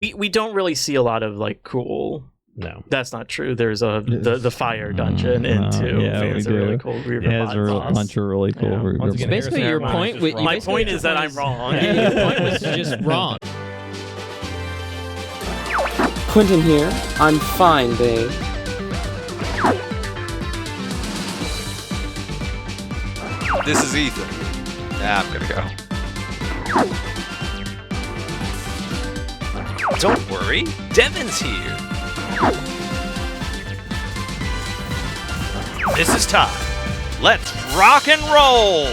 We don't really see a lot of like cool. No, that's not true. There's the fire dungeon into. Yeah, There's a really cool Reaver There's a bunch of really cool Reaver Once again, bots. Basically, your point. My point is that I'm wrong. Your point was just wrong. Quentin here. I'm fine, babe. This is Ethan. Nah, I'm gonna go. Don't worry, Devin's here. This is time. Let's rock and roll!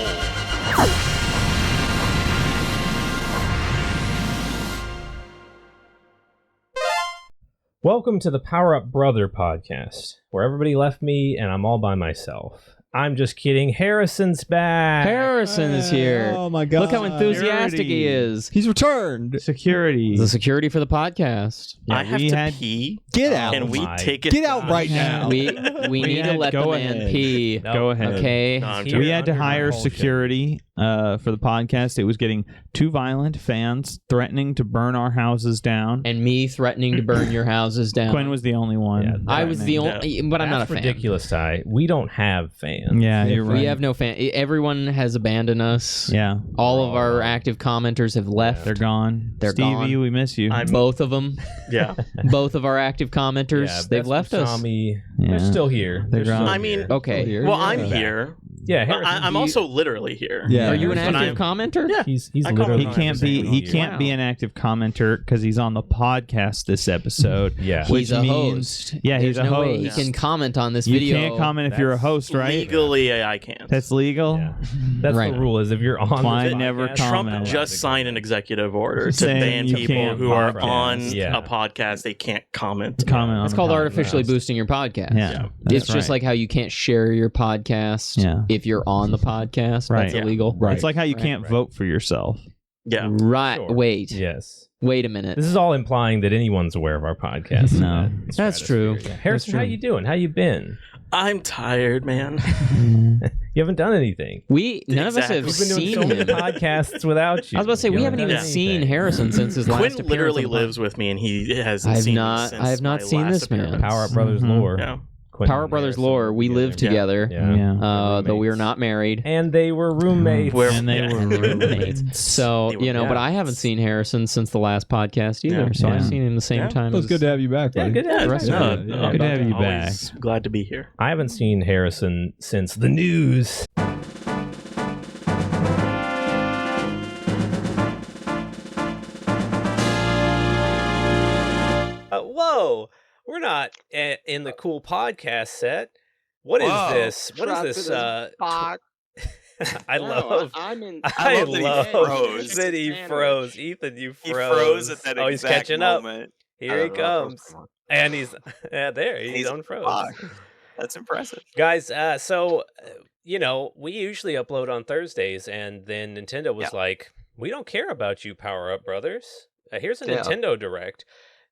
Welcome to the Power Up Brother podcast, where everybody left me and I'm all by myself. I'm just kidding. Harrison's back. Harrison's here. Oh my god! Look how enthusiastic he is. He's returned. Security. The security for the podcast. I have to pee. Get out. Can we take it? Get out right now. We need to let the man pee. No. Go ahead. Okay. No, We had to hire security for the podcast. It was getting too violent. Fans threatening to burn our houses down. And me threatening to burn your houses down. Quinn was the only one. Yeah, I was the only, but I'm not a fan. Ridiculous, Ty. We don't have fans. Yeah, you're right. We have no fan. Everyone has abandoned us. Yeah, All of our active commenters have left. they're gone. They're Stevie, gone. we miss you. Both of them. Yeah. Both of our active commenters. They've left us. Tommy, Yeah. they're still here. They're still gone. I mean, here. Okay. Well, I'm here. Yeah, But Harrison, I'm also literally here. Yeah. Are you an But active commenter? Yeah. He's I literally. He can't be. He here. can't be an active commenter because he's on the podcast this episode. Yeah. He's a means- host. Yeah, he's There's a no way he host. can comment on this You video. can't comment if you're a host, right? Legally, I can't. That's legal. Yeah. That's Right. the rule. Is if you're on. Why the never podcast, Trump comment. just signed an executive order to Saying ban you people can't who are podcast. on Yeah. a podcast. They can't comment. Comment on It's the called podcast. artificially boosting your podcast. Yeah, It's that's just right. like how you can't share your podcast Yeah. if you're on the podcast. Right. That's Yeah. illegal. It's like how you Right, can't right. vote for yourself. Yeah. Right. Sure. Wait. Yes. Wait a minute. This is all implying that anyone's aware of our podcast. in No. that That's stratosphere. true. Yeah. Harrison, how true. you doing? How you been? I'm tired, man. You haven't done anything. None of us have Exactly. We've been doing seen so many him. podcasts without you. I was about to say, You we haven't done even seen anything. Harrison since his last Quinn appearance. literally on the lives with me, and he hasn't I have seen not- me since I have not my seen last this man. appearance. Power Up Brothers Mhm. lore. Yeah. Quentin Power and Brothers Harrison lore. We together. live together. Yeah. Yeah. Though we are Roommates. not married. And they were roommates. And they Yeah. were roommates. So, They were- you know, yeah. but I haven't seen Harrison since the last podcast either. Yeah. So I've Yeah. seen him the same Yeah. time. Well, it's good to have you back, Yeah, buddy. good to have you Rest back. of No, Good to have you always glad to be here. I haven't seen Harrison since the news. Whoa, we're not in the cool podcast set. What is Whoa. this? What is this? I love. I'm in. I love that he love froze. that he froze. Ethan, you He froze. froze at that Oh, he's exact catching up. moment. Here he comes, and he's there. He's He's- unfroze. Fuck. That's impressive. Guys, so you know, we usually upload on Thursdays, and then Nintendo was like, "We don't care about you, Power Up Brothers. Here's a Yeah. Nintendo Direct."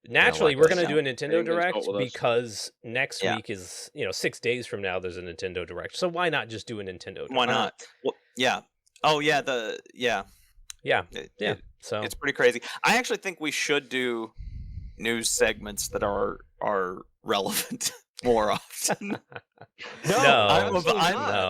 Naturally, like we're this, going to do a They Nintendo didn't Direct consult with us. because next Yeah. week is, 6 days from now. There's a Nintendo Direct, so why not just do a Nintendo Direct? Why not? Well, yeah. Oh yeah. Yeah, It- yeah. it- So it's pretty crazy. I actually think we should do news segments that are relevant more often. No,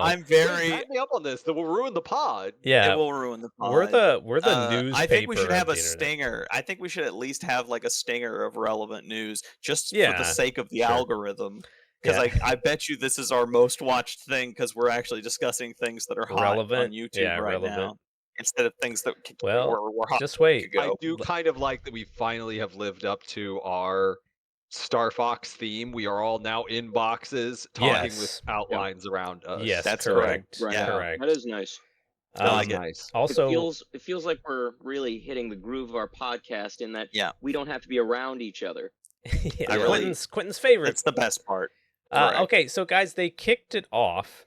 I'm very. Back me up on this. That will ruin the pod. yeah, It will ruin the pod. we're the newspaper. I think we should have of a the internet. stinger. I think we should at least have like a stinger of relevant news, just for Yeah, the sake of the sure. algorithm. Because Yeah. I bet you this is our most watched thing because we're actually discussing things that are hot Relevant? on YouTube Yeah, right relevant. now, instead of things that Well, were hot. Just wait. Go. I do kind of like that we finally have lived up to our Star Fox theme. We are all now in boxes talking Yes. with outlines around us. Yes, That's correct. correct. Yeah. Correct. That is nice. I like it. Nice. Also, It feels like we're really hitting the groove of our podcast in that Yeah. we don't have to be around each other. yeah, I really- Quentin's favorite. That's the best part. Correct. Okay, so guys, they kicked it off.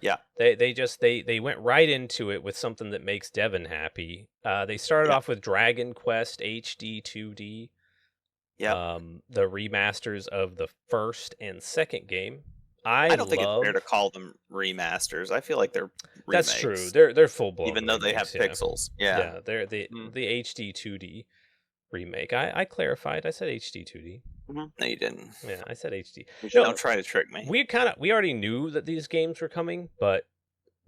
Yeah. They went right into it with something that makes Devin happy. They started Yeah. off with Dragon Quest HD 2D. Yeah. The remasters of the first and second game. I don't think it's fair to call them remasters. I feel like they're remakes. That's true. They're full blown. even though they have pixels. Yeah. They're the Mm. the HD 2D. remake. I clarified. I said HD 2D. No, you didn't. Yeah, I said HD. Don't try to trick me. We already knew that these games were coming, but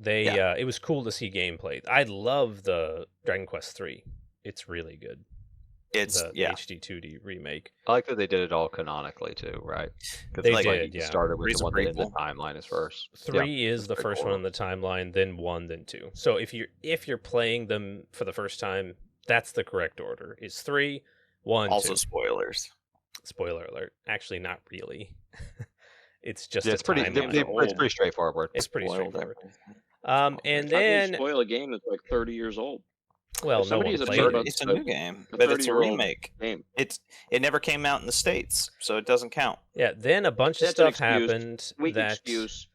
it was cool to see gameplay. I love the Dragon Quest 3. It's really good. It's the HD 2D remake. I like that they did it all canonically too, right? They like, did, you yeah. started with Three's the a one that in the prequel. timeline is first. 3 is it's the pretty first cool. one in the timeline, then 1, then 2. So if you're playing them for the first time, that's the correct order. Is 3, 1, Also 2. spoilers. Spoiler alert. Actually, not really. It's just Yeah, a it's pretty. timeline. It's pretty straightforward. It's pretty Spoiled straightforward. everything. And How can you then, spoil a game that's like 30 years old? well, If no somebody one is played upset it. about It's a the- new game, a but it's a 30-year-old remake. game. It never came out in the States, so it doesn't count. Yeah, then a bunch of That's an stuff excuse. happened Weak that excuse.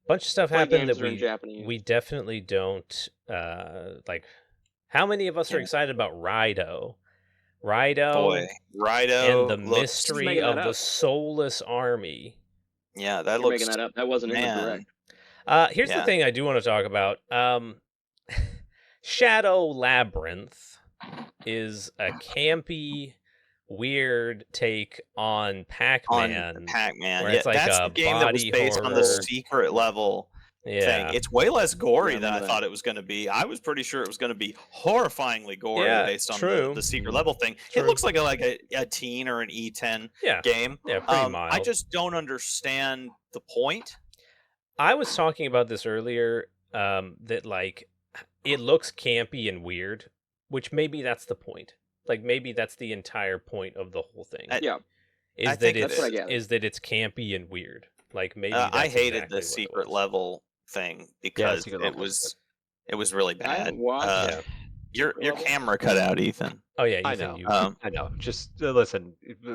bunch of stuff Play happened games that that are in Japanese. we definitely don't like. How many of us are Yeah. excited about Rido? Rido Boy, Rido and the looks, mystery making that of the up. soulless army. Yeah, that You're looks. making that up. That wasn't in the Man, direct. Here's the Yeah. thing I do want to talk about. Shadow Labyrinth is a campy, weird take on Pac-Man. on Pac-Man. where Yeah, it's like that's a the game that was body based on the horror. secret level Yeah. thing. It's way less gory Yeah, I than I remember thought it was going to be. I was pretty sure it was going to be horrifyingly gory Yeah, based on true. the secret level thing. True. It looks like a teen or an E10 Yeah. game. Yeah, pretty mild. I just don't understand the point. I was talking about this earlier, that like it looks campy and weird, which maybe that's the point. Like maybe that's the entire point of the whole thing. Yeah. Is I that think it's that's what I get. is that it's campy and weird. Like maybe I that's hated exactly the what it secret was. level thing because secret it level was was really I bad. haven't watched Yeah. Your level. camera cut out, Ethan. Oh yeah, I Ethan, know. you- I know. Just listen.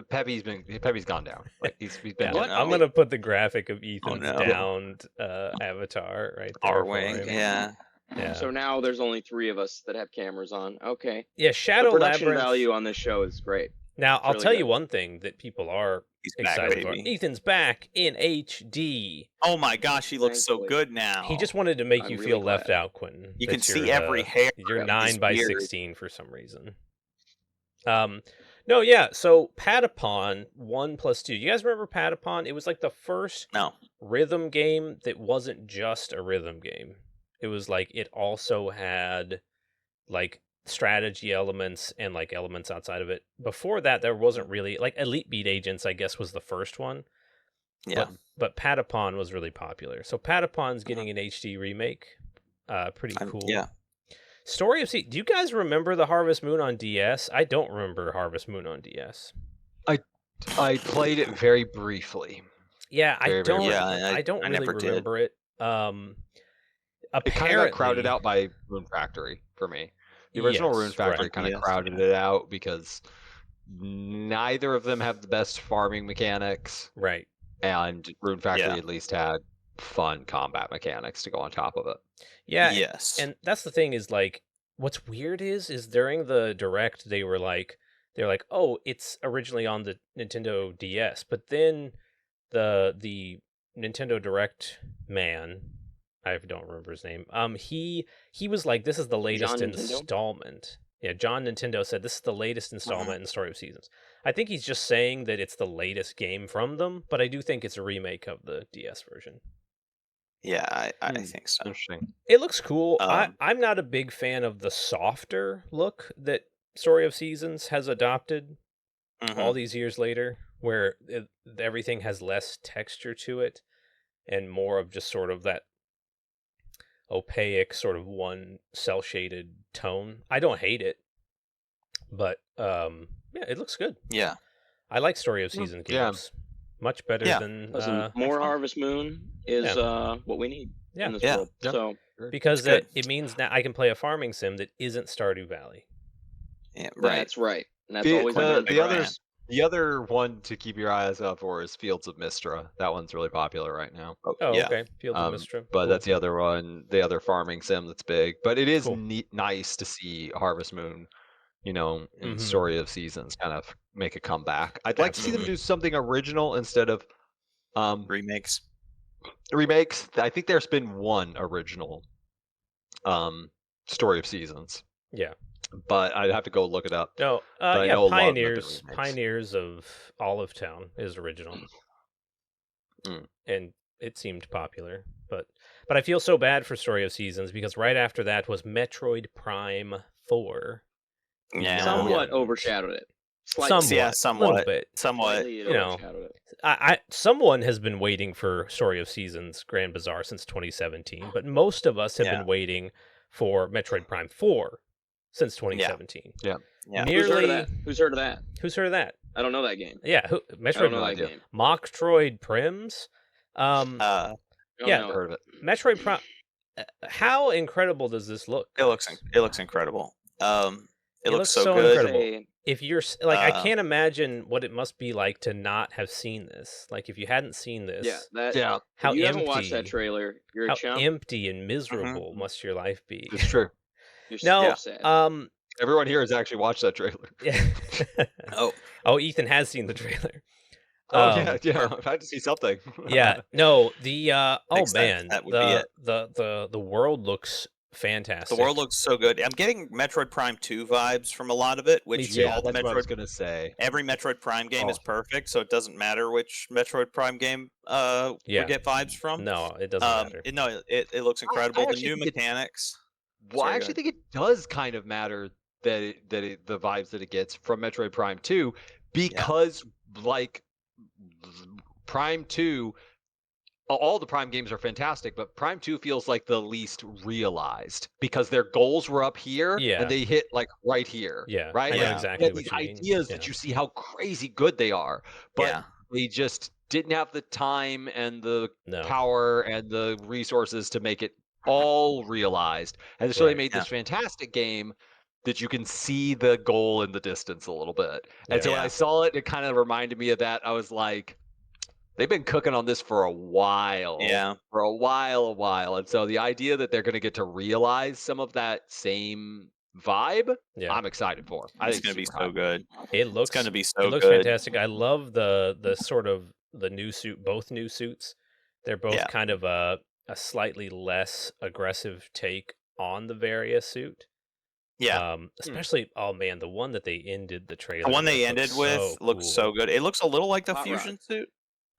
Pepe's gone down. Like he's been yeah, down. I'm gonna put the graphic of Ethan's no. downed avatar right there. for R-Wing, him. yeah. Yeah. So now there's only 3 of us that have cameras on. Okay. Yeah, The Shadow production Labyrinth. value on this show is great. Now, I'll really tell good. you one thing that people are He's back, excited for. baby. Ethan's back in HD. Oh my gosh, he looks so Thankfully. good now. He just wanted to make I'm you really feel glad. left out, Quentin. You can that see you're, every hair You're of 9 his by beard. 16 for some reason. No, yeah. So Patapon 1 plus 2. You guys remember Patapon? It was like the first No. rhythm game that wasn't just a rhythm game. It was like it also had like strategy elements and like elements outside of it. Before that, there wasn't really like Elite Beat Agents, I guess, was the first one. Yeah. But Patapon was really popular. So Patapon's getting an HD remake. Pretty cool. Yeah. Story of Sea. Do you guys remember the Harvest Moon on DS? I don't remember Harvest Moon on DS. I played it very briefly. Yeah, I Very, very don't. briefly. Yeah, I don't I really never did. remember it. It kind of Apparently, got crowded out by Rune Factory for me. The original Rune Yes, Factory right. kind of Yes. crowded it out because neither of them have the best farming mechanics, Right. and Rune Factory Yeah. at least had fun combat mechanics to go on top of it. Yeah. Yes. And that's the thing is like, what's weird is during the direct they're like, oh, it's originally on the Nintendo DS, but then the Nintendo Direct man, I don't remember his name. He was like, this is the latest John Nintendo? installment. Yeah, John Nintendo said this is the latest installment in Story of Seasons. I think he's just saying that it's the latest game from them, but I do think it's a remake of the DS version. Yeah, I Hmm. think so. Interesting. It looks cool. Um, I'm not a big fan of the softer look that Story of Seasons has adopted Mhm. all these years later, where everything has less texture to it and more of just sort of that opaque sort of one cell shaded tone. I don't hate it, but yeah, it looks good. Yeah. I like Story of Season Yeah. games much better Yeah. than Listen, more excellent. Harvest Moon is what we need Yeah. in this Yeah. world. Yeah. So because It's good. it means that I can play a farming sim that isn't Stardew Valley. Yeah, right. that's right. And that's The, always the, been the big others, the other one to keep your eyes out for is Fields of Mistra. That one's really popular right now. Oh, yeah. okay. Fields of Um, Mistra. But Cool. that's the other one, the other farming sim that's big. But it is Cool. nice to see Harvest Moon, in Mhm. Story of Seasons kind of make a comeback. I'd like to see them Absolutely. do something original instead of Remakes. remakes. I think there's been one original Story of Seasons. Yeah. but I'd have to go look it up. No, But I yeah, know a lot of them have been Pioneers. remakes. Pioneers of Olive Town is original, and it seemed popular. But I feel so bad for Story of Seasons because right after that was Metroid Prime 4. Yeah. Somewhat overshadowed it. Somewhat, Yeah, a somewhat. little bit. Somewhat. Slightly it you know, overshadowed it. Someone has been waiting for Story of Seasons Grand Bazaar since 2017, but most of us have Yeah. been waiting for Metroid Prime 4 since 2017. Yeah. Who's heard of Nearly. that? Who's heard of that? Who's heard of that? I don't know that game. Yeah, I don't Metroid know that idea. game. Mocktroid Prims. Don't Yeah. know it. Heard of it. Metroid Prime. How incredible does this look? It looks incredible. It looks so so good. incredible. If you're I Uh, can't imagine what it must be like to not have seen this. Like if you hadn't seen this, Yeah, that. Yeah, how If you empty, haven't watched that trailer, you're a how chump. empty and miserable must your life be? it's true. You're No, so sad. Everyone here has actually watched that trailer. yeah. Oh, Ethan has seen the trailer. Oh yeah. I've had to see something. Yeah, no, the oh Makes sense. man, That would be it. the world looks fantastic. the world looks so good. I'm getting Metroid Prime 2 vibes from a lot of it, which too. all the that's what I was Metroid. gonna say. Every Metroid Prime game is Oh. perfect, so it doesn't matter which Metroid Prime game Yeah. we get vibes from. No, it doesn't matter. It looks incredible. The actually new think it- mechanics. Well, I Sorry, go actually think it does kind of matter that the vibes that it gets from Metroid Prime 2 because like Prime 2, all the Prime games are fantastic, but Prime 2 feels like the least realized because their goals were up here Yeah. and they hit like right here. Yeah, Right? I know Like, exactly and what these you mean. ideas Yeah. that you see how crazy good they are, but Yeah. they just didn't have the time and the No. power and the resources to make it all realized. And so they Right. made this fantastic game that you can see the goal in the distance a little bit. And so when Yeah. I saw it, it kind of reminded me of that. I was like, they've been cooking on this for a while. Yeah. For a while. And so the idea that they're going to get to realize some of that same vibe, Yeah. I'm excited for. I It's think gonna be super so hype. good. It looks It's gonna be it so looks good. fantastic. I love the sort of the new suit, both new suits. They're both Yeah. kind of a slightly less aggressive take on the Varia suit. Yeah. Especially oh man, the one that they ended the trailer. The one they with ended looks with so looks cool. so good. It looks a little like the Hot fusion Rod. suit.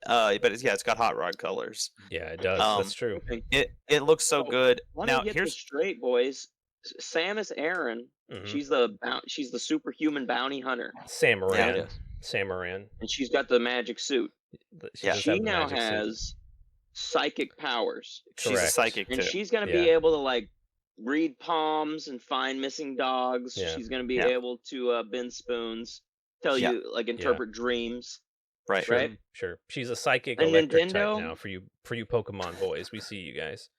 But it's got hot rod colors. Yeah, it does. Um, That's true. It looks so Oh, good. Let Now me get here's this straight, boys. Samus Aran, Mhm. she's the superhuman bounty hunter, Samaran. Yes. Samaran. and she's got the magic suit. She Yeah. does She have the now magic suit. has psychic powers, she's a Correct. psychic and too. she's gonna Yeah. be able to like read palms and find missing dogs. Yeah. She's gonna be Yeah. able to bend spoons, tell Yeah. you like interpret dreams. Right. Sure, Right? sure. She's a psychic And electric type Nintendo? now for you Pokemon boys. We see you guys.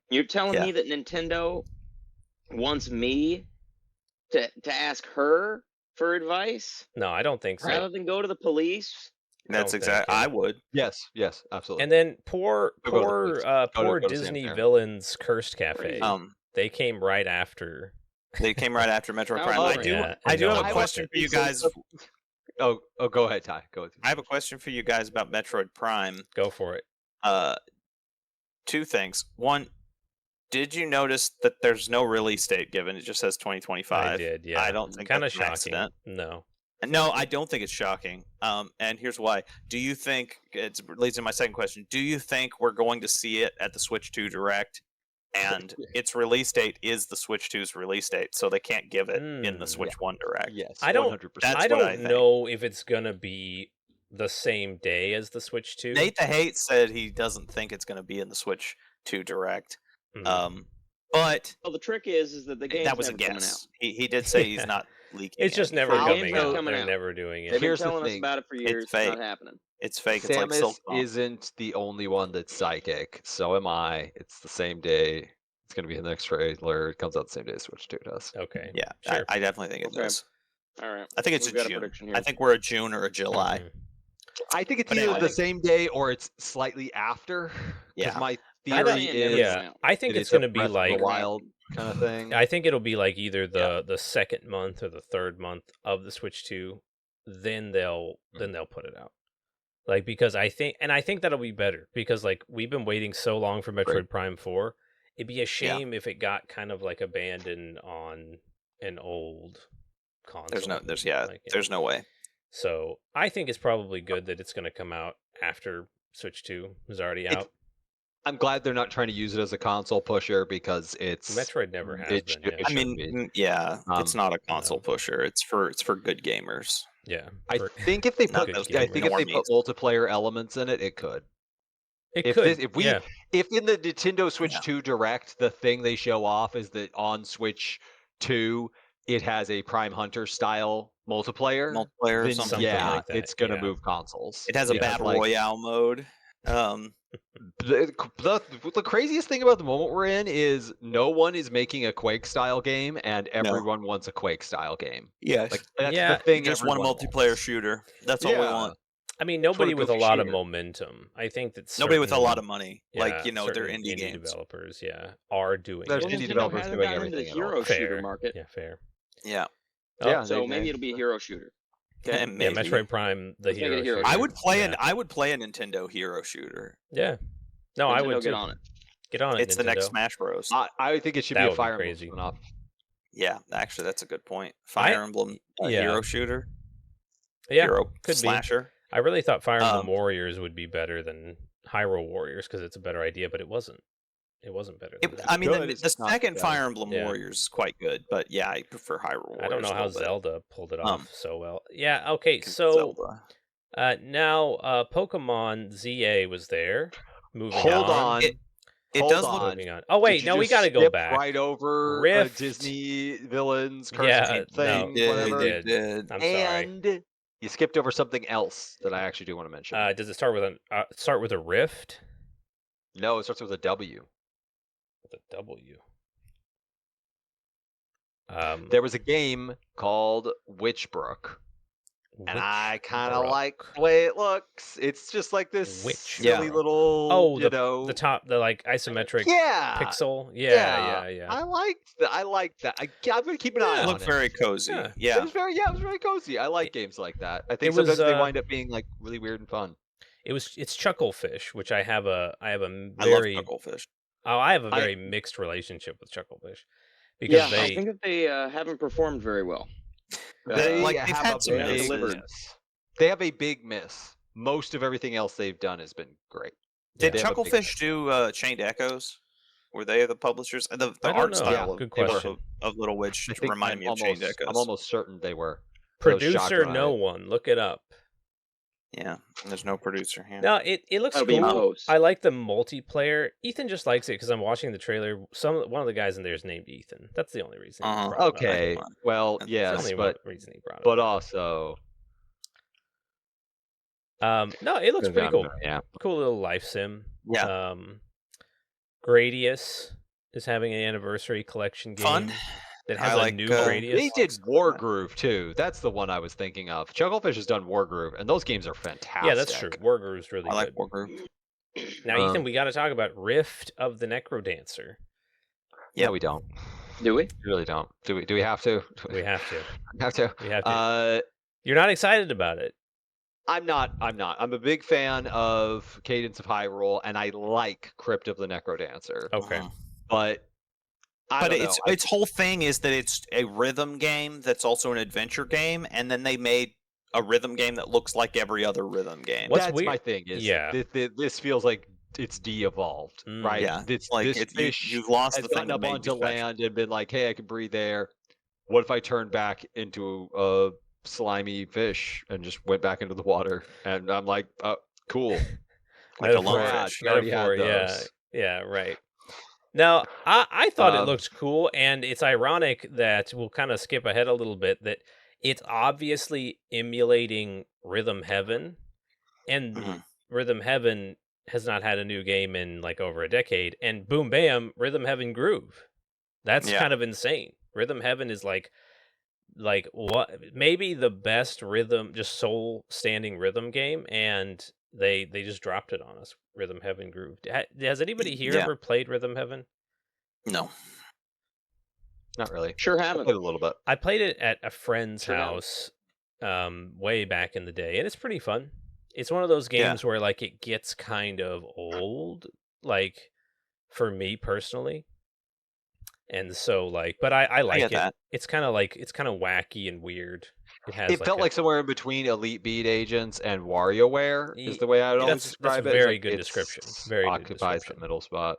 You're telling Yeah. me that Nintendo wants me to ask her for advice No, I don't think so. rather than go to the police? That's don't exactly. think I it- would. Yes, absolutely. And then poor Go to the poor police. poor go to Sam Disney Fair. villains Cursed Cafe. Crazy. They came right after. They came right after Metroid How Prime. I boring. do. Yeah, I and do no have one a watched question it. for you guys. Oh, go ahead, Ty. Go with you. I have a question for you guys about Metroid Prime. Go for it. Two things. One, did you notice that there's no release date given? It just says 2025. I did, yeah. I don't think Kind of that's an shocking. accident. No. No, I don't think it's shocking. And here's why. Do you think it leads to my second question? Do you think we're going to see it at the Switch 2 Direct? And its release date is the Switch 2's release date, so they can't give it in the Switch 1 Direct. Yes, I don't- 100%. That's I what don't I think. know if it's gonna be the same day as the Switch 2. Nate the Hate said he doesn't think it's going to be in the Switch 2 Direct. Mhm. But Well, the trick is that the game's that was a never coming out. guess. He did say he's not leaking. It's just it. never The coming game's not out. coming They're out. never doing They've it. been Here's the telling us thing. about it for years. It's fake. not happening. It's fake. It's like Samus Silk Song. isn't the only one that's psychic. So am I. It's the same day. It's going to be in the next trailer. It comes out the same day as Switch 2 does. Okay. Yeah, Sure. I definitely think it Okay. does. All right. I think it's We've a got a June. prediction here. I think we're a June or a July. Mhm. I think it's But either anyway. the same day or it's slightly after. Because Yeah. my I theory don't- is yeah, I think that it's a gonna be Breath of the like Wild kind of thing. I think it'll be like either the second month or the third month of the Switch 2, then they'll put it out. Like because I think that'll be better because like we've been waiting so long for Metroid Prime 4. It'd be a shame if it got kind of like abandoned on an old console. There's no way. So I think it's probably good that it's going to come out after Switch 2 is already out. I'm glad they're not trying to use it as a console pusher because Metroid never has been. it shouldn't be. It's not a console pusher. It's for good gamers. Yeah, I think if they put normies. multiplayer elements in it, it could. it could. If in the Nintendo Switch 2 Direct, the thing they show off is that on Switch 2 it has a Prime Hunter style multiplayer, or then something. like that, it's gonna move consoles. It has a battle royale mode. The craziest thing about the moment we're in is no one is making a Quake style game, and everyone wants a Quake style game. Yes, like that's the thing. Just one multiplayer shooter. That's all we want. I mean, nobody with a goofy lot of shooter. momentum. I think that Nobody with a lot of money, yeah, they're certain indie games. developers, are doing There's it. indie Nintendo developers hasn't doing gotten into the everything at all. hero shooter market. Yeah, fair. Yeah. Yeah, So maybe it'll be a hero shooter. Yeah, Metroid Prime, the Let's make it hero. a hero shooter. I would play Yeah. I would play a Nintendo hero shooter. Yeah. No, I would get too. on it. Get on it. It's the next Nintendo. Smash Bros. I think it should That be a would be Fire crazy. Emblem spin-off. Yeah, actually, that's a good point. Fire Emblem hero shooter. Yeah, Hero could slasher. I really thought Fire Emblem Warriors would be better than Hyrule Warriors because it's a better idea, but it wasn't. It wasn't better. Than that. I mean, good, the it's not second bad. Fire Emblem Yeah. Warriors is quite good, but yeah, I prefer Hyrule Warriors. I don't know a how little bit. Zelda pulled it off so well. Yeah. Okay. So Zelda. now Pokemon ZA was there. Moving Hold on. on. It Hold does on. look. Moving on. Oh wait, Did you no, we just got to go skip back. right over Rift. Disney villains, cursed Yeah, thing, no, whatever. we did. I'm sorry. And you skipped over something else that I actually do want to mention. Does it start with a rift? No, it starts with a W. With a W. There was a game called Witchbrook, and I kind of like the way it looks. It's just like this silly little, the top, the like isometric pixel. Yeah. I liked that. I'm gonna keep an eye on it. It looked very cozy. Yeah. It was very cozy. I like games like that. I think It was, sometimes they wind up being like really weird and fun. It's Chucklefish, which I have a I love Chucklefish. I have a very mixed relationship with Chucklefish because I think that they haven't performed very well. They they've have had a some big misses. miss. They have a big miss. Most of everything else they've done has been great. Did They have a big Chucklefish miss. do Chained Echoes? Were they the publishers? The I don't art know. style Good of, question. of Little Witch I think reminded me of Chained Echoes. I'm almost certain they were. I was shocked producer when no one. Look it up. Yeah, there's no producer here. No, it looks That'll be cool. post. I like the multiplayer. Ethan just likes it because I'm watching the trailer. One of the guys in there is named Ethan. That's the only reason. he brought it up. Okay, well, That's the That's yes, the only but reason he brought it. but up. also, No, it looks pretty cool. Yeah, Cool little life sim. Yeah. Gradius is having an anniversary collection game Fun. that has I a like, new they Gradius. they did Wargroove too. That's the one I was thinking of. Chucklefish has done Wargroove, and those games are fantastic. Yeah, that's true. Wargroove's really I like good. Wargroove. Now, Ethan, we got to talk about Rift of the Necrodancer. Yeah, we don't. Do we? We really don't. Do we? Do we have to? We have to. We have to. We have to. You're not excited about it. I'm not. I'm a big fan of Cadence of Hyrule, and I like Crypt of the Necrodancer. Okay. But I don't know. Its whole thing is that it's a rhythm game that's also an adventure game, and then they made a rhythm game that looks like every other rhythm game. What's That's weird- my thing. Is Yeah. this feels like it's de-evolved, right? Yeah, This it's fish you've lost has the thing gotten that up made onto you special. land and been like, "Hey, I can breathe air. What if I turned back into a slimy fish and just went back into the water?" And I'm like, "Cool." Like a Metaphor, lungfish. We already had metaphor, those. yeah, right. Now, I thought it Um, looked cool, and it's ironic that we'll kind of skip ahead a little bit, that it's obviously emulating Rhythm Heaven, and Mhm. Rhythm Heaven has not had a new game in like over a decade, and boom, bam, Rhythm Heaven Groove. That's Yeah. kind of insane. Rhythm Heaven is like what, maybe the best rhythm, just soul standing rhythm game, and they just dropped it on us. Rhythm Heaven Groove. Has anybody here Yeah. ever played Rhythm Heaven? No. Not really. Sure I haven't. played a little bit. I played it at a friend's Sure haven't. house way back in the day, and it's pretty fun. It's one of those Yeah. games where like it gets kind of old, like for me personally. And so like, but I like get it. that. It's kind of wacky and weird. It has It felt like somewhere in between Elite Beat Agents and WarioWare is the way I would always describe it. That's very It's good like description. it's Very good occupies description. the middle spot.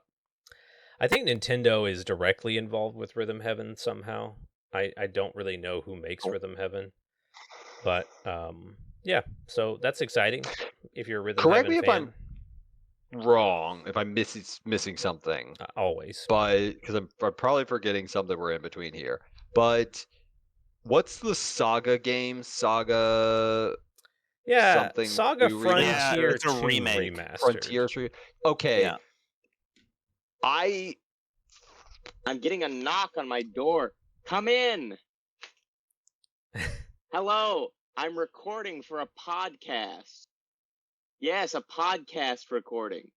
I think Nintendo is directly involved with Rhythm Heaven somehow. I don't really know who makes Rhythm Heaven, but yeah. So that's exciting. If you're a Rhythm Correct Heaven me if fan, I'm wrong, if I'm missing something. Always. But because I'm probably forgetting something we're in between here. But what's the Saga game? Saga. Yeah, something Saga new Frontier Yeah, it's a 2 remake. remastered. Frontier 3. Okay. Yeah. I'm getting a knock on my door. Come in. Hello. I'm recording for a podcast. Yes, a podcast recording.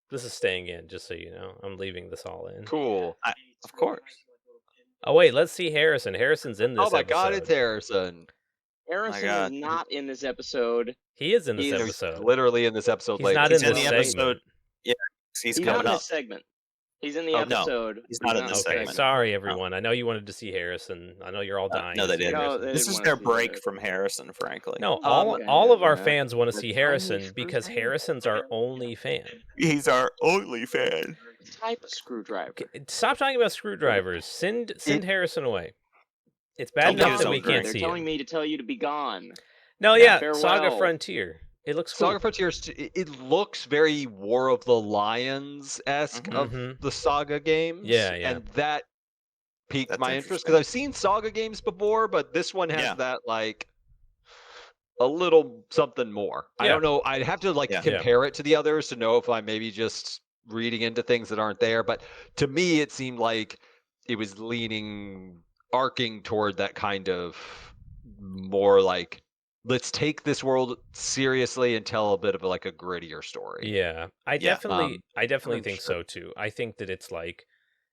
This is staying in, just so you know. I'm leaving this all in. Cool. Of course. Oh wait, let's see Harrison. Harrison's in this Oh my episode. god, it's Harrison. Harrison God. is not in this episode. He is in this He's episode. Literally in this episode He's later. not He's in in this the segment. episode. Yeah, he's He's coming not in up. this segment. He's in the Oh, no. episode. He's not in in this Okay, segment. sorry everyone. I know you wanted to see Harrison. I know you're all dying. No, they to see didn't. No, Harrison. they This didn't is wanna their see break that. from Harrison, frankly. No, okay, all of our yeah. fans want to The see tiny Harrison because screwdriver. Harrison's our only fan. He's our only fan. Type of screwdriver. Stop talking about screwdrivers. Send Harrison away. It's bad Don't enough use that we them, can't They're see telling him. me to tell you to be gone. No, Yeah, yeah, Saga farewell. Frontier. It looks cool. Saga Frontier, it looks very War of the Lions-esque of Mhm. the Saga games. Yeah, yeah. And that piqued That's my interest interesting. because I've seen Saga games before, but this one has Yeah. that like a little something more. I Yeah. don't know. I'd have to like Yeah. compare it to the others to know if I'm maybe just reading into things that aren't there. But to me, it seemed like it was arcing toward that kind of more like let's take this world seriously and tell a bit of like a grittier story. Yeah, I Yeah, definitely I'm think sure. so too. I think that it's like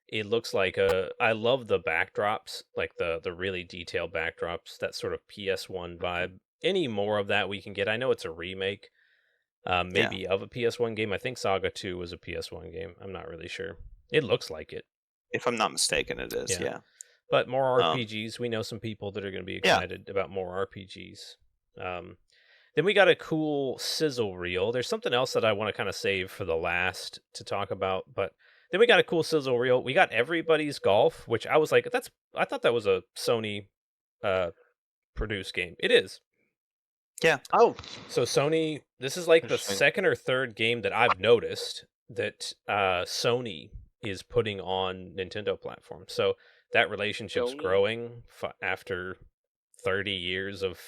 it looks like a. I love the backdrops, like the really detailed backdrops, that sort of PS1 vibe. Any more of that we can get? I know it's a remake, maybe of a PS1 game. I think Saga 2 was a PS1 game. I'm not really sure. It looks like it, If I'm not mistaken, it is. Yeah. Yeah. but more Um, RPGs. We know some people that are going to be Yeah. excited about more RPGs. Then we got a cool sizzle reel. There's something else that I want to kind of save for the last to talk about, but then we got a cool sizzle reel. We got Everybody's Golf, which I was like, I thought that was a Sony produced game. It is. Oh, So Sony, this is like the Interesting. second or third game that I've noticed that Sony is putting on Nintendo platforms. So that relationship's Sony? growing after 30 years of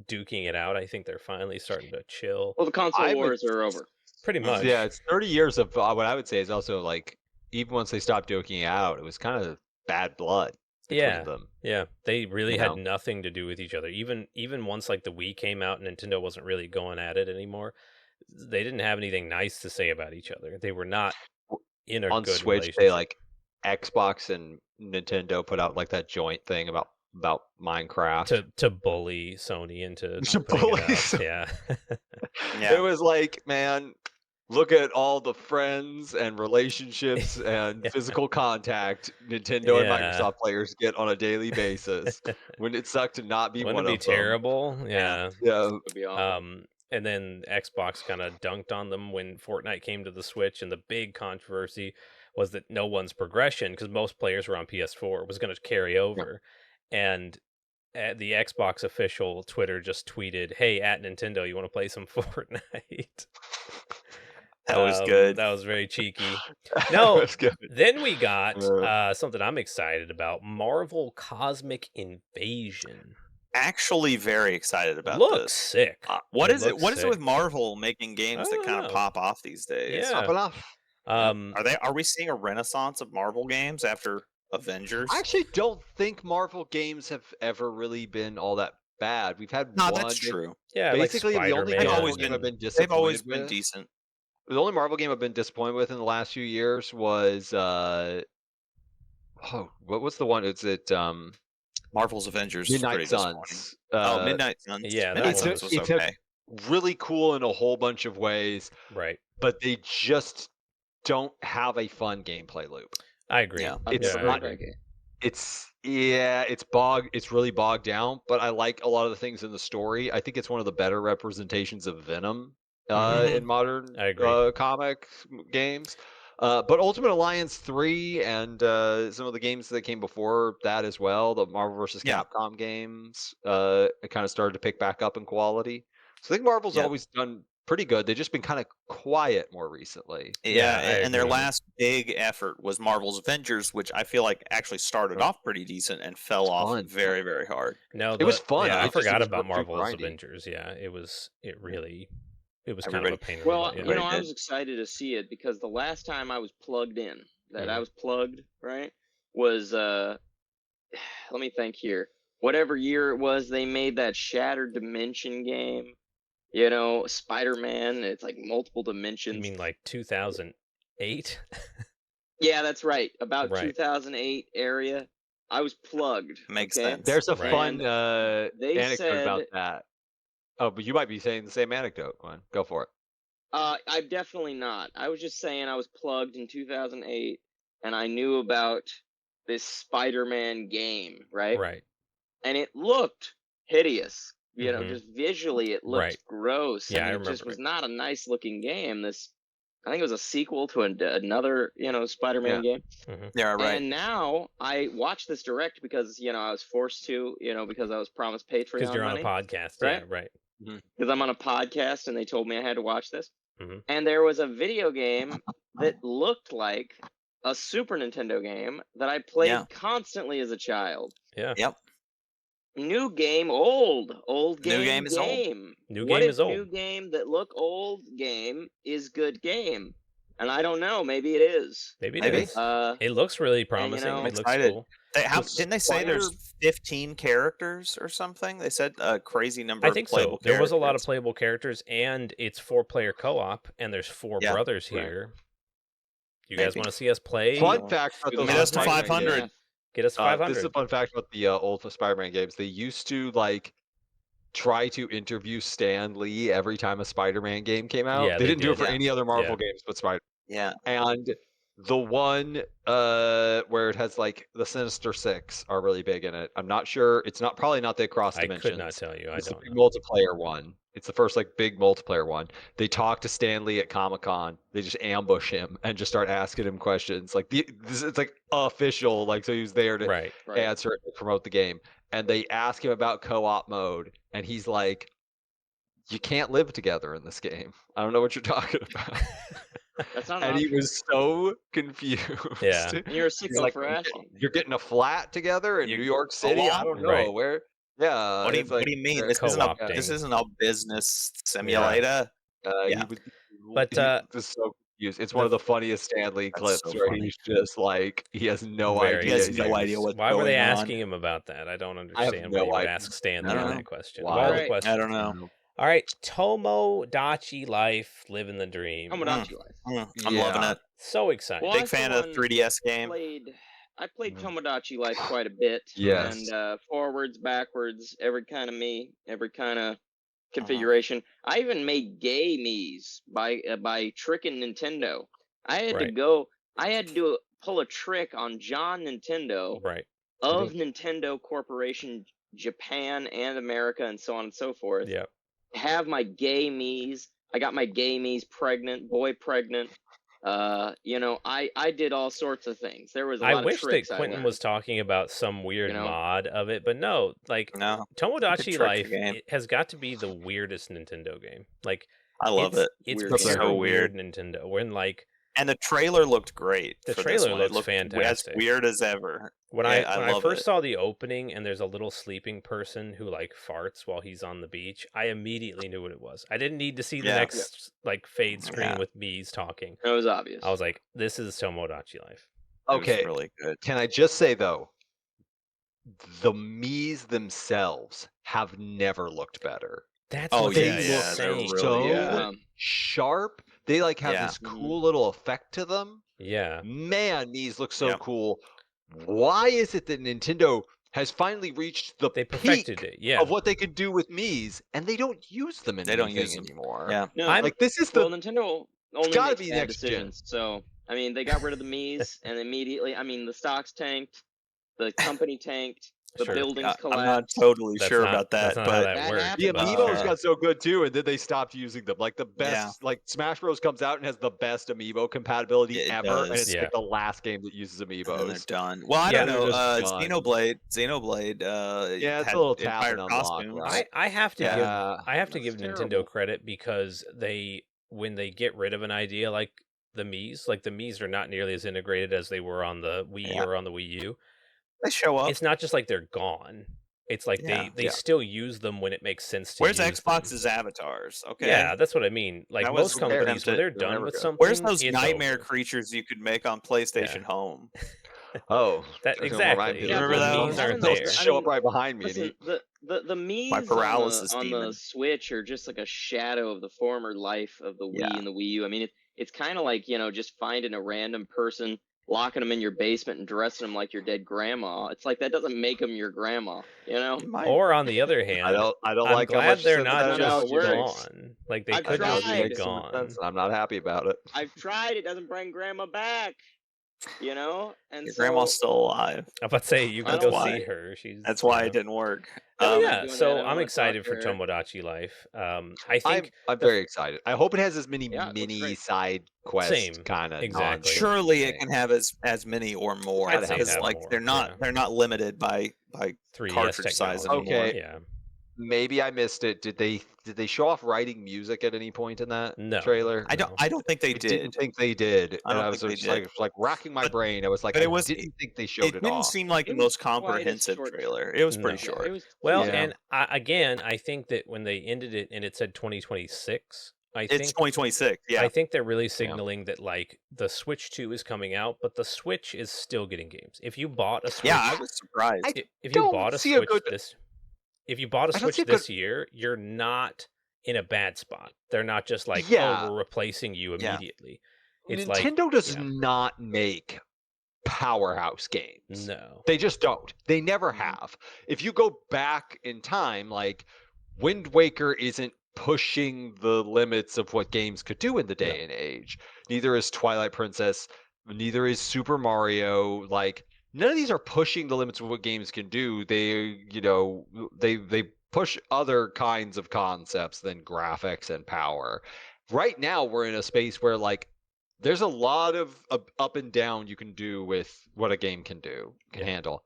duking it out. I think they're finally starting to chill. Well, the console I would- wars are over. Pretty much. yeah, it's 30 years of what I would say is also like even once they stopped duking it out, it was kind of bad blood between Yeah. them. Yeah, they really You had know? nothing to do with each other. Even once like the Wii came out, Nintendo wasn't really going at it anymore. They didn't have anything nice to say about each other. They were not in a On good Switch, relationship. they like Xbox and Nintendo put out like that joint thing about Minecraft. to bully Sony into To putting it bully out. Sony. Yeah. Yeah. It was like, man, look at all the friends and relationships and Yeah. physical contact Nintendo and Yeah. Microsoft players get on a daily basis. Wouldn't it suck to not be Wouldn't one it be of them? terrible? Yeah. Yeah. Would be awful. And then Xbox kind of dunked on them when Fortnite came to the Switch, and the big controversy was that no one's progression, because most players were on PS4, was going to carry over. And the Xbox official Twitter just tweeted, "Hey, at Nintendo, you want to play some Fortnite?" That was good. That was very cheeky. That No, was good. Then we got Yeah. something I'm excited about: Marvel Cosmic Invasion. Actually, very excited about Looks this. sick. What It is it? looks What is it with sick. Marvel making games I that don't kind know. of pop off these days? Yeah. Top it off. Are we seeing a renaissance of Marvel games after Avengers? I actually don't think Marvel games have ever really been all that bad. We've had no, one. that's true. Yeah, Basically, like the only Spider-Man. They've always game I've been- been disappointed They've always been with- decent. The only Marvel game I've been disappointed with in the last few years was what was the one? It's Marvel's Avengers is pretty Midnight disappointing. Suns. Midnight Suns. yeah, that Midnight one Suns was- was it's a- okay. really cool in a whole bunch of ways, Right. but they just don't have a fun gameplay loop. I agree. Yeah. I've It's never not- heard of that game. It's really bogged down, but I like a lot of the things in the story. I think it's one of the better representations of Venom Mhm. in modern I agree. comic games. But Ultimate Alliance 3 and some of the games that came before that as well, the Marvel vs. Yeah. Capcom games, it kind of started to pick back up in quality. So I think Marvel's Yeah. always done pretty good. They've just been kind of quiet more recently. Yeah, I and their agree. last big effort was Marvel's Avengers, which I feel like actually started off pretty decent and fell It's off fun. very, very hard. No, It was fun. Yeah, I It just- it forgot was about too Marvel's grindy. Avengers. Yeah, it was kind of a Everybody- pain in Well, the butt. you Yeah. know, I did. was excited to see it because the last time I was plugged in, that Mhm. I was plugged, right, was let me think here. Whatever year it was, they made that Shattered Dimension game. You know, Spider-Man. It's like multiple dimensions. You mean like 2008? Yeah, that's right. About Right. 2008 area. I was plugged. Makes okay? sense. There's a Right. fun They anecdote about said- that. Oh, but you might be saying the same anecdote, Glenn. Go for it. I'm definitely not. I was just saying I was plugged in 2008, and I knew about this Spider-Man game, right? Right. And it looked hideous. You know, Mhm. just visually, it looked Right. gross. Yeah, and I it just remember was it. not a nice looking game. I think it was a sequel to another, Spider-Man game. Yeah, right. And now I watched this direct because I was forced to, because I was promised Patreon Because you're on money. a podcast. right? Yeah, right. Because I'm on a podcast and they told me I had to watch this. Mhm. And there was a video game that looked like a Super Nintendo game that I played Yeah. constantly as a child. Yeah. Yep. New game, old game. New game is old. New What game if is old. New game that look old game is good game? And I don't know. Maybe it is. Maybe it Maybe. is. Uh, It looks really promising. know- It I'm looks excited. cool. Didn't they say there's Spider- 15 characters or something? They said a crazy number I of think playable so. There was a lot of characters. playable characters, and it's 4-player co-op, and there's 4 Yeah. brothers Right. here. You guys Maybe. want to see us play? Fun fact about Get those Get us to Spider-Man 500. games. Get us 500. This is a fun fact about the old Spider-Man games. They used to try to interview Stan Lee every time a Spider-Man game came out. Yeah, they they didn't do it did. for Yeah. any other Marvel Yeah. games but Spider. Yeah. And the one where it has the Sinister Six are really big in it. I'm not sure. It's probably not the Across I Dimensions. could not tell you. I It's the don't big know. multiplayer one. It's the first big multiplayer one. They talk to Stan Lee at Comic-Con. They just ambush him and just start asking him questions. It's official. So he was there to Right. right. answer it to promote the game. And they ask him about co-op mode, and he's like, "You can't live together in this game. I don't know what you're talking about." That's not. And he was so confused. Yeah. You're a He's sicko like, for asking. "You're getting a flat together in You New York City? I don't know Right. where." Yeah. What do it's you mean? they're This isn't, co-opting. this isn't a business simulator. Yeah. But, he was so confused. It's one of the funniest Stan Lee That's clips so where funny. he's just he has no Very idea. He has He's no like, idea what's Why were they going on. asking him about that? I don't have understand why no you would idea. ask Stan I Lee don't that know. question. Why? Wild Right. question. I don't know. All right, Tomodachi Life, living the dream. Tomodachi Life. I'm loving Yeah. it. So excited. Well, Big that's the fan of one 3DS game. I played Mhm. Tomodachi Life quite a bit. Yes. And forwards, backwards, every kind of configuration. I even made gay me's by tricking Nintendo. I had Right. to pull a trick on John Nintendo Right. of Nintendo Corporation Japan and America and so on and so forth. Yeah. Have my gay me's. I got my gay me's pregnant, boy pregnant. I did all sorts of things. There was a lot I of wish that tricks I Quentin learned. was talking about some weird You know? mod of it, but no, No, Tomodachi trick the Life game. it has got to be the weirdest Nintendo game. I love it. It's Weird. pure So weird Nintendo. When And the trailer looked great. The for trailer this one. looks it looked fantastic. As weird as ever. when Yeah, I love first it. saw the opening and there's a little sleeping person who farts while he's on the beach, I immediately knew what it was. I didn't need to see the Yeah. next fade screen Yeah. with Mii's talking. It was obvious. I was like, this is Tomodachi Life. It was Okay. really good. Can I just say though, the Mii's themselves have never looked better. That's Oh, what They yeah, I'm yeah, they're saying. really so good. sharp. They have Yeah. this cool little effect to them. Yeah. Man, Mii's look so Yep. cool. Why is it that Nintendo has finally reached the They peak perfected it. Yeah. of what they could do with Mii's, and they don't use them in They don't anything use them. anymore? Yeah. No, I'm- Like this is the Nintendo only gotta makes be bad next gen. decisions. So I mean, they got rid of the Mii's, and immediately, I mean, the stocks tanked, the company tanked, the Sure. buildings I'm not collapsed. totally That's sure not- about that's that, not how but that That works. happened. The amiibos Sure. got so good too, and then they stopped using them. Like the best, Yeah. like Smash Bros comes out and has the best amiibo compatibility It ever, and does. it's Yeah. like the last game that uses and then they're amiibos. done. Well, I Yeah, don't know. they're just done. Xenoblade. Yeah, it's a had little tap entire and unlock, costumes. right? I have to Yeah, give that's Nintendo terrible. credit because when they get rid of an idea like the Mii's are not nearly as integrated as they were on the Wii Yeah. or on the Wii U. They show up. It's not just like they're gone. It's like Yeah. they Yeah. still use them when it makes sense to Where's use Xbox's them. avatars? Okay. Yeah, that's what I mean. Like That was most companies, when attempted. they're They're done never with good. something, Where's those it's nightmare over. creatures you could make on PlayStation Home? Oh, That that's gonna remind exactly. me. Yeah, Remember but those? Mii's aren't They'll there. show I up mean, right behind me. And Listen, the Mii's My paralysis on demon. the Switch are just like a shadow of the former life of the Wii Yeah. and the Wii U. I mean, it's kind of like, just finding a random person, locking them in your basement, and dressing them like your dead grandma. It's like that doesn't make them your grandma, It might. Or on the other hand, I don't I'm like how glad much they're sense not that how just it works. gone. Like they I've could just tried. be makes some gone. sense, and I'm not happy about it. I've tried. It doesn't bring grandma back, and Your so grandma's still alive. I'm about to say you can That's go why- see her. She's That's why yeah. it didn't work. Oh Um, yeah, doing that, so I don't I'm wanna excited talk for to her. Tomodachi Life. I think I'm the- very excited. I hope it has as many Yeah, it looks mini great. side quest Same, kind of exactly. surely it can have as many or more. I'd say Because have like more, they're not yeah. they're not limited by 3DS cartridge size technology. anymore. Okay. Yeah. Maybe I missed it. Did they show off writing music at any point in that No. trailer? I don't think they I didn't did. think they did, I and don't I was think they just did. like, racking my But- brain. I was like, but it I was- didn't think they showed It it didn't off. seem like the It most was quite a comprehensive short trailer. It was pretty No. short. It was Well, Yeah. and I think that when they ended it and it said 2026, It's think 2026. Yeah. I think they're really signaling that like the Switch 2 is coming out, but the Switch is still getting games. If you bought a Switch, Yeah, I was surprised. if you don't bought a see a Switch good- if you bought a I don't Switch see a this year, you're not in a bad spot. They're not just like, Yeah. oh, we're replacing you Yeah. immediately. It's like Nintendo does yeah. not make powerhouse games. no. They just don't. They never have. If you go back in time, like Wind Waker isn't pushing the limits of what games could do in the day and age. Neither is Twilight Princess, neither is Super Mario. Like none of these are pushing the limits of what games can do. They, they push other kinds of concepts than graphics and power. Right now we're in a space where like there's a lot of up and down you can do with what a game can handle.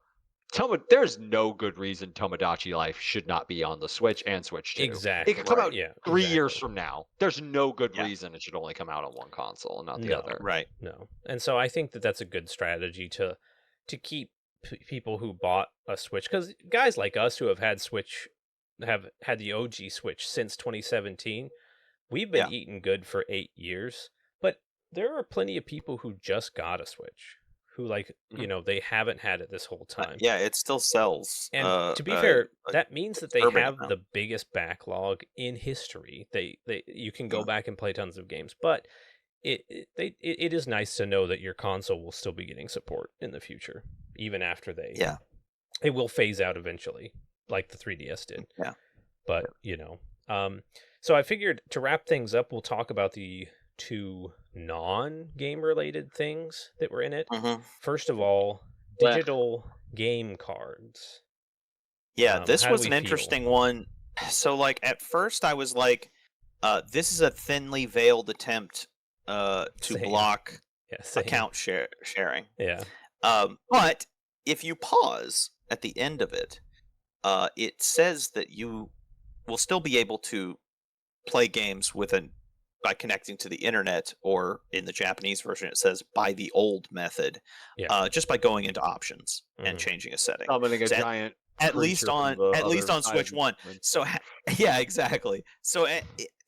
There's no good reason Tomodachi Life should not be on the Switch and Switch 2. Exactly. It could come out Yeah. 3 years exactly. from now. There's no good Yeah. reason it should only come out on one console and not the No. other. Right. No. And so I think that that's a good strategy to keep people who bought a Switch, because guys like us who have had the OG Switch since 2017, we've been Yeah. eating good for 8 years. But there are plenty of people who just got a Switch who like, they haven't had it this whole time. Yeah, it still sells. And to be fair, a that means that they disturbing have amount. the biggest backlog in history. You can go Yeah. back and play tons of games, but it is nice to know that your console will still be getting support in the future, even after Yeah. it will phase out eventually, like the 3DS did. Yeah. But so I figured to wrap things up, we'll talk about the 2 non-game related things that were in it. Mhm. First of all, Blech. digital game cards. Yeah, this how do was we an feel? interesting one. So, like, at first I was like, this is a thinly veiled attempt to Same. block Yeah, same. account sharing. Yeah. But if you pause at the end of it, it says that you will still be able to play games by connecting to the internet, or in the Japanese version it says by the old method, Yeah. just by going into options and Mhm. changing a setting. Summoning a So giant at least creature on from the at least other on side Switch of the 1. screen. So yeah, exactly. So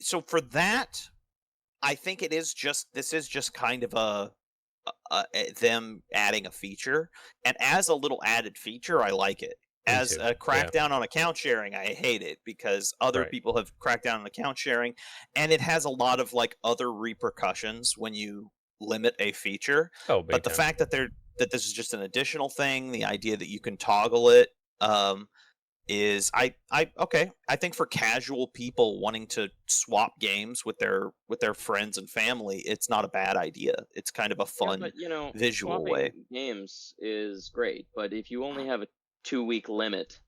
so for that, I think this is just kind of them adding a feature, and as a little added feature, I like it. As too, a yeah. crackdown on account sharing, I hate it because other Right. people have cracked down on account sharing, and it has a lot of like other repercussions when you limit a feature. Oh, big But the time. fact that this is just an additional thing, the idea that you can toggle it, is okay. I think for casual people wanting to swap games with their friends and family, it's not a bad idea. It's kind of a fun but visual swapping way. games is great, but if you only have a 2-week limit,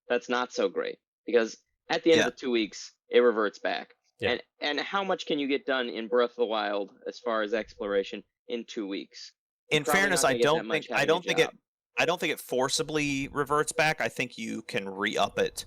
that's not so great, because at the end of the 2 weeks, it reverts back. Yeah. And how much can you get done in Breath of the Wild as far as exploration in 2 weeks? In Probably fairness, not I gonna get that don't much think I having a don't think it job. I don't think it forcibly reverts back. I think you can re-up it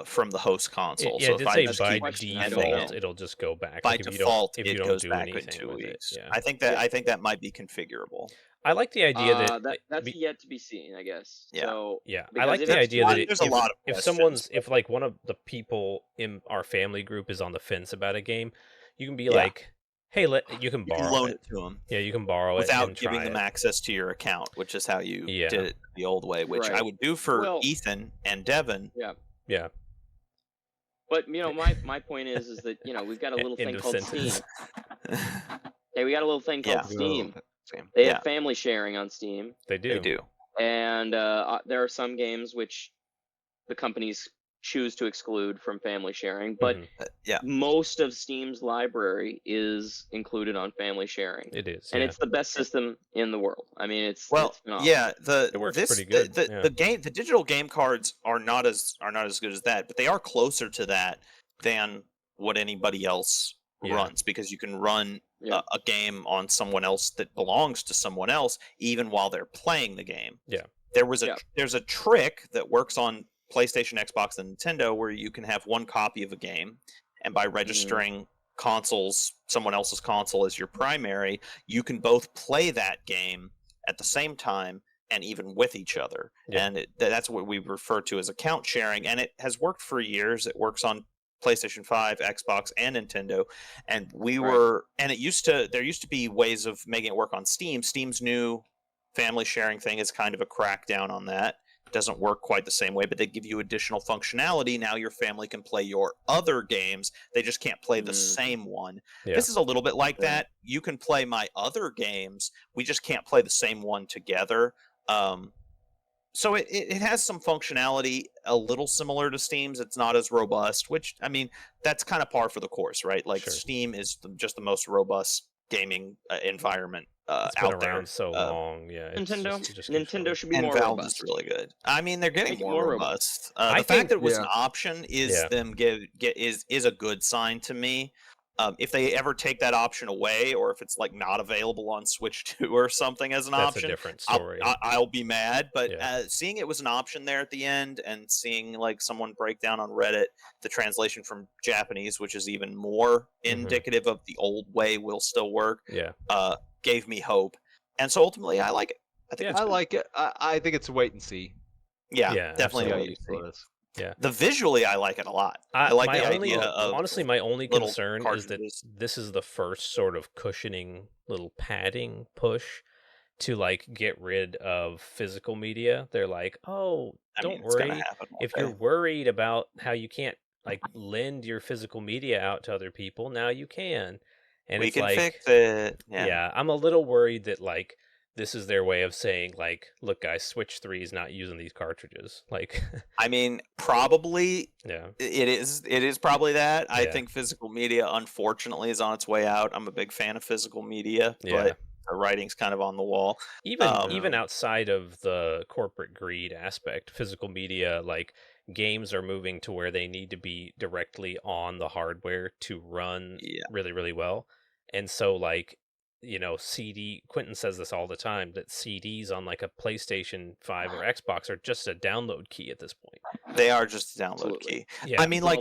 from the host console. Yeah, So it did if say I just by keep question, I don't extending default it, it'll just go back. by Like, if you default, if you it don't goes do back in anything 2 with it. weeks. Yeah. I think that might be configurable. I like the idea that That's yet to be seen, I guess. Yeah. So yeah, I because like if the it's idea that there's a lot of if questions, someone's but- if like one of the people in our family group is on the fence about a game, you can be Yeah. like, hey, you can You can borrow loan it. it to them Yeah, you can borrow it without and giving try them it. access to your account, which is how you Yeah. did it the old way, which I Right. would do for Well- Ethan and Devin. Yeah. But my point is that we've got a little End thing of called sentence. Steam. Hey, we got a little thing called Yeah. Steam. Same. They Yeah. have family sharing on Steam, They do. They do. and there are some games which the companies choose to exclude from family sharing, but Mhm. Yeah. most of Steam's library is included on family sharing, It is. and yeah. it's the best system in the world. I mean, it's phenomenal. Yeah, It works pretty good, yeah. The digital game cards are not as good as that, but they are closer to that than what anybody else Yeah. runs, because you can run Yeah. a game on someone else that belongs to someone else even while they're playing the game. Yeah. Yeah. There's a trick that works on PlayStation, Xbox, and Nintendo where you can have one copy of a game, and by registering someone else's console as your primary, you can both play that game at the same time and even with each other. Yeah. And that's what we refer to as account sharing, and it has worked for years. It works on PlayStation 5, Xbox, and Nintendo. And there used to be ways of making it work on Steam. Steam's new family sharing thing is kind of a crackdown on that. It doesn't work quite the same way, but they give you additional functionality. Now your family can play your other games. They just can't play the same one. Yeah. This is a little bit like Yeah. that. You can play my other games. We just can't play the same one together. So it has some functionality a little similar to Steam's. It's not as robust, which, I mean, that's kind of par for the course, right? Like, Sure. Steam is just the most robust gaming environment It's been out there. around so long. Yeah. It just keeps Nintendo going. should be And more Valve robust. is really good. I mean, they're getting Make it more more robust. I The fact think- that it was Yeah. an option is Yeah. them is a good sign to me. If they ever take that option away, or if it's like not available on Switch 2 or something as an That's option, a different story. I'll be mad. But Yeah. seeing it was an option there at the end, and seeing like someone break down on Reddit the translation from Japanese, which is even more indicative of the old way will still work, Yeah. gave me hope. And so ultimately, I like it. I think Yeah. it's I good. like it. I think it's a wait and see. Yeah, Yeah, definitely. See how a wait useful and it is. see. The visually, I like it a lot. I like my the only, idea of honestly, my only little concern is that cartridges. this is the first sort of cushioning little padding push to like get rid of physical media. They're like, oh, I don't mean, it's gonna worry. happen one If day. you're worried about how you can't like lend your physical media out to other people, now you can. And we it's can like, fix it. yeah, I'm a little worried that like this is their way of saying like, look, guys, Switch 3 is not using these cartridges. Like, I mean, probably yeah, it is probably that. I Yeah. think physical media, unfortunately, is on its way out. I'm a big fan of physical media, Yeah. but the writing's kind of on the wall. even outside of the corporate greed aspect, physical media, like games are moving to where they need to be directly on the hardware to run Yeah. really, really well. And so like, Quentin says this all the time, that CDs on like a PlayStation 5 or Xbox are just a download key at this point. They are just a download Absolutely. key. Yeah. I mean, Well, like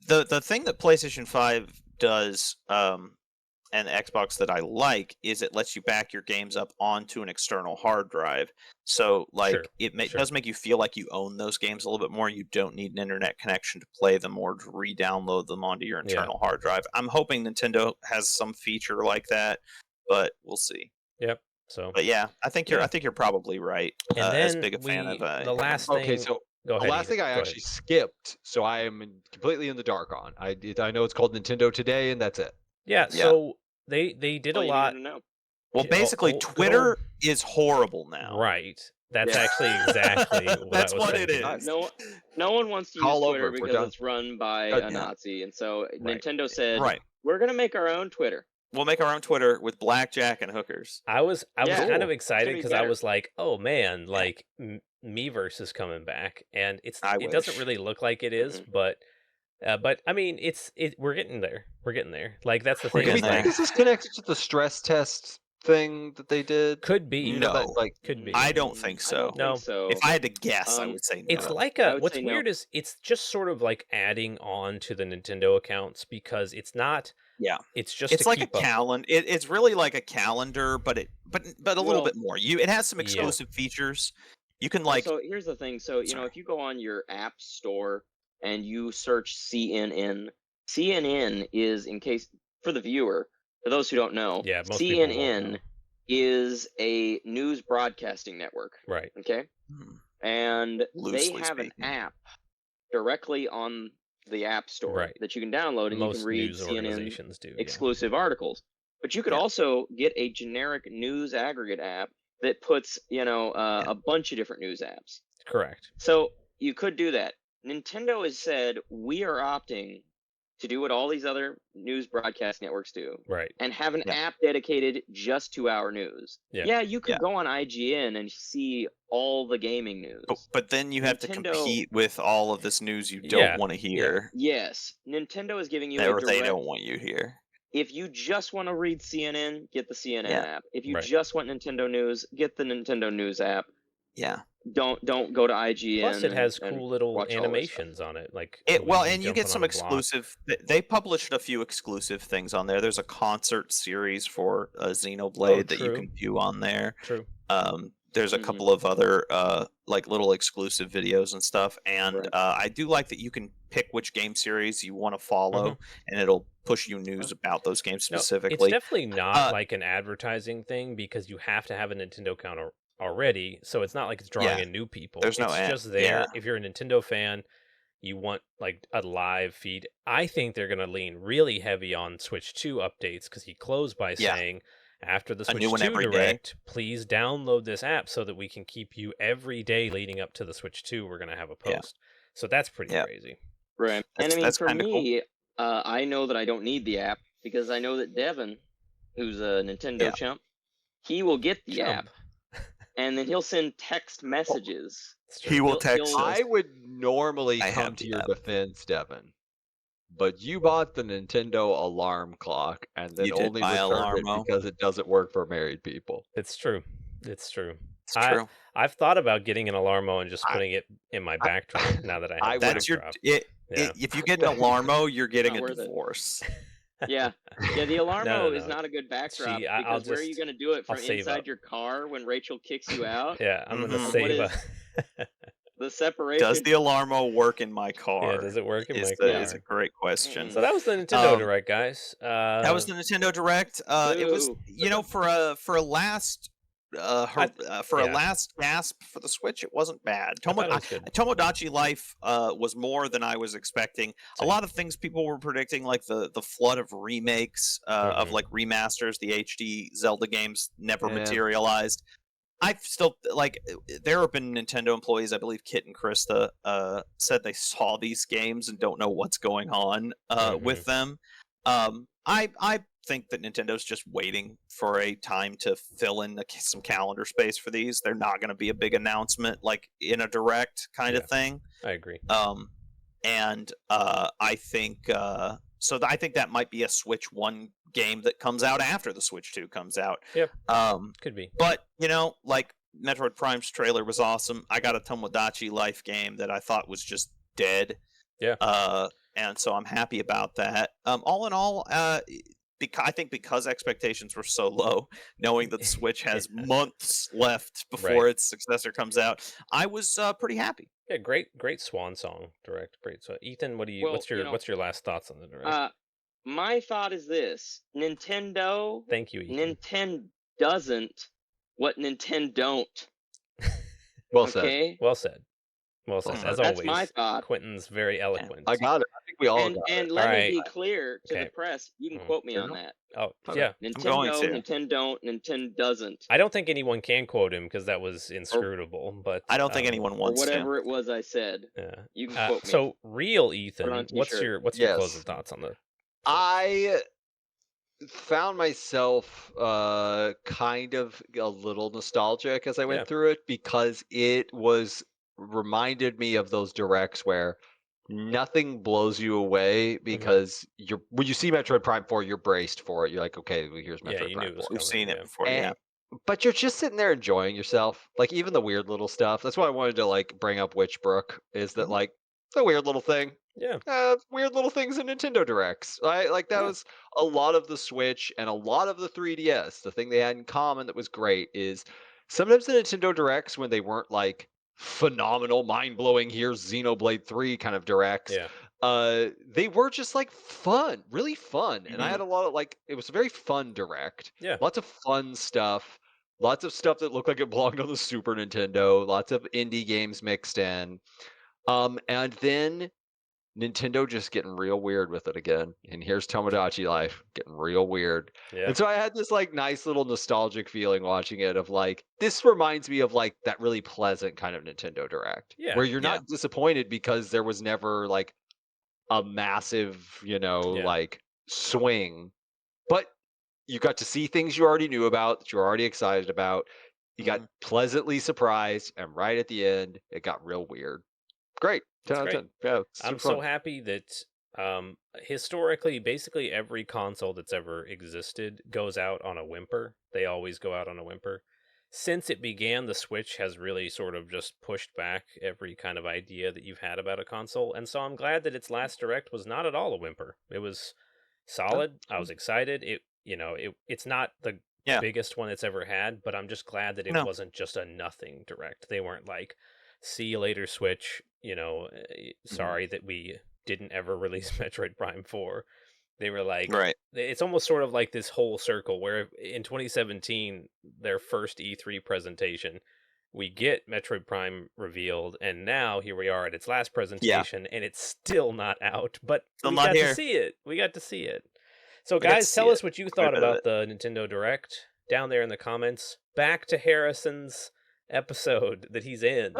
they are. the thing that PlayStation 5 does, and Xbox that I like, is it lets you back your games up onto an external hard drive. So like Sure, it sure. does make you feel like you own those games a little bit more. You don't need an internet connection to play them or to re-download them onto your internal hard drive. I'm hoping Nintendo has some feature like that, but we'll see. Yep. So But yeah, I think you're Yeah. probably right. and As then big a fan of the last Okay, thing. so Go the ahead. last Ethan. thing I Go ahead. actually skipped, so I am completely in the dark on. I know it's called Nintendo Today, and that's it. Yeah. Yeah. So they did All a you lot. need to know. Well, Yeah, basically, good old- Twitter is horrible now. Right. That's actually exactly what That's I was what it thinking. is. No one wants to use Call Twitter over, we're because done. it's run by Yeah. a Nazi, and so Right. Nintendo said, Right. "We're gonna make our own Twitter." We'll make our own Twitter with blackjack and hookers. I was Yeah. kind of Cool. excited be because I better. was like, oh man, like Miiverse is coming back, and it doesn't wish. really look like it is, but I mean, we're getting there. We're getting there. Like that's the We're thing. Do we Is getting think like this is connected to the stress test thing that they did? could be. You know that, No. like, Could be. I don't think I so. don't No. think so. If I had to guess, I Um, would say no. It's like I would what's say no. weird is it's just sort of like adding on to the Nintendo accounts because it's not. Yeah. It's just It's to like a keep up. calendar. It's really like a calendar, but a little Well- bit more. It has some Yeah. exclusive features. You can like So here's the thing. So Sorry. if you go on your app store and you search CNN, CNN is, in case for the viewer, for those who don't know, Yeah, most people won't CNN know. is a news broadcasting network. Right. Okay, Hmm. and Loosely they have speaking. an app directly on the app store Right. that you can download and Most you can read news CNN organizations do. Yeah. exclusive articles. But you could Yeah. also get a generic news aggregate app that puts, a bunch of different news apps. Correct. So you could do that. Nintendo has said we are opting to do what all these other news broadcast networks do Right. and have an Yeah. app dedicated just to our news. Yeah. You could Yeah. go on IGN and see all the gaming news. But then you have to Nintendo- compete with all of this news you don't Yeah. want to hear, Yes, Nintendo is giving you a or they direct. don't want you here. If you just want to read CNN, get the CNN Yeah. app. If you Right. just want Nintendo news, get the Nintendo news app. Yeah. Don't go to IGN. Plus, it has and cool little watch all this stuff. animations on it, like And you jumping get some on a block. exclusive. They published a few exclusive things on there. There's a concert series for Xenoblade that you true. can view on there. True. There's a Mhm. couple of other like little exclusive videos and stuff, and Right. I do like that you can pick which game series you want to follow, and it'll push you news about those games No, specifically. it's definitely not Uh, like an advertising thing because you have to have a Nintendo account already, so it's not like it's drawing Yeah. in new people. There's no it's ad- just there. yeah. If you're a Nintendo fan, you want like a live feed. I think they're gonna lean really heavy on Switch 2 updates because he closed by Yeah. saying after the A Switch new one 2 every day. Direct, please download this app so that we can keep you every day leading up to the Switch 2. We're gonna have a Yeah. post. So that's pretty Yeah. crazy. Right. And I mean, That's for kinda cool. me, I know that I don't need the app because I know that Devin, who's a Nintendo Yeah. chump, he will get the Chump. app, and then he'll send text messages. It's true. He will He'll- text he'll- us. I would normally I come have to the your app. defense, Devin, but you bought the Nintendo alarm clock and then You did only buy returned it Alarmo. because it doesn't work for married people. It's true. It's true. It's I- true. I've thought about getting an Alarmo and just I- putting it in my backdrop now that I have I a would- That's your. backdrop. If you get an Alarmo, you're getting Not a worth it. divorce. Yeah, the Alarmo No, is no. not a good backdrop See, I'll because where are you just- going to do it I'll from save inside up. your car when Rachel kicks you out? Yeah, I'm gonna Mhm. save What up. The separation. Does the Alarmo work in my car? Yeah, does it work in is my the- car? is a great question. So that was the Nintendo Um, Direct, guys. That was the Nintendo Direct. It was, Boo. for a last for a yeah. last gasp for the Switch, it wasn't bad. I thought it was good. Tomodachi Life was more than I was expecting. A lot of things people were predicting, like the flood of remakes of Mhm. like remasters, the HD Zelda games never Yeah. materialized. I've still like there have been Nintendo employees, I believe Kit and Krista said they saw these games and don't know what's going on with them. I think that Nintendo's just waiting for a time to fill in some calendar space for these. They're not going to be a big announcement like in a direct kind of thing. I agree. I think I think that might be a Switch 1 game that comes out after the Switch 2 comes out. Yep. Could be. But, like Metroid Prime's trailer was awesome. I got a Tomodachi Life game that I thought was just dead. Yeah. And so I'm happy about that. All in all, I think because expectations were so low, knowing that the Switch has months left before its successor comes out, I was pretty happy. Yeah, great swan song Direct. Great. So Ethan, what do you? Well, what's your last thoughts on the Direct? My thought is this: Nintendo. Thank you, Ethan. Nintendo doesn't what Nintendo don't. Well said. Okay. Well said. Well said. As That's always, my thought. Quentin's very eloquent. I got it. I think we all And got and it. let me Alright. be clear to Okay. the press. You can Mhm. quote me Fair on enough. that. Oh, Okay. yeah. going Nintendo, to. Nintendo, Nintendo doesn't. I don't think anyone can quote him because that was inscrutable. But I don't think anyone Or wants to. whatever it was I said. Yeah. You can quote me. So, real Put it Ethan, on what's t-shirt. your Yes. closing thoughts on the? I found myself kind of a little nostalgic as I went Yeah. through it because it reminded me of those directs where nothing blows you away because when you see Metroid Prime 4, you're braced for it. You're like, okay, well, here's Yeah, Metroid you knew Prime it was 4. We've coming, seen it yeah. before. And- Yeah. But you're just sitting there enjoying yourself. Like even the weird little stuff. That's why I wanted to like bring up Witchbrook is that like the weird little thing. Yeah. Weird little things in Nintendo Directs. Like that was a lot of the Switch and a lot of the 3DS. The thing they had in common that was great is sometimes the Nintendo Directs when they weren't like phenomenal, mind-blowing, here's Xenoblade 3 kind of directs. Yeah. They were just like fun, really fun. And I had a lot of like it was a very fun direct. Yeah. Lots of fun stuff. Lots of stuff that looked like it belonged on the Super Nintendo. Lots of indie games mixed in. And then Nintendo just getting real weird with it again. And here's Tomodachi Life getting real weird. Yeah. And so I had this like nice little nostalgic feeling watching it of like, this reminds me of like that really pleasant kind of Nintendo Direct. Yeah. Where you're not disappointed because there was never like a massive, like swing. But you got to see things you already knew about, that you were already excited about. You got pleasantly surprised, and right at the end, it got real weird. Great. 10 out of 10. Yeah, I'm so happy that historically, basically every console that's ever existed goes out on a whimper. They always go out on a whimper. Since it began, the Switch has really sort of just pushed back every kind of idea that you've had about a console. And so I'm glad that its last Direct was not at all a whimper. It was solid. I was excited. It's not the biggest one it's ever had, but I'm just glad that it wasn't just a nothing Direct. They weren't like, see you later, Switch. Sorry that we didn't ever release Metroid Prime 4. They were like, it's almost sort of like this whole circle where in 2017, their first E3 presentation, we get Metroid Prime revealed, and now here we are at its last presentation, and it's still not out, but we got to see it. We got to see it. So guys, tell us what you thought about the Nintendo Direct down there in the comments. Back to Harrison's episode that he's in.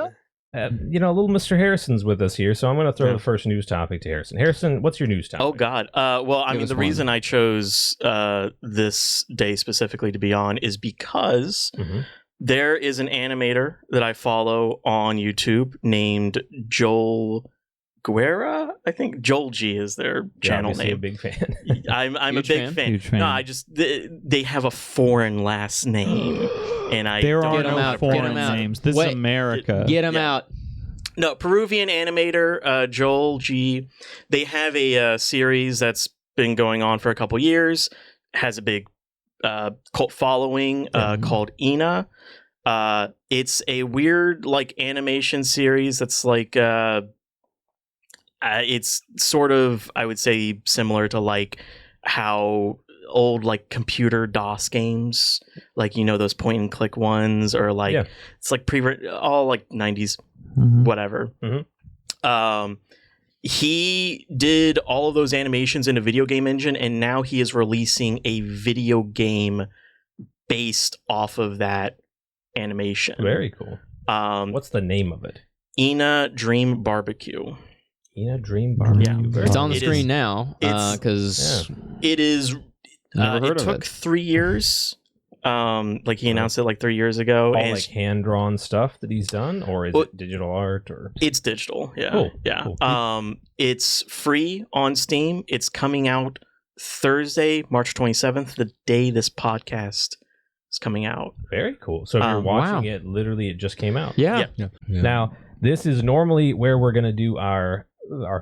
Little Mr. Harrison's with us here, so I'm going to throw the first news topic to Harrison. Harrison, what's your news topic? Oh, God. Well, I mean, the reason I chose this day specifically to be on is because there is an animator that I follow on YouTube named Joel Guerra. I think Joel G is their channel name. A big fan. I'm a big fan. Huge fan. No, they have a foreign last name, and I there don't are know no how to foreign pronounce it. names. This is America. Get him out. No, Peruvian animator Joel G. They have a series that's been going on for a couple years. Has a big cult following called Ina. It's a weird like animation series that's like it's sort of, I would say, similar to like how old like computer DOS games, like those point and click ones, or like it's like all like 90s whatever. He did all of those animations in a video game engine, and now he is releasing a video game based off of that animation. Very cool. What's the name of it? Ina Dream Barbecue. Ina Dream Barbecue. Yeah. It's on the screen now because it is. Never heard it of took 3 years. Like he announced it like 3 years ago. All and like hand drawn stuff that he's done, or is it digital art? Or it's digital. Yeah, cool. yeah. Cool. It's free on Steam. It's coming out Thursday, March 27th, the day this podcast is coming out. Very cool. So if you're watching it, literally, it just came out. Yeah. Now, this is normally where we're going to do our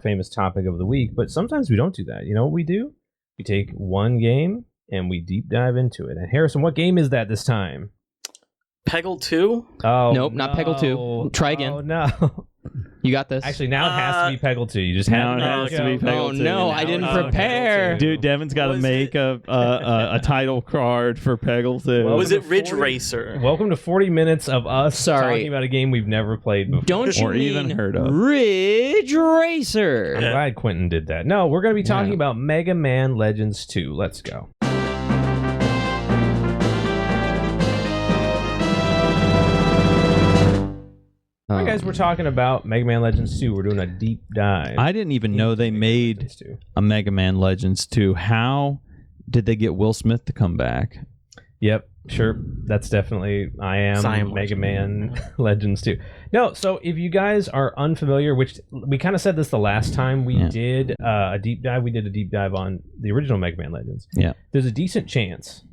famous topic of the week, but sometimes we don't do that. You know what we do? We take one game and we deep dive into it. And Harrison, what game is that this time? Peggle 2? Oh, Nope, not Peggle 2. Try again. Oh, no. You got this. Actually, now it has to be Peggle 2. You just Now have it has to be Peggle Oh 2. no, I didn't prepare. Dude, Devin's got to make a title card for Peggle 2. Well, Was it Ridge 40 Racer? Welcome to 40 minutes of us Sorry. talking about a game we've never played before. Don't you Or mean even heard of. Ridge Racer? I'm glad Quentin did that. No, we're going to be talking about Mega Man Legends 2. Let's go. All right, guys, we're talking about Mega Man Legends 2. We're doing a deep dive. I didn't even know they made a Mega Man Legends 2. How did they get Will Smith to come back? Yep, sure. That's definitely Mega Man Legends 2. No, so if you guys are unfamiliar, which we kind of said this the last time we did a deep dive, we did a deep dive on the original Mega Man Legends. Yeah. There's a decent chance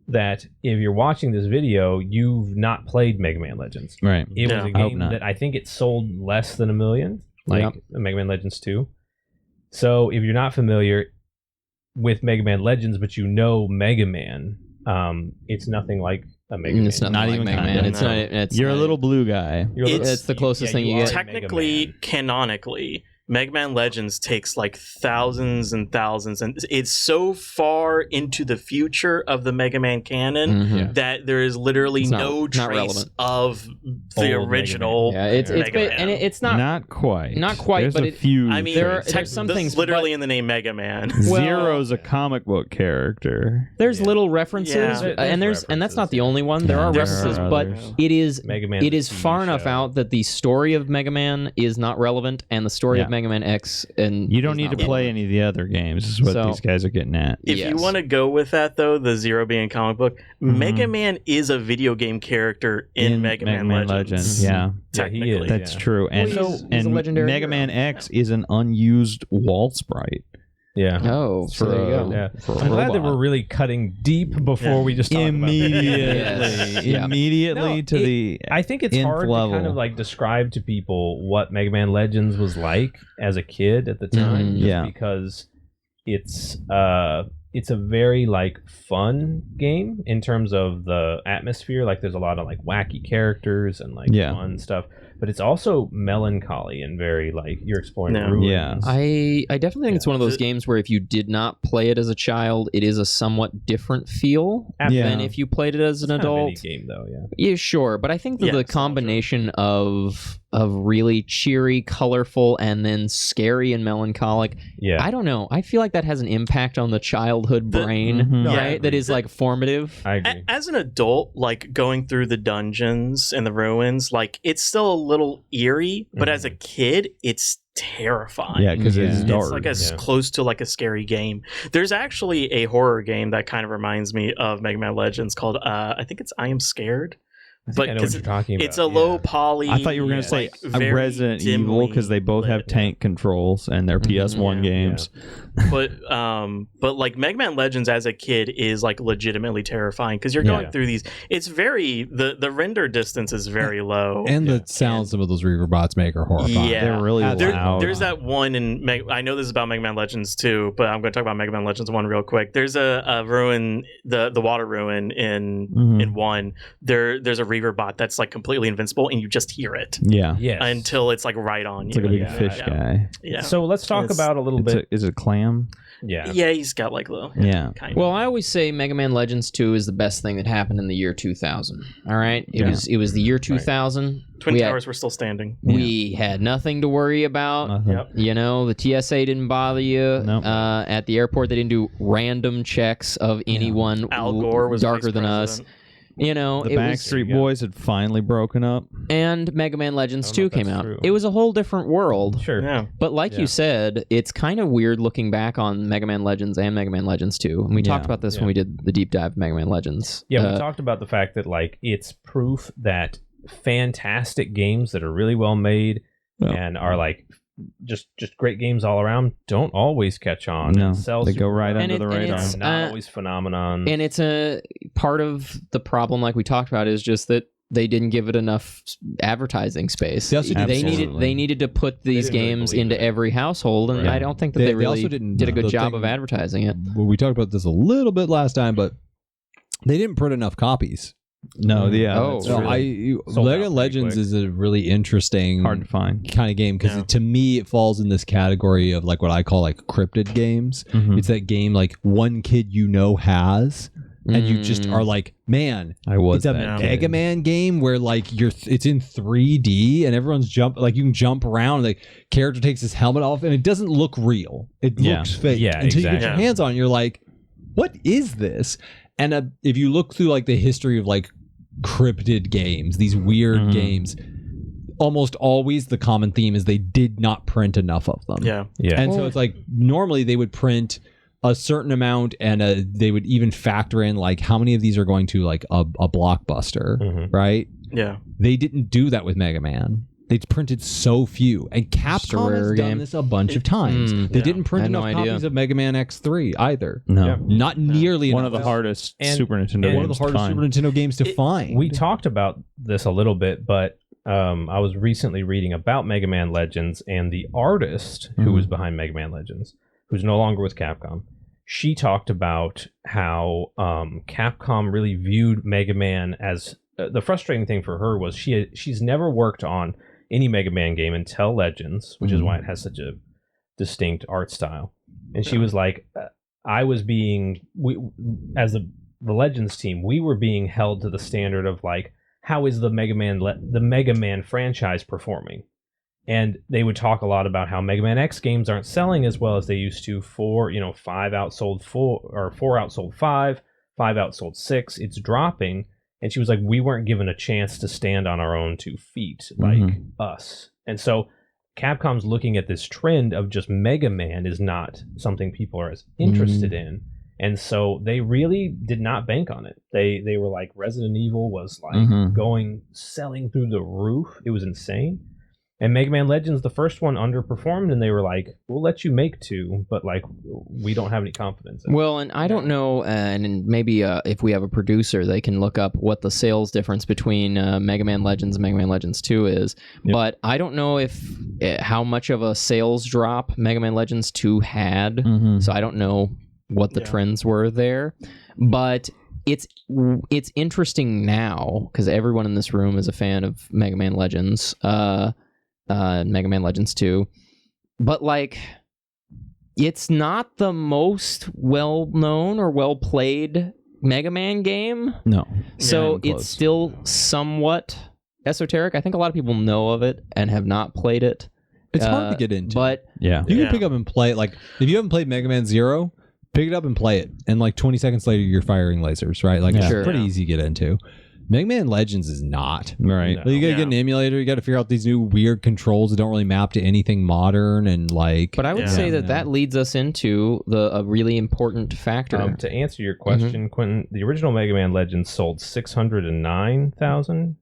that if you're watching this video, you've not played Mega Man Legends. Right. It was a I hope game not. that I think it sold less than 1 million, like Mega Man Legends 2. So if you're not familiar with Mega Man Legends, but you know Mega Man, it's nothing like a Mega Man. It's not even Mega Man. Man. It's not. It's You're not, a little blue guy. It's the closest thing you get. Technically, canonically, Mega Man Legends takes like thousands and thousands, and it's so far into the future of the Mega Man canon that there is literally no trace of the original. Yeah, it's Mega Man. and it's not quite. Not quite, There's but a few. I mean, there's some things literally in the name Mega Man. Zero's a comic book character. There's little references, Yeah. and that's not the only one. There are references, but it is Mega Man it is far enough out that the story of Mega Man is not relevant, and the story of Mega Man X and you don't need to play any of the other games. Is what these guys are getting at. If you want to go with that, though, the Zero being a comic book, Mega Man is a video game character in Mega Man Legends. Yeah, technically, he is, that's true. And he's a and legendary Mega Man X is an unused wall sprite. Yeah. Oh, so there you go. Yeah. For a I'm glad that robot. we're really cutting deep before we just talk immediately, about immediately to the. I think it's hard level. to kind of like describe to people what Mega Man Legends was like as a kid at the time, just because it's a very like fun game in terms of the atmosphere. Like there's a lot of like wacky characters and like fun stuff, but it's also melancholy and very like you're exploring ruins. Yeah, I definitely think it's one of those games where if you did not play it as a child, it is a somewhat different feel than if you played it as an adult. Kind of a game though, Yeah, sure, but I think that the combination of really cheery, colorful, and then scary and melancholic. Yeah, I don't know. I feel like that has an impact on the childhood brain, right? That is like formative. I agree. As an adult, like going through the dungeons and the ruins, like it's still a little eerie, but as a kid, it's terrifying. Yeah, because it's dark. It's like as close to like a scary game. There's actually a horror game that kind of reminds me of Mega Man Legends called I think it's I Am Scared. But I know what you're talking about. It's a low poly. I thought you were going to say very Resident Evil because they both have tank controls and they're PS1 games. But like Mega Man Legends as a kid is like legitimately terrifying because you're going through these. It's very the render distance is very low, and the sounds some of those Reaver bots make are horrifying. Yeah, they're really loud. There's that one in I know this is about Mega Man Legends 2, but I'm going to talk about Mega Man Legends 1 real quick. There's a ruin, the water ruin in 1. There's a Reaver bot that's like completely invincible, and you just hear it. Yeah. Yes. Until it's like right on It's you. like a big fish guy. Yeah. So let's talk about a little bit. Is it a clam? Yeah. Yeah, he's got like little. Yeah. Kind of. Well, I always say Mega Man Legends 2 is the best thing that happened in the year 2000. All right, it was the year 2000. Twin Towers were still standing. We had nothing to worry about. Nothing. You know, the TSA didn't bother you. Nope. At the airport, they didn't do random checks of anyone Al Gore was darker vice than president. us. You know, The Backstreet Boys had finally broken up. And Mega Man Legends I don't 2 know if came that's out. true. It was a whole different world. Sure. Yeah. But like you said, it's kind of weird looking back on Mega Man Legends and Mega Man Legends 2. And we talked about this when we did the deep dive of Mega Man Legends. Yeah, we talked about the fact that like it's proof that fantastic games that are really well made and are like just great games all around don't always catch on. No, and sell they go super right well. under the radar. it's, Not always phenomenon. And it's a part of the problem, like we talked about, is just that they didn't give it enough advertising space. They also They needed to put these didn't really games believe into it. every household, and I don't think that they really also didn't did a good the job thing- of advertising it. Well, we talked about this a little bit last time, but they didn't print enough copies No, Oh, that's really? Sold out Lego pretty Legends quick. is a really interesting, hard to find. kind of game because to me it falls in this category of like what I call like cryptid games. Mhm. It's that game like one kid has, and you just are like, man, it's a Mega Man game where like it's in 3D and everyone's like you can jump around. Like character takes his helmet off and it doesn't look real. It looks fake. Yeah, until you get exactly. your hands on it, you're like, what is this? And if you look through like the history of like cryptid games, these weird games, almost always the common theme is they did not print enough of them. Yeah. And so it's like normally they would print a certain amount and they would even factor in like how many of these are going to like a blockbuster, right? Yeah. They didn't do that with Mega Man. They printed so few, and Capcom has done this a bunch of times. They didn't print enough copies of Mega Man X3 either. No, not nearly one enough. of the hardest And- Super Nintendo games. One of the hardest Super Nintendo games to find. We talked about this a little bit, but I was recently reading about Mega Man Legends, and the artist who was behind Mega Man Legends, who's no longer with Capcom, she talked about how Capcom really viewed Mega Man as the frustrating thing for her was she's never worked on any Mega Man game until Legends, which is why it has such a distinct art style. And she was like, I was being, as the Legends team, we were being held to the standard of like, how is the Mega Man franchise performing? And they would talk a lot about how Mega Man X games aren't selling as well as they used to. 4 outsold 5, 5 outsold 6. It's dropping. And she was like, we weren't given a chance to stand on our own 2 feet like us. And so Capcom's looking at this trend of just Mega Man is not something people are as interested in. And so they really did not bank on it. They were like, Resident Evil was like selling through the roof. It was insane. And Mega Man Legends, the first one, underperformed, and they were like, we'll let you make 2, but like we don't have any confidence in it. Well, and I don't know, and maybe if we have a producer, they can look up what the sales difference between Mega Man Legends and Mega Man Legends 2 is. Yep. But I don't know how much of a sales drop Mega Man Legends 2 had, so I don't know what the trends were there. But it's interesting now, because everyone in this room is a fan of Mega Man Legends. Mega Man Legends 2, but like it's not the most well-known or well-played Mega Man game. No. So it's still somewhat esoteric. I think a lot of people know of it and have not played it. It's hard to get into. But you can pick up and play it. Like if you haven't played Mega Man 0, pick it up and play it. And like 20 seconds later, you're firing lasers, right? Like it's pretty easy to get into. Mega Man Legends is not. Right. No. Like, you gotta get an emulator, you gotta figure out these new weird controls that don't really map to anything modern and like. But I would say that leads us into a really important factor. To answer your question, Quentin, the original Mega Man Legends sold 609,000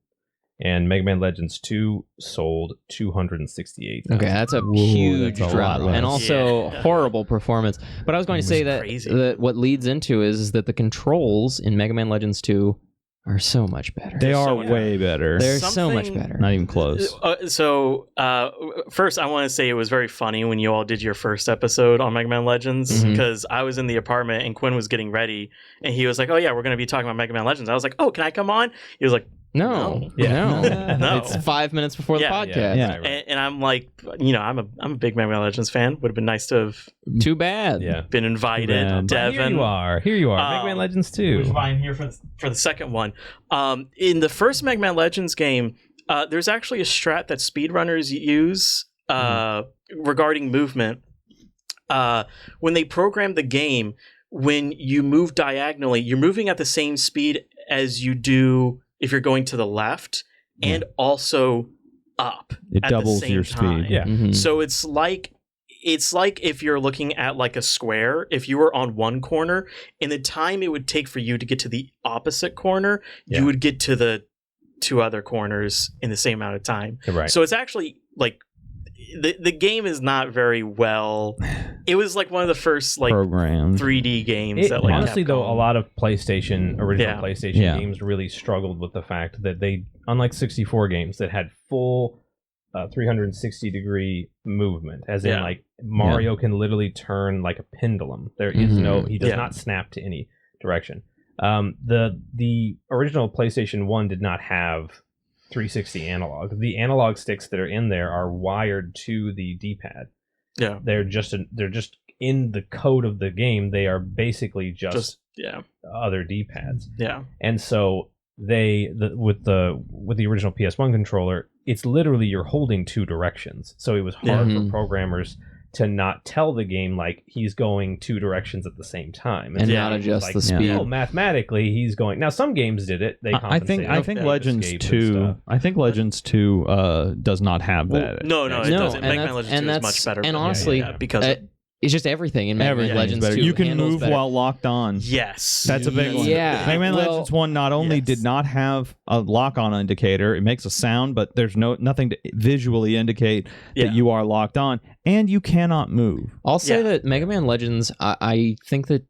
and Mega Man Legends 2 sold 268,000. Okay, that's a huge drop, and also horrible performance. But I was going to say that what leads into is that the controls in Mega Man Legends 2 are so much better. They are way better. They're so much better. Not even close. First, I want to say it was very funny when you all did your first episode on Mega Man Legends, because I was in the apartment and Quinn was getting ready, and he was like, "Oh yeah, we're going to be talking about Mega Man Legends." I was like, "Oh, can I come on?" He was like, No. It's 5 minutes before the podcast. Yeah. And I'm like, I'm a big Mega Man Legends fan. Would have been nice to have Too bad. been invited. Devin, Here you are. Mega Man Legends 2. I'm here for the second one. In the first Mega Man Legends game, there's actually a strat that speedrunners use regarding movement. When they program the game, when you move diagonally, you're moving at the same speed as you do if you're going to the left, and also up. It at doubles the same your time. speed. Yeah. So it's like if you're looking at like a square, if you were on one corner, in the time it would take for you to get to the opposite corner, you would get to the 2 other corners in the same amount of time. Right. So it's actually like the game is not very well. It was like one of the first like programmed 3D games that like honestly Capcom. Though a lot of original PlayStation Yeah. games really struggled with the fact that they, unlike 64 games that had full 360 degree movement, as in like Mario can literally turn like a pendulum. There is he does not snap to any direction. The original PlayStation 1 did not have 360 analog. The analog sticks that are in there are wired to the D-pad. Yeah. They're just in the code of the game. They are basically just other D-pads. Yeah. And so with the original PS1 controller, it's literally you're holding two directions. So it was hard for programmers to not tell the game like he's going two directions at the same time and not adjust the speed. Oh, mathematically he's going. Now some games did it. They I think Legends 2 Legends 2 does not have that. No, it doesn't. Mega Man Legends 2 is much better. And honestly, because it's just everything in Mega Man Legends 2. You can move better. while locked on. Yes. That's a big one. Yeah. Mega Man Legends 1 not only did not have a lock-on indicator, it makes a sound, but there's nothing to visually indicate that you are locked on, and you cannot move. I'll say that Mega Man Legends, I think that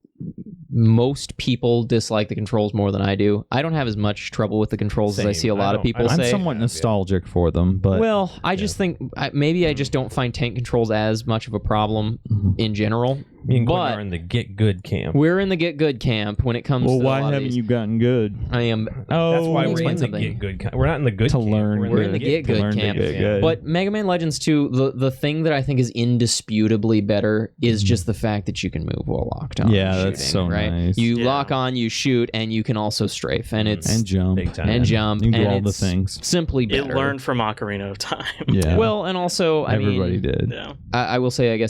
most people dislike the controls more than I do. I don't have as much trouble with the controls as I see a lot of people say. I'm somewhat nostalgic for them, but I just think maybe I just don't find tank controls as much of a problem in general. Me and Gwen are in the get good camp. We're in the get good camp when it comes to why haven't you gotten good? I am. That's why we're in the get good camp. We're not in the good to camp. learn. We're in the get good camp. But Mega Man Legends 2, the thing that I think is indisputably better is just the fact that you can move while locked on. Yeah, shooting, that's so right? nice. You lock on, you shoot, and you can also strafe, and it's and jump, big time. and jump, you can do and all the it's things. Simply better. It learned from Ocarina of Time. Yeah. Well, and also, everybody did. Yeah. I will say,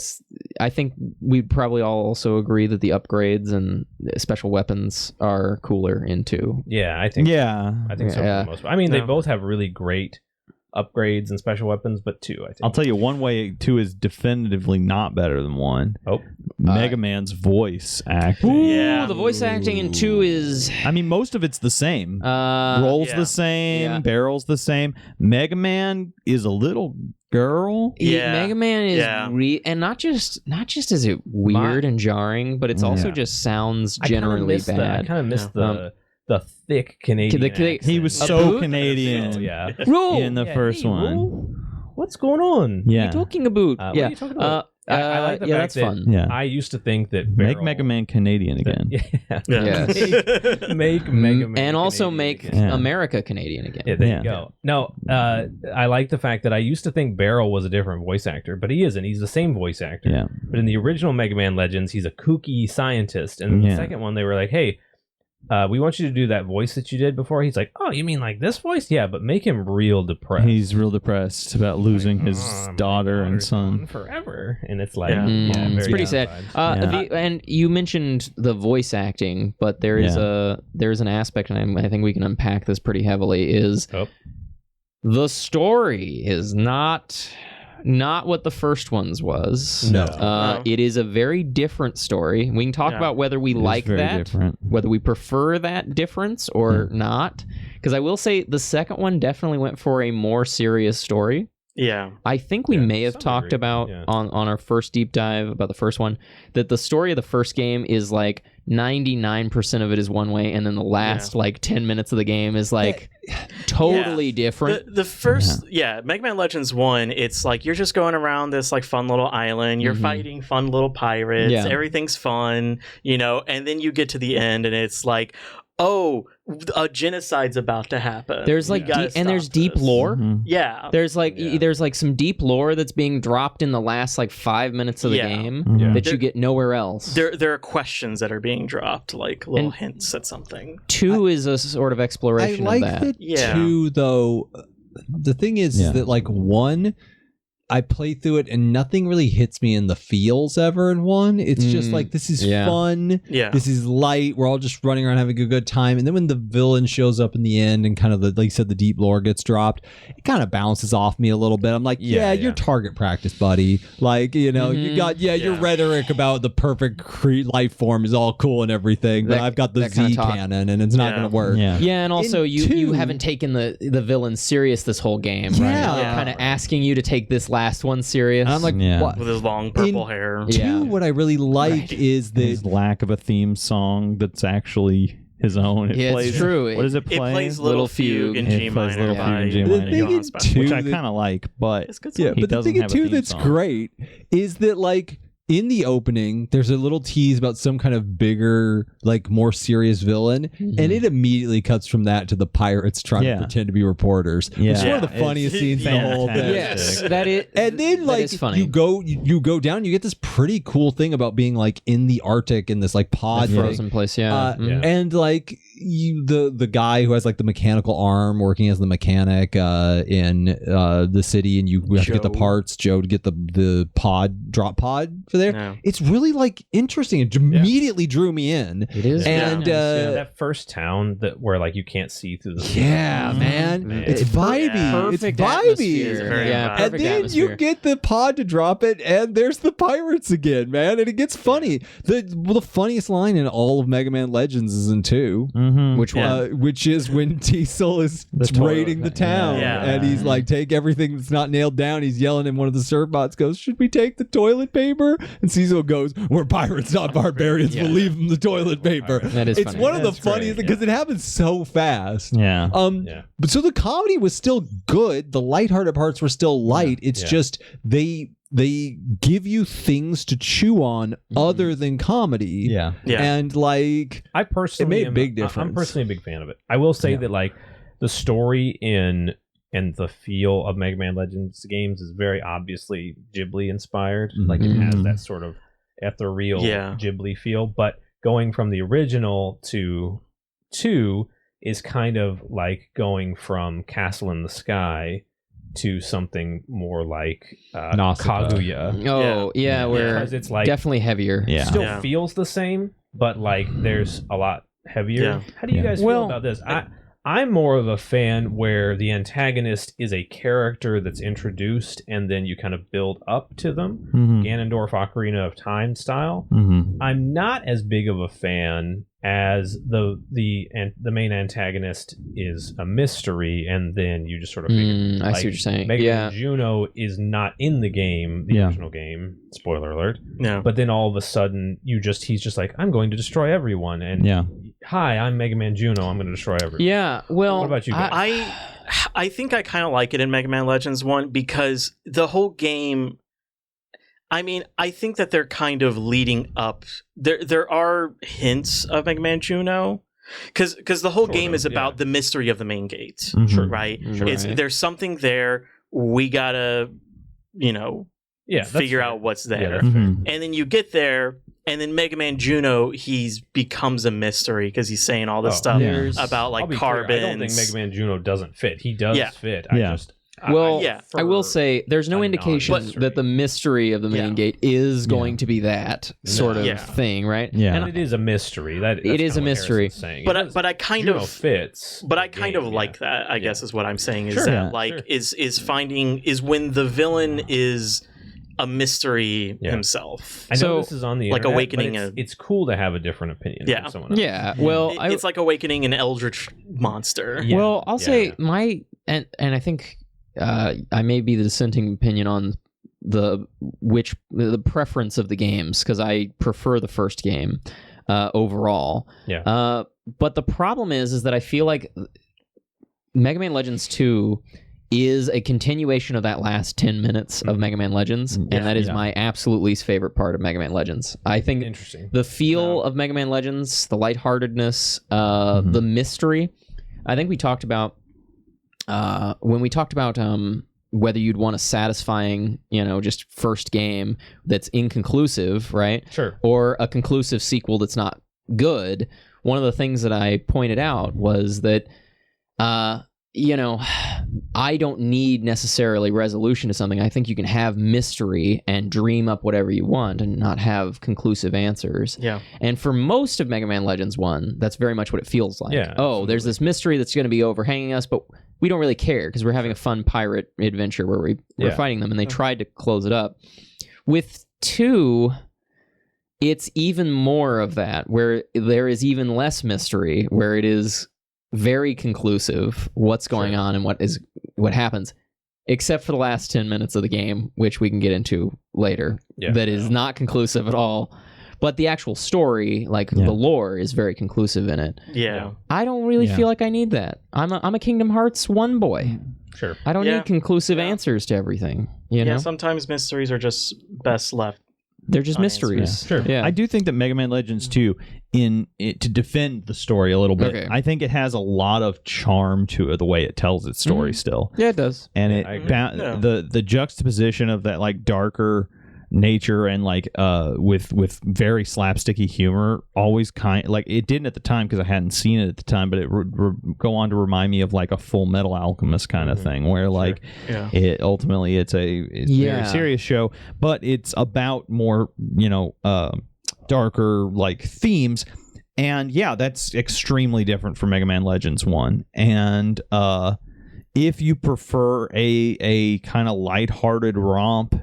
I think we'd probably all also agree that the upgrades and special weapons are cooler in 2. Yeah, I think. Yeah, I think so for the most part. I mean, they both have really great upgrades and special weapons, but 2, I think. I'll tell you one way 2 is definitively not better than 1. Oh. Mega Man's voice acting. Ooh, the voice acting in 2 is... I mean, most of it's the same. Roll's the same, barrel's the same. Mega Man is a little girl. Mega Man is and not just is it weird and jarring, but it's also just sounds generally bad. I kind of miss the thick Canadian accent. He was so Canadian in the first one. What's going on? What are you talking about? What are you talking about? I like the fact that's that fun. I used to think that make Mega Man Canadian again. Make Mega Man and also Canadian make again. America Canadian again. Yeah, there you go. No, I like the fact that I used to think Barrel was a different voice actor, but he isn't. He's the same voice actor. Yeah. But in the original Mega Man Legends, he's a kooky scientist, and in the second one, they were like, "Hey, we want you to do that voice that you did before." He's like, "Oh, you mean like this voice? Yeah, but make him real depressed." He's real depressed about losing his daughter and son forever, and it's like, it's pretty sad. vibes. And you mentioned the voice acting, but there is there's an aspect, and I think we can unpack this pretty heavily. Is the story is not what the first one's was. No. It is a very different story. We can talk about whether we like that, whether we prefer that difference or not. Because I will say the second one definitely went for a more serious story. Yeah. I think we may have talked about on our first deep dive about the first one that the story of the first game is like 99% of it is one way, and then the last like 10 minutes of the game is like totally different. The first, Mega Man Legends 1, it's like you're just going around this like fun little island, you're fighting fun little pirates, everything's fun, and then you get to the end and it's like, oh, a genocide's about to happen. There's like there's deep lore. Yeah. There's like some deep lore that's being dropped in the last like 5 minutes of the game that you get nowhere else. There are questions that are being dropped, like little hints at something. 2 is a sort of exploration I like of that. that 2 though. The thing is that like 1, I play through it and nothing really hits me in the feels ever in 1. It's just like, this is fun. Yeah. This is light. We're all just running around having a good time. And then when the villain shows up in the end and kind of like you said, the deep lore gets dropped, it kind of bounces off me a little bit. I'm like, you're target practice, buddy. Like, you got, your rhetoric about the perfect life form is all cool and everything, but I've got the Z cannon and it's not going to work. Yeah, and also you haven't taken the villain serious this whole game, right? Yeah. Kind of asking you to take this last one serious. And I'm like, what? With his long purple hair. 2, what I really like is that his lack of a theme song that's actually his own. It's true. What does it play? It plays Little Fugue in G minor. The thing which I kind of like, but the thing in 2 that's great is that like in the opening, there's a little tease about some kind of bigger, like more serious villain, and it immediately cuts from that to the pirates trying to pretend to be reporters. Yeah. It's one of the funniest scenes in the whole thing. Yes, that is. And then like funny. you go down, you get this pretty cool thing about being like in the Arctic in this like pod frozen place, and like the guy who has like the mechanical arm working as the mechanic in the city, and you have to get the parts, Joe, to get the drop pod for there. No. It's really like interesting. It immediately drew me in. It is, and that first town where like you can't see through the man, it's vibey. Perfect it's vibey. atmosphere. And then you get the pod to drop it, and there's the pirates again, man, and it gets funny. The funniest line in all of Mega Man Legends is in 2. Which one? Which is when Diesel is raiding the town, and he's like, take everything that's not nailed down. He's yelling, and one of the Servbots goes, should we take the toilet paper? And Cecil goes, we're pirates, not barbarians. We'll leave them the toilet paper. That is it's funny. one of the funniest because it happens so fast. But so the comedy was still good. The lighthearted parts were still light. It's just they give you things to chew on other than comedy. And like I personally it made a big difference. I'm personally a big fan of it. I will say that like the story and the feel of Mega Man Legends games is very obviously Ghibli inspired. Like it has that sort of ethereal Ghibli feel, but going from the original to 2 is kind of like going from Castle in the Sky to something more like Kaguya. Oh, yeah, where it's like definitely heavier. Still feels the same, but like there's a lot heavier. How do you guys feel about this? I'm more of a fan where the antagonist is a character that's introduced and then you kind of build up to them. Ganondorf Ocarina of Time style. I'm not as big of a fan as the main antagonist is a mystery, and then you just sort of figure. I see what you're saying. Mega Man Juno is not in the game, the original game. Spoiler alert. No. But then all of a sudden, he's just like, I'm going to destroy everyone, and hi, I'm Mega Man Juno. I'm going to destroy everyone. Yeah. Well, what about you guys? I think I kind of like it in Mega Man Legends 1 because the whole game. I mean, I think that they're kind of leading up. There are hints of Mega Man Juno, because the whole game is about the mystery of the main gate, right? There's something there. We gotta, figure out what's there, and then you get there, and then Mega Man Juno becomes a mystery because he's saying all this stuff about like carbons. I don't think Mega Man Juno doesn't fit. He does fit. I will say there's no indication that the mystery of the main gate is going to be that sort of thing, right? And it is a mystery. It is a mystery. But I kind Juno of fits. But I kind of like that. I guess is what I'm saying is that is finding is when the villain is a mystery himself. I know this is on the like internet, awakening. But it's cool to have a different opinion. From someone else. Yeah. Well, it's like awakening an eldritch monster. Well, I'll say my and I think. I may be the dissenting opinion on the preference of the games because I prefer the first game overall. But the problem is that I feel like Mega Man Legends 2 is a continuation of that last 10 minutes of Mega Man Legends, and that is my absolute least favorite part of Mega Man Legends. I think the feel of Mega Man Legends, the lightheartedness, the mystery. I think we talked about when we talked about whether you'd want a satisfying, just first game that's inconclusive, right? Sure. Or a conclusive sequel that's not good. One of the things that I pointed out was that, I don't need necessarily resolution to something. I think you can have mystery and dream up whatever you want and not have conclusive answers. Yeah. And for most of Mega Man Legends 1, that's very much what it feels like. Yeah, there's this mystery that's going to be overhanging us, but we don't really care because we're having a fun pirate adventure where we're fighting them, and they tried to close it up. With 2, it's even more of that, where there is even less mystery, where it is very conclusive what's going on and what happens, except for the last 10 minutes of the game, which we can get into later. That is not conclusive at all. But the actual story, like the lore, is very conclusive in it. Yeah. I don't really feel like I need that. I'm a Kingdom Hearts 1 boy. Sure. I don't need conclusive answers to everything. You know? Sometimes mysteries are just best left they're just unanswered. mysteries. Sure. Yeah. I do think that Mega Man Legends 2, to defend the story a little bit, Okay. I think it has a lot of charm to it, the way it tells its story still. Yeah, it does. And Yeah, it I agree. the juxtaposition of that like darker nature and like with very slapsticky humor always like it didn't at the time because I hadn't seen it at the time, but it go on to remind me of like a Full Metal Alchemist kind of thing where like it ultimately it's a very serious show, but it's about more darker like themes. And yeah, that's extremely different from Mega Man Legends 1. And if you prefer a kind of lighthearted romp,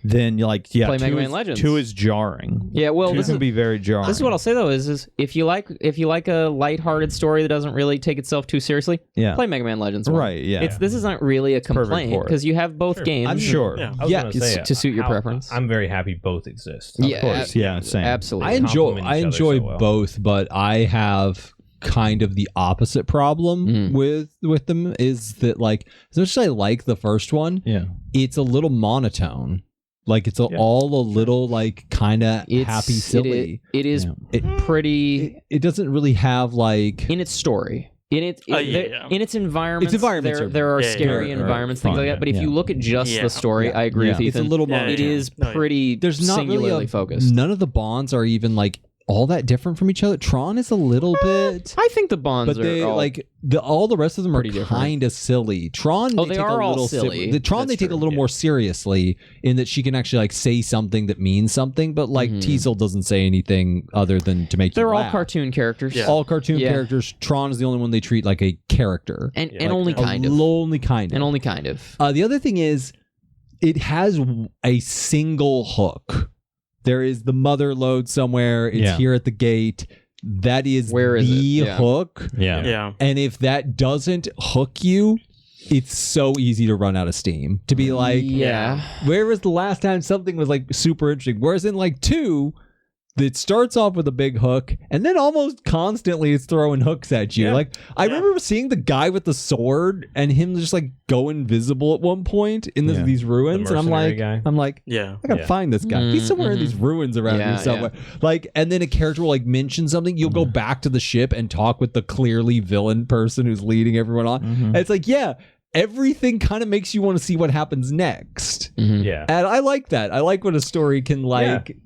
then Play Mega Man Legends. 2 is jarring. Yeah, well, 2 this can is be very jarring. This is what I'll say though: is if you like a lighthearted story that doesn't really take itself too seriously, play Mega Man Legends 1. Right? Yeah. This isn't really a complaint for it. because you have both games. I'm sure. Yeah. I was gonna say, to suit your preference. I'm very happy both exist. Yeah, Of course. Yeah. Same. Absolutely. I enjoy complement each other so well. both, but I have kind of the opposite problem with them is that like as much as I like the first one, it's a little monotone. Like it's all a little like kind of happy silly. It is pretty. It doesn't really have like In its story. In its environments, there are scary environments, things like that. But if you look at just the story, I agree with Ethan. It's a little It is pretty there's not singularly really focused. None of the bonds are even like all that different from each other. Tron is a little bit. I think the bonds But they are all, like all the rest of them are pretty different. kind of silly. Tron, they take are a all little silly. The Tron, That's they take true, a little more seriously in that she can actually like say something that means something. But like Teasel doesn't say anything other than to make you they're all laugh. cartoon characters. Yeah. All cartoon characters. Tron is the only one they treat like a character, And Like, only kind of. only kind of. And only kind of. The other thing is, it has a single hook. There is the mother load somewhere. It's here at the gate. That is Where is the it? Yeah. hook. Yeah. And if that doesn't hook you, it's so easy to run out of steam. To be like, where was the last time something was like super interesting? Whereas in like 2, that starts off with a big hook and then almost constantly it's throwing hooks at you. Like I remember seeing the guy with the sword and him just like go invisible at one point in these ruins, and I'm like, I gotta find this guy. He's somewhere in these ruins around here somewhere. Like, and then a character will like mention something. You'll go back to the ship and talk with the clearly villain person who's leading everyone on. And it's like, everything kind of makes you want to see what happens next. Yeah. And I like that. I like when a story can like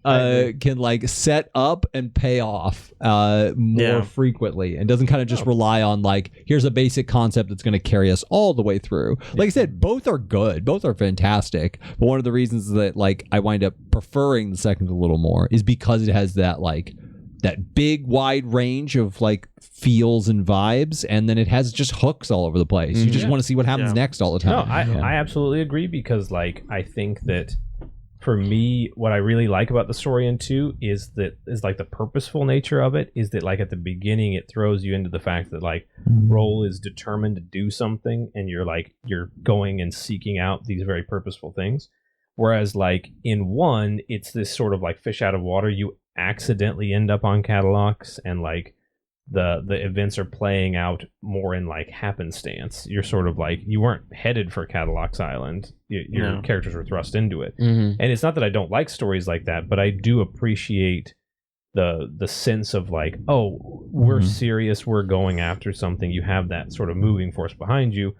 set up and pay off more frequently and doesn't kind of just rely on like, here's a basic concept that's going to carry us all the way through. Like I said, both are good. Both are fantastic. But one of the reasons that like I wind up preferring the second a little more is because it has that like that big wide range of like feels and vibes, and then it has just hooks all over the place. You just want to see what happens next all the time. No, I absolutely agree because like I think that for me, what I really like about the story in 2 is like the purposeful nature of it is that like at the beginning it throws you into the fact that like Roll is determined to do something and you're going and seeking out these very purposeful things. Whereas like in 1, it's this sort of like fish out of water. You accidentally end up on Catalogs and like the events are playing out more in like happenstance. You're sort of like you weren't headed for Catalogs Island. Your characters were thrust into it. And it's not that I don't like stories like that, but I do appreciate the sense of like, oh, we're serious, we're going after something. You have that sort of moving force behind you.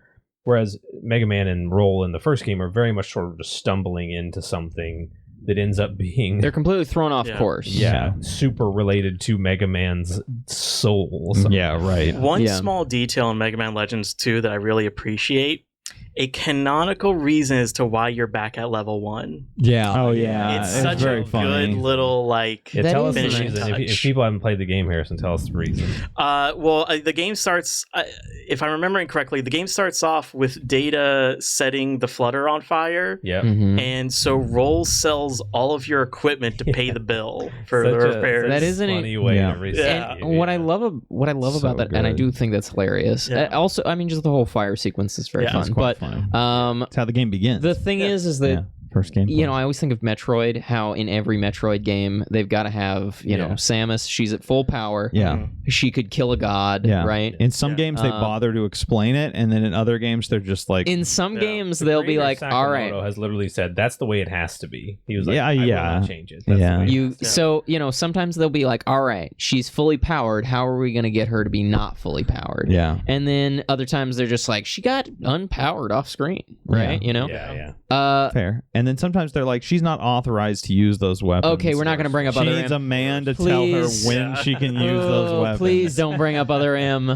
Whereas Mega Man and Roll in the first game are very much sort of just stumbling into something that ends up being... They're completely thrown off course. Yeah, super related to Mega Man's soul. Yeah, right. One small detail in Mega Man Legends 2 that I really appreciate, a canonical reason as to why you're back at level 1. Yeah. Oh, yeah. It's such very a funny. good little, like, tell us the finishing reason. If touch. people haven't played the game, Harrison, tell us the reason. The game starts, if I'm remembering correctly, the game starts off with Data setting the Flutter on fire. Yeah. And so Roll sells all of your equipment to pay the bill for the repairs. That is a funny way to reset. And what I love about that, and I do think that's hilarious. Also, I mean, just the whole fire sequence is very fun. But that's how the game begins. the thing is that First game. You know, I always think of Metroid, how in every Metroid game, they've got to have, you know, Samus, she's at full power. Yeah. She could kill a god, right? In some games, they bother to explain it, and then in other games, they're just like... In some games, The they'll be creator, like, all right. Sakamoto has literally said, that's the way it has to be. He was like, Yeah, I will yeah. not change it. That's the Yeah. way it You has to be." So, you know, sometimes they'll be like, all right, she's fully powered. How are we going to get her to be not fully powered? Yeah. And then other times they're just like, she got unpowered off screen, right? You know? Yeah. Fair. And then sometimes they're like, she's not authorized to use those weapons. Okay, we're not going to bring up She other needs M. a man to Please. tell her when she can use those weapons. Please don't bring up other M.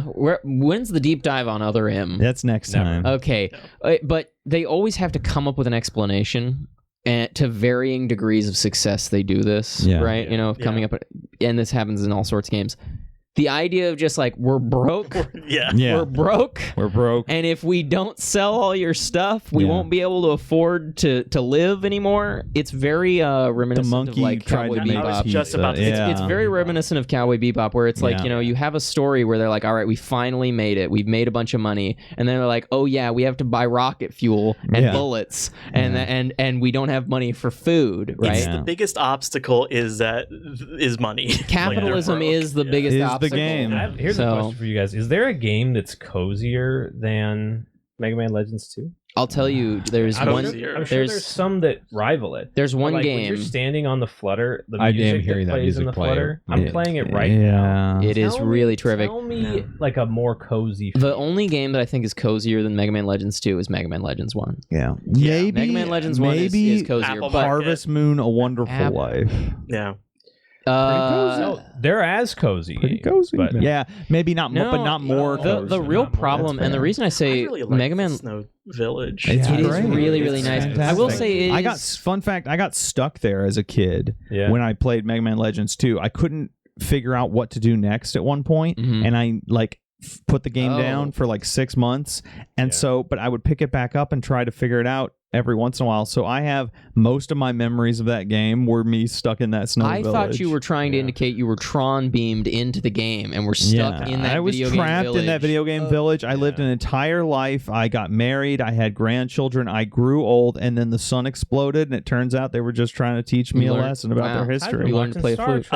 When's the deep dive on other M? That's next time. Okay, but they always have to come up with an explanation. And to varying degrees of success, they do this, right? You know, coming up, and this happens in all sorts of games. The idea of just like, we're broke. We're broke. We're broke. And if we don't sell all your stuff, we won't be able to afford to live anymore. It's very reminiscent of like Cowboy Bebop. I was just about to say, It's very reminiscent of Cowboy Bebop, where it's like, you know, you have a story where they're like, all right, we finally made it. We've made a bunch of money. And then they're like, oh yeah, we have to buy rocket fuel and bullets. And we don't have money for food, right? It's the biggest obstacle is money. Capitalism is the biggest obstacle. game. Here's a question for you guys. Is there a game that's cozier than Mega Man Legends 2? I'll tell you, there's I'm one. sure there's some that rival it. There's one Like, when game. you're standing on the Flutter, the I am music hearing that that plays in music the player. Flutter. I'm Yeah. playing it right now. It is really terrific. Tell me like a more cozy. The only game that I think is cozier than Mega Man Legends 2 is Mega Man Legends 1. Yeah. Maybe Mega Man Legends 1 is cozier. Apple But Harvest Moon, A Wonderful Life. Yeah. No, they're as cozy. Pretty cozy. But yeah, maybe not, No, but not more. the cozy. real Not more. problem, That's and the fair. reason I say I really like Mega Man, Snow Village. It's it is great. really, It's really nice. I fantastic. will say, it I is- got fun fact. I got stuck there as a kid Yeah. when I played Mega Man Legends 2. I couldn't figure out what to do next at one point, Mhm. and I like put the game Oh. down for like 6 months, and but I would pick it back up and try to figure it out every once in a while. So I have most of my memories of that game were me stuck in that snow I village. thought you were trying to indicate you were Tron beamed into the game and were stuck in that I was video game trapped village. in that video game village. I lived an entire life. I got married. I had grandchildren. I grew old, and then the sun exploded. And it turns out they were just trying to teach me You a learned- lesson about wow. their history. You learned to play a flute.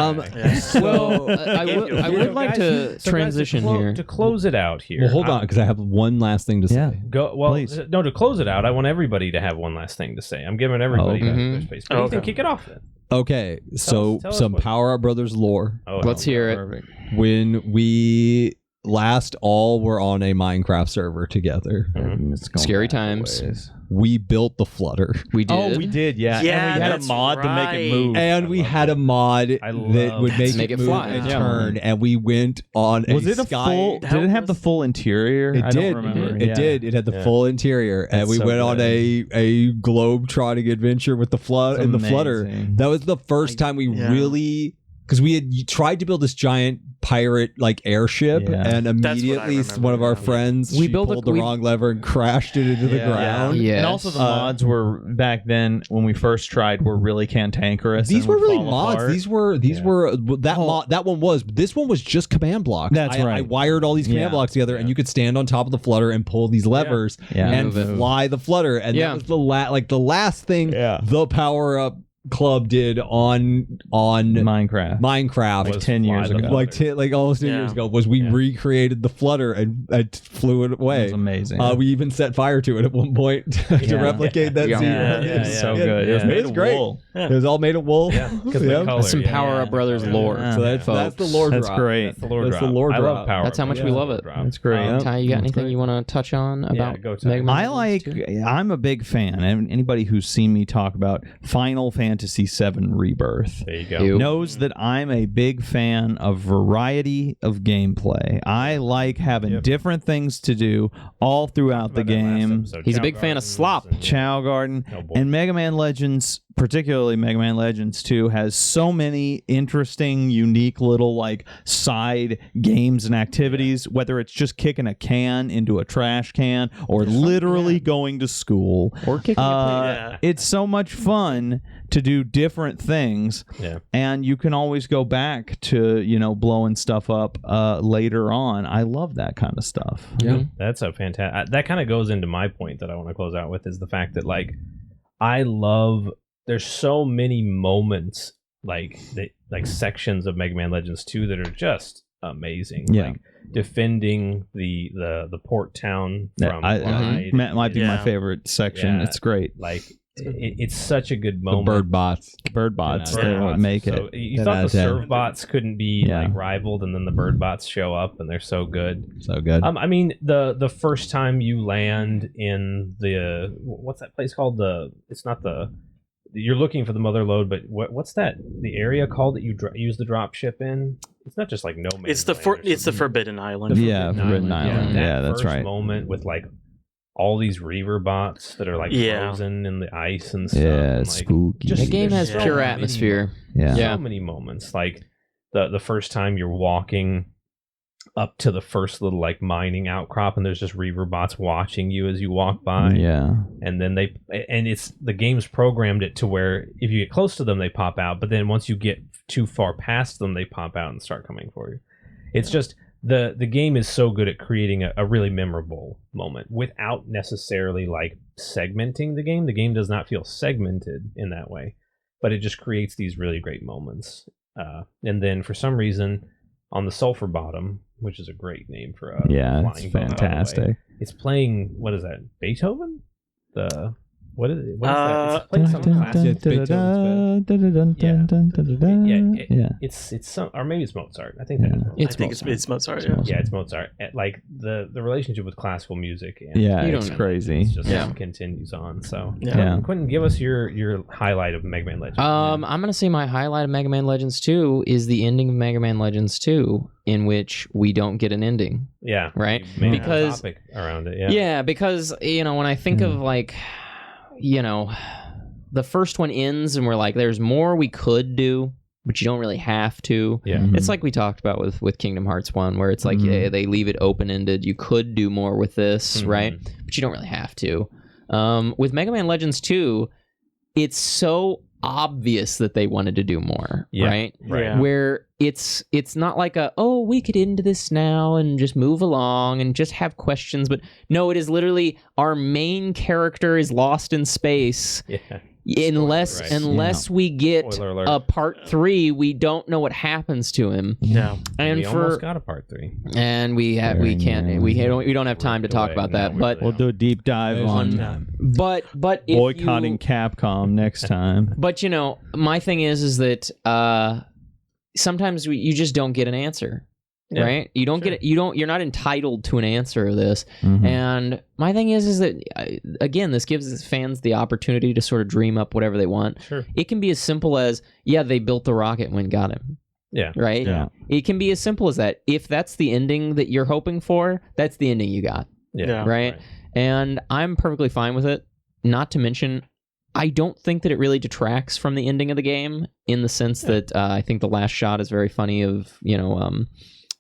Well, I would like to transition here. To close it out here. Well, hold on, because I have one last thing to say. Yeah. Go well. Please. No, to close it out, I want everybody to have one last thing to say. I'm giving everybody okay. their space. But Ethan, kick it off then. Okay, so tell us some what- Power Up Brothers lore. Oh, Let's hear it. When we last all were on a Minecraft server together, It's going Scary back a times. ways. we built the Flutter. We did. Oh, we did, yeah. Yeah, and we had a that's mod to make it right. move. And we had a mod that would Make it it move fly. and Yeah. turn, and we went on Was a it a sky. full? Did it have the full interior? It I did. don't remember. It Yeah. did. It had the full interior, and That's we so went on good. a globe trotting adventure with the It's in the Flutter. amazing. That was the first time we really, because we had tried to build this giant pirate like airship, Yeah. and what I immediately remember, one of our yeah. friends We she built a- pulled the we- wrong lever and crashed it into the ground. Yes. And also the mods were back then when we first tried were really cantankerous. These and were would really fall mods. apart. These were that one was. This one was just command blocks. That's I right. wired all these command Yeah. blocks together, and you could stand on top of the Flutter and pull these levers Yeah. and Move it. fly the Flutter. And Yeah. that was the last thing Yeah. the Power Up Club did on Minecraft. Minecraft. Like 10 years fly the ago. like almost 10 years ago was we recreated the Flutter and flew it It away. was amazing. We even set fire to it at one point to Yeah. replicate that Yeah. scene. It was so good. It was Yeah. made It was of great. wool. It was all made of wool. Yeah, because Yeah. the color. That's some yeah. Power Up Brothers lore. Yeah. So that's the lore That's drop. great. That's the lore That's the drop. lore I love drop. Power. That's how much we love it. That's great. Ty, you got anything you want to touch on about go, Ty. Mega Man I Legends like. 2? I'm a big fan, and anybody who's seen me talk about Final Fantasy VII Rebirth There you go. Ew. knows that I'm a big fan of variety of gameplay. I like having different things to do all throughout the game. He's a big fan of slop. Chow Garden Noble. and Mega Man Legends, particularly Mega Man Legends 2, has so many interesting, unique little like side games and activities, whether it's just kicking a can into a trash can or literally going to school. Or kicking It's so much fun to do different things. Yeah. And you can always go back to, blowing stuff up later on. I love that kind of stuff. Yeah. That's a fantastic. That kind of goes into my point that I want to close out with is the fact that like I love. There's so many moments like sections of Mega Man Legends 2 that are just amazing. Yeah. Like defending the port town from Pride. That might be my Yeah. favorite section. Yeah. It's great. Like it's such a good The moment. bird bots. Bird bots, Yeah. they Bird what bots. make So it. you 10 thought out the of 10. serve bots couldn't be Yeah. like rivaled, and then the bird bots show up and they're so good. So good. I mean, the first time you land in the what's that place called? It's not the. You're looking for the mother lode, but what's that? The area called that you use the drop ship in? It's not just like no man. It's the Forbidden Island. Forbidden Island. That Yeah, that's first right. moment with like all these reaver bots that are like Yeah. frozen in the ice and stuff. Yeah, and, it's like, spooky. just- The game has there's so pure many atmosphere. Yeah. Yeah. so many moments, like the first time you're walking up to the first little like mining outcrop and there's just reaver bots watching you as you walk by. Yeah. And then it's the game's programmed it to where if you get close to them they pop out, but then once you get too far past them they pop out and start coming for you. It's just the game is so good at creating a really memorable moment without necessarily like segmenting the game. The game does not feel segmented in that way, but it just creates these really great moments. And then for some reason on the Sulphur Bottom, which is a great name for a Yeah, flying it's boat, by the way, fantastic. it's playing, what is that, Beethoven? What is it? What is that? It's playing some classic. Yeah, it's Beethoven's Yeah. It's some, or maybe it's Mozart. I think that is Mozart. I think it's Mozart. Yeah. Yeah, it's Mozart. Like the relationship with classical music. And Yeah, You it's don't- crazy. It's just Yeah. continues on. So Yeah. Quentin, give us your highlight of Mega Man Legends. I'm gonna say my highlight of Mega Man Legends 2 is the ending of Mega Man Legends 2, in which we don't get an ending. Yeah, Right? you made a Because- topic around it. Yeah, Yeah, because when I think of like, the first one ends and we're like, there's more we could do, but you don't really have to. yeah. Mhm. It's like we talked about with Kingdom Hearts 1, where it's like Mhm. they leave it open-ended. You could do more with this, Mhm. right? But you don't really have to. With Mega Man Legends 2, it's so obvious that they wanted to do more, Yeah. right? Right. Yeah. Where it's not like we could end this now and just move along and just have questions, but no, it is literally our main character is lost in space. Yeah. Unless we get Spoiler alert. a part 3, we don't know what happens to him. Yeah. And we for almost got a part 3. and we Very don't have time to talk about that. But We'll do a deep dive There's on time. but if boycotting you, Capcom next time. but my thing is that sometimes you just don't get an answer. Yeah, right? You don't sure. get you're not entitled to an answer of this. Mhm. And my thing is that again, this gives fans the opportunity to sort of dream up whatever they want. Sure. It can be as simple as, they built the rocket and went and got him. Yeah. Right? Yeah. It can be as simple as that. If that's the ending that you're hoping for, that's the ending you got. Yeah. Right? And I'm perfectly fine with it. Not to mention, I don't think that it really detracts from the ending of the game, in the sense that I think the last shot is very funny of,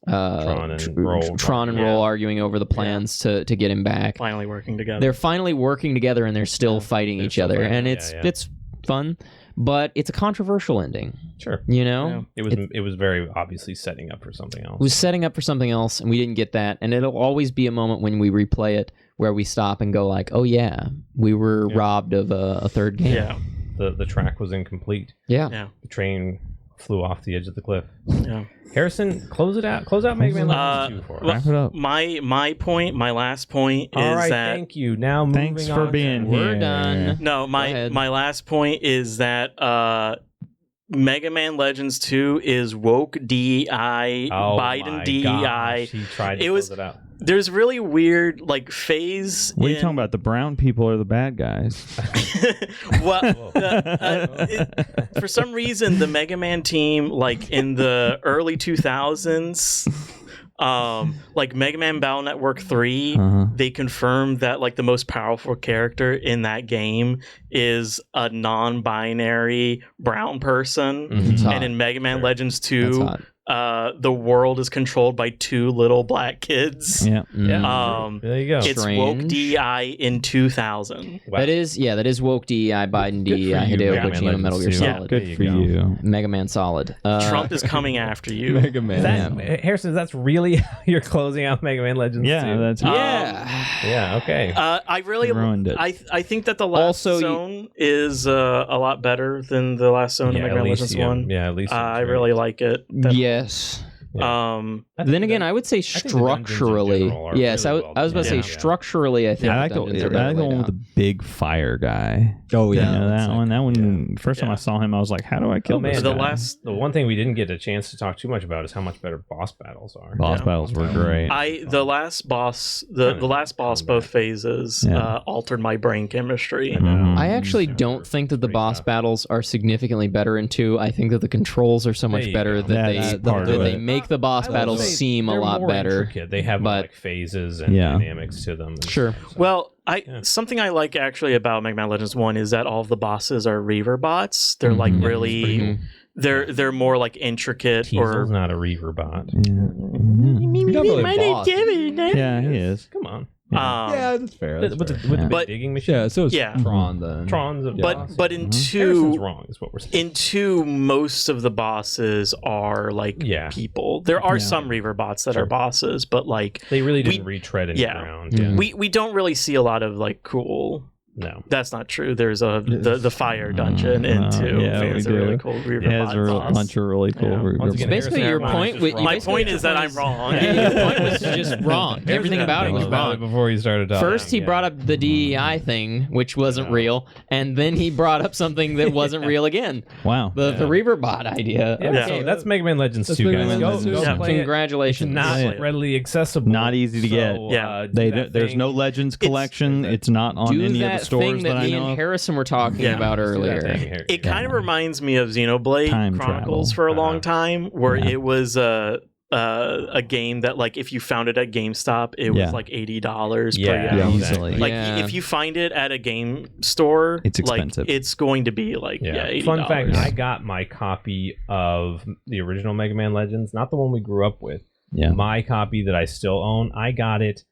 Tron and Roll. Tron and Roll arguing over the plans to get him back. Finally working together. They're finally working together and they're still fighting They're each still other. fighting, And yeah, it's yeah. it's fun, but it's a controversial ending, Sure. Yeah. It was very obviously setting up for something else. It was setting up for something else, and we didn't get that. And it'll always be a moment when we replay it where we stop and go like, oh yeah, we were robbed of a third game. Yeah. The track was incomplete. Yeah. Yeah. The train flew off the edge of the cliff. Yeah. Harrison, close it out. Close out Mega Man Legends 2 for us. well, Wrap it up. My last point All is right, that thank you. Now moving Thanks for on being to- here. We're done. no, Go ahead. my last point is that Mega Man Legends 2 is woke DEI, Oh Biden my DEI. gosh, he tried to It close was- it out. There's really weird phase. What are you talking about? The brown people are the bad guys. Well, for some reason, the Mega Man team, in the early 2000s, Mega Man Battle Network 3, Uh-huh. they confirmed that the most powerful character in that game is a non-binary brown person. Mhm. It's hot. And in Mega Man Sure. Legends That's 2, hot. the world is controlled by 2 little black kids. Yeah. There you go. It's woke DEI in 2000. Wow. That is woke DEI, Biden Good for DEI, you, Hideo Mega Man Kojima, Metal Gear Legends 2. Yeah, Solid. Good There for you go. you. Mega Man Solid. Trump is coming after you. Mega Man. Harrison, that's really how you're closing out Mega Man Legends 2? Yeah, that's Yeah, okay. I really ruined it. I think that the last Also, zone is a lot better than the last zone in Mega Man Legends 1. Yeah, at least I really like it. Yes. I Then think again, that- I would say think the dungeons in structurally. general are Yes, really I was about to say well done. structurally. I think I the like the dungeons are better one laid with the out. big fire guy. Oh Yeah, yeah. that one. That one. First time Yeah. I saw him, I was like, "How do I kill Oh man, this The guy?" the one thing we didn't get a chance to talk too much about is how much better boss battles are. Boss Yeah. battles were great. The last boss, the last boss, both phases Yeah. altered my brain chemistry. Mhm. I actually don't think that the Pretty boss tough. battles are significantly better in 2. I think that the controls are so There much you better go. that That's they part that of they it. make the boss I will battles say seem a they're lot more better. intricate. They have more, but- like phases and Yeah. dynamics to them. and Sure. stuff, so- Well, Yeah. something I like actually about Mega Man Legends 1 is that all of the bosses are Reaver bots. They're like Mhm. really Mhm. they're more like intricate Teasel's or not a Reaver bot. Yeah. You're not really a boss. Yeah, he is. Come on. Yeah, that's fair. That's With the, fair. with the big But- digging machine. Yeah, so it's Yeah. Tron then. Tron's a but boss. but in Harrison's 2 wrong is what we're saying. in 2 most of the bosses are like Yeah. people. There are Yeah. some Reaver bots that Sure. are bosses, but like They really we- didn't retread any yeah. ground. Yeah. we don't really see a lot of like cool. No. That's not true. There's the fire dungeon in 2. yeah, we It's a really do. cool Reaver It has bot a boss. bunch of really cool. Yeah. Reaver Once again, bots. Basically, Harrison your Harrison point is with- wrong. My basically point your is that point I'm is- wrong. Your point was just wrong. Everything about it was wrong. Before you started talking. First, he brought up the DEI thing, which wasn't real, and then he brought up something that wasn't real again. Wow. The Reaver bot idea. Yeah, Yeah. so that's Mega Man Legends That's 2, Mega guys. Man Go, Legends go 2. play it. It's Congratulations. not Yeah. readily accessible. Not easy to get. Yeah. do They that there's thing. no Legends collection. It's not on Do any of that the stores thing that I me know and of. Harrison were talking Yeah. about Do that earlier. thing here. It kind of reminds me of Xenoblade Time Chronicles travel. for a long time, where Yeah. it was a game that like if you found it at GameStop, it Yeah. was like $80 per Yeah, yen. easily. Like Yeah. if you find it at a game store, It's expensive. Like, it's going to be like $80. Fun fact: I got my copy of the original Mega Man Legends, not the one we grew up with. Yeah. My copy that I still own. I got it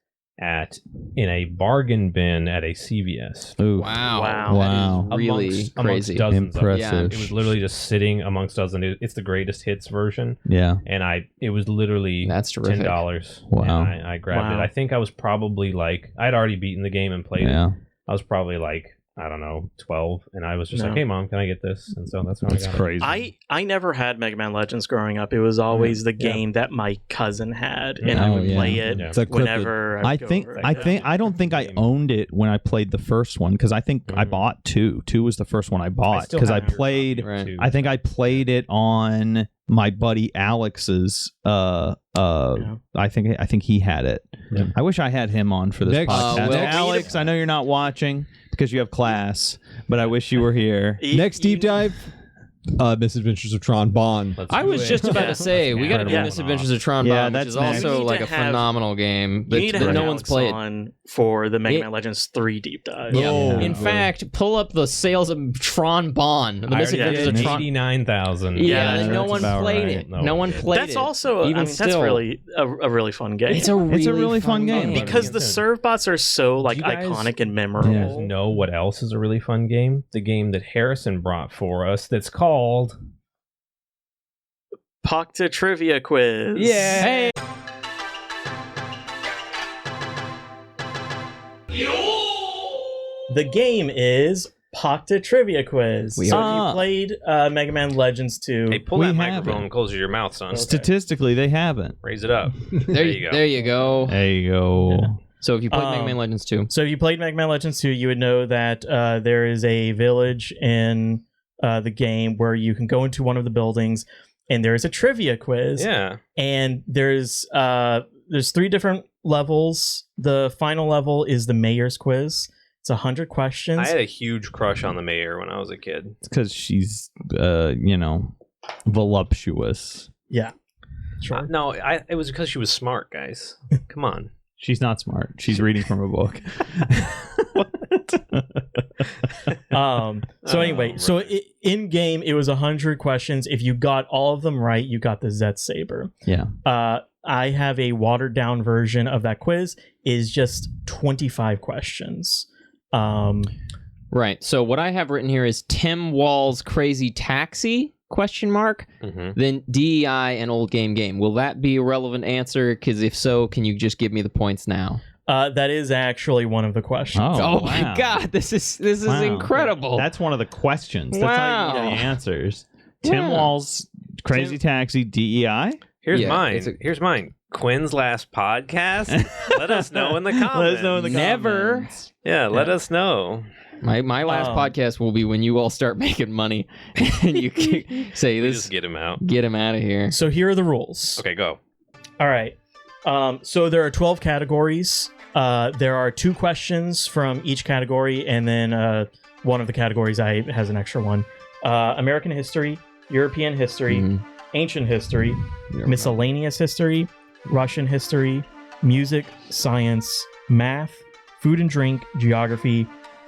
in a bargain bin at a CVS. Ooh. Wow. Wow. Wow. That is really Amongst crazy. dozens of them. Impressive. It was literally just sitting amongst dozens. It's the greatest hits version, Yeah. and it was literally That's terrific. $10. Wow. And I grabbed Wow. it. I think I was probably like I'd already beaten the game and played it. Yeah. I was probably like, I don't know, 12, and I was just No. like, "Hey, Mom, can I get this?" And so that's how That's I got crazy. I never had Mega Man Legends growing up. It was always the Yeah. game that my cousin had, and Oh, I would yeah. play it Yeah. It's a cryptid. whenever I go think over it. I don't think I owned it when I played the first one because I think I Mhm. bought 2. 2 was the first one I bought still because I have your played. copy, Right. too. I think I played it on my buddy Alex's. I think he had it. Yeah. I wish I had him on for this Next- podcast. well, Alex, I know you're not watching because you have class, but I wish you were here. Next deep dive, Misadventures of Tron Bond. Let's I do was it. just about Yeah. to say we got to do Yeah. Misadventures of Tron Yeah, Bomb, which that's is next. also You like need a to have- phenomenal game You need to that have no Alex one's played. on for the Mega It- Man Legends 3 deep dive. Yeah. Oh, In good. fact, pull up the sales of Tron Bond, the I already Misadventures did of Tron. 89,000. Yeah, Yeah, and no that's one about played right. it. No No one one did. played That's it. also, Even that's still. really a really fun game. It's a really fun game. because the serve bots are so like you guys- iconic and You memorable. guys know what else is a really fun game? The game that Harrison brought for us that's called Pokte trivia quiz. Hey! The game is Pokte trivia quiz. We So are- if you played Mega Man Legends 2, Hey, pull We that haven't. microphone closer to your mouth, son. Statistically, they haven't. Raise it up. There you go. There you go. There you go. So if you played Mega Um, Man Legends 2, so if you played Mega Man Legends 2, you would know that there is a village in the game where you can go into one of the buildings and there is a trivia quiz. Yeah. And there's 3 different levels. The final level is the mayor's quiz. It's 100 questions. I had a huge crush on the mayor when I was a kid. It's because she's, voluptuous. Yeah. Sure. No, it was because she was smart, guys. Come on. She's not smart. She's reading from a book. What? So anyway, in game it was 100 questions. If you got all of them right, you got the Zet Saber. Yeah. I have a watered down version of that quiz. Is just 25 questions. Right. So what I have written here is Tim Wall's Crazy Taxi ? Then DEI and Old Game. Will that be a relevant answer? Because if so, can you just give me the points now? That is actually one of the questions. Oh my God! This is incredible. That's one of the questions. That's Wow. not even the answers. Tim Yeah. Wall's Crazy Taxi DEI. Here's Yeah, mine. it's a- Here's mine. Quinn's last podcast. Let us know in the comments. Let us know in the Never. comments. Yeah, let us know. My last podcast will be when you all start making money and you say We this. just get him out. Get him out of here. So here are the rules. Okay, go. All right. So there are 12 categories. There are 2 questions from each category, and then one of the categories has an extra one. American history, European history, Mhm. ancient history, miscellaneous history, Russian history, music, science, math, food and drink, geography,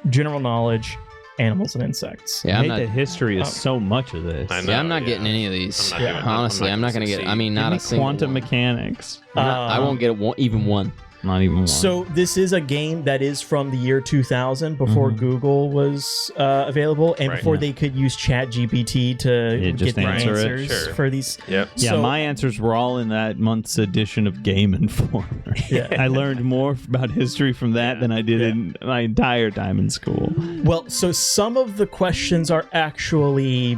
general knowledge, animals and insects. Yeah, I I'm hate not. that history is so much of this. I know. Yeah, I'm not yeah. getting any of these. I'm not gonna- Honestly, I'm I'm not not gonna going to get. I succeed. mean, Give not me a single quantum one. mechanics. I won't get even one. Not even one. So this is a game that is from the year 2000, before Mhm. Google was available, and Right. before Yeah. they could use ChatGPT to Yeah, get just the answer it. answers Sure. for these. Yep. yeah, So- my answers were all in that month's edition of Game Informer. Yeah. I learned more about history from that than I did in my entire time in school. Well, so some of the questions are actually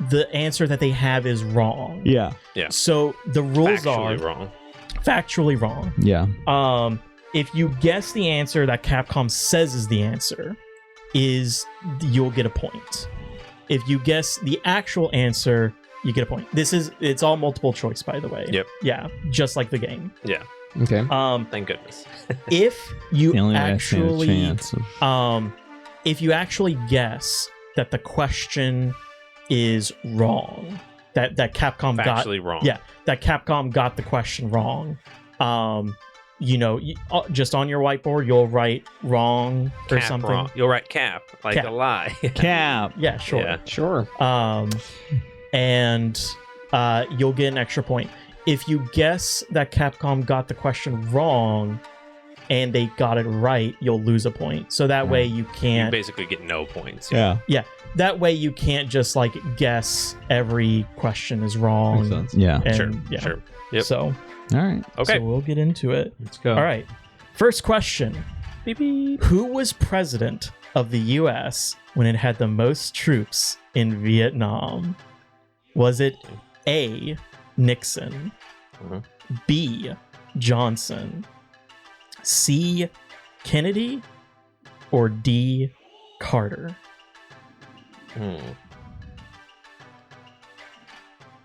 the answer that they have is wrong. Yeah. So the rules Factually are wrong. factually wrong. Yeah. If you guess the answer that Capcom says is the answer, you'll get a point. If you guess the actual answer, you get a point. It's all multiple choice, by the way. Yep. Yeah, just like the game. Yeah. Okay. Thank goodness. If you The only way I stand a actually chance of- if you actually guess that the question is wrong, that Capcom got Factually wrong. yeah, that Capcom got the question wrong, just on your whiteboard you'll write wrong or Cap something. wrong. You'll write cap like Cap. a lie. Cap. Yeah, sure. Yeah. Sure. And you'll get an extra point. If you guess that Capcom got the question wrong and they got it right, you'll lose a point. So that way you You can't basically get no points. Yeah. that way you can't just like guess every question is wrong. Makes sense. Yeah. And, Sure. yeah. Sure. Yep. So All right. Okay. so we'll get into it. Let's go. All right. First question. Beep, beep. Who was president of the US when it had the most troops in Vietnam? Was it A, Nixon, Mhm. B, Johnson, C, Kennedy, or D, Carter?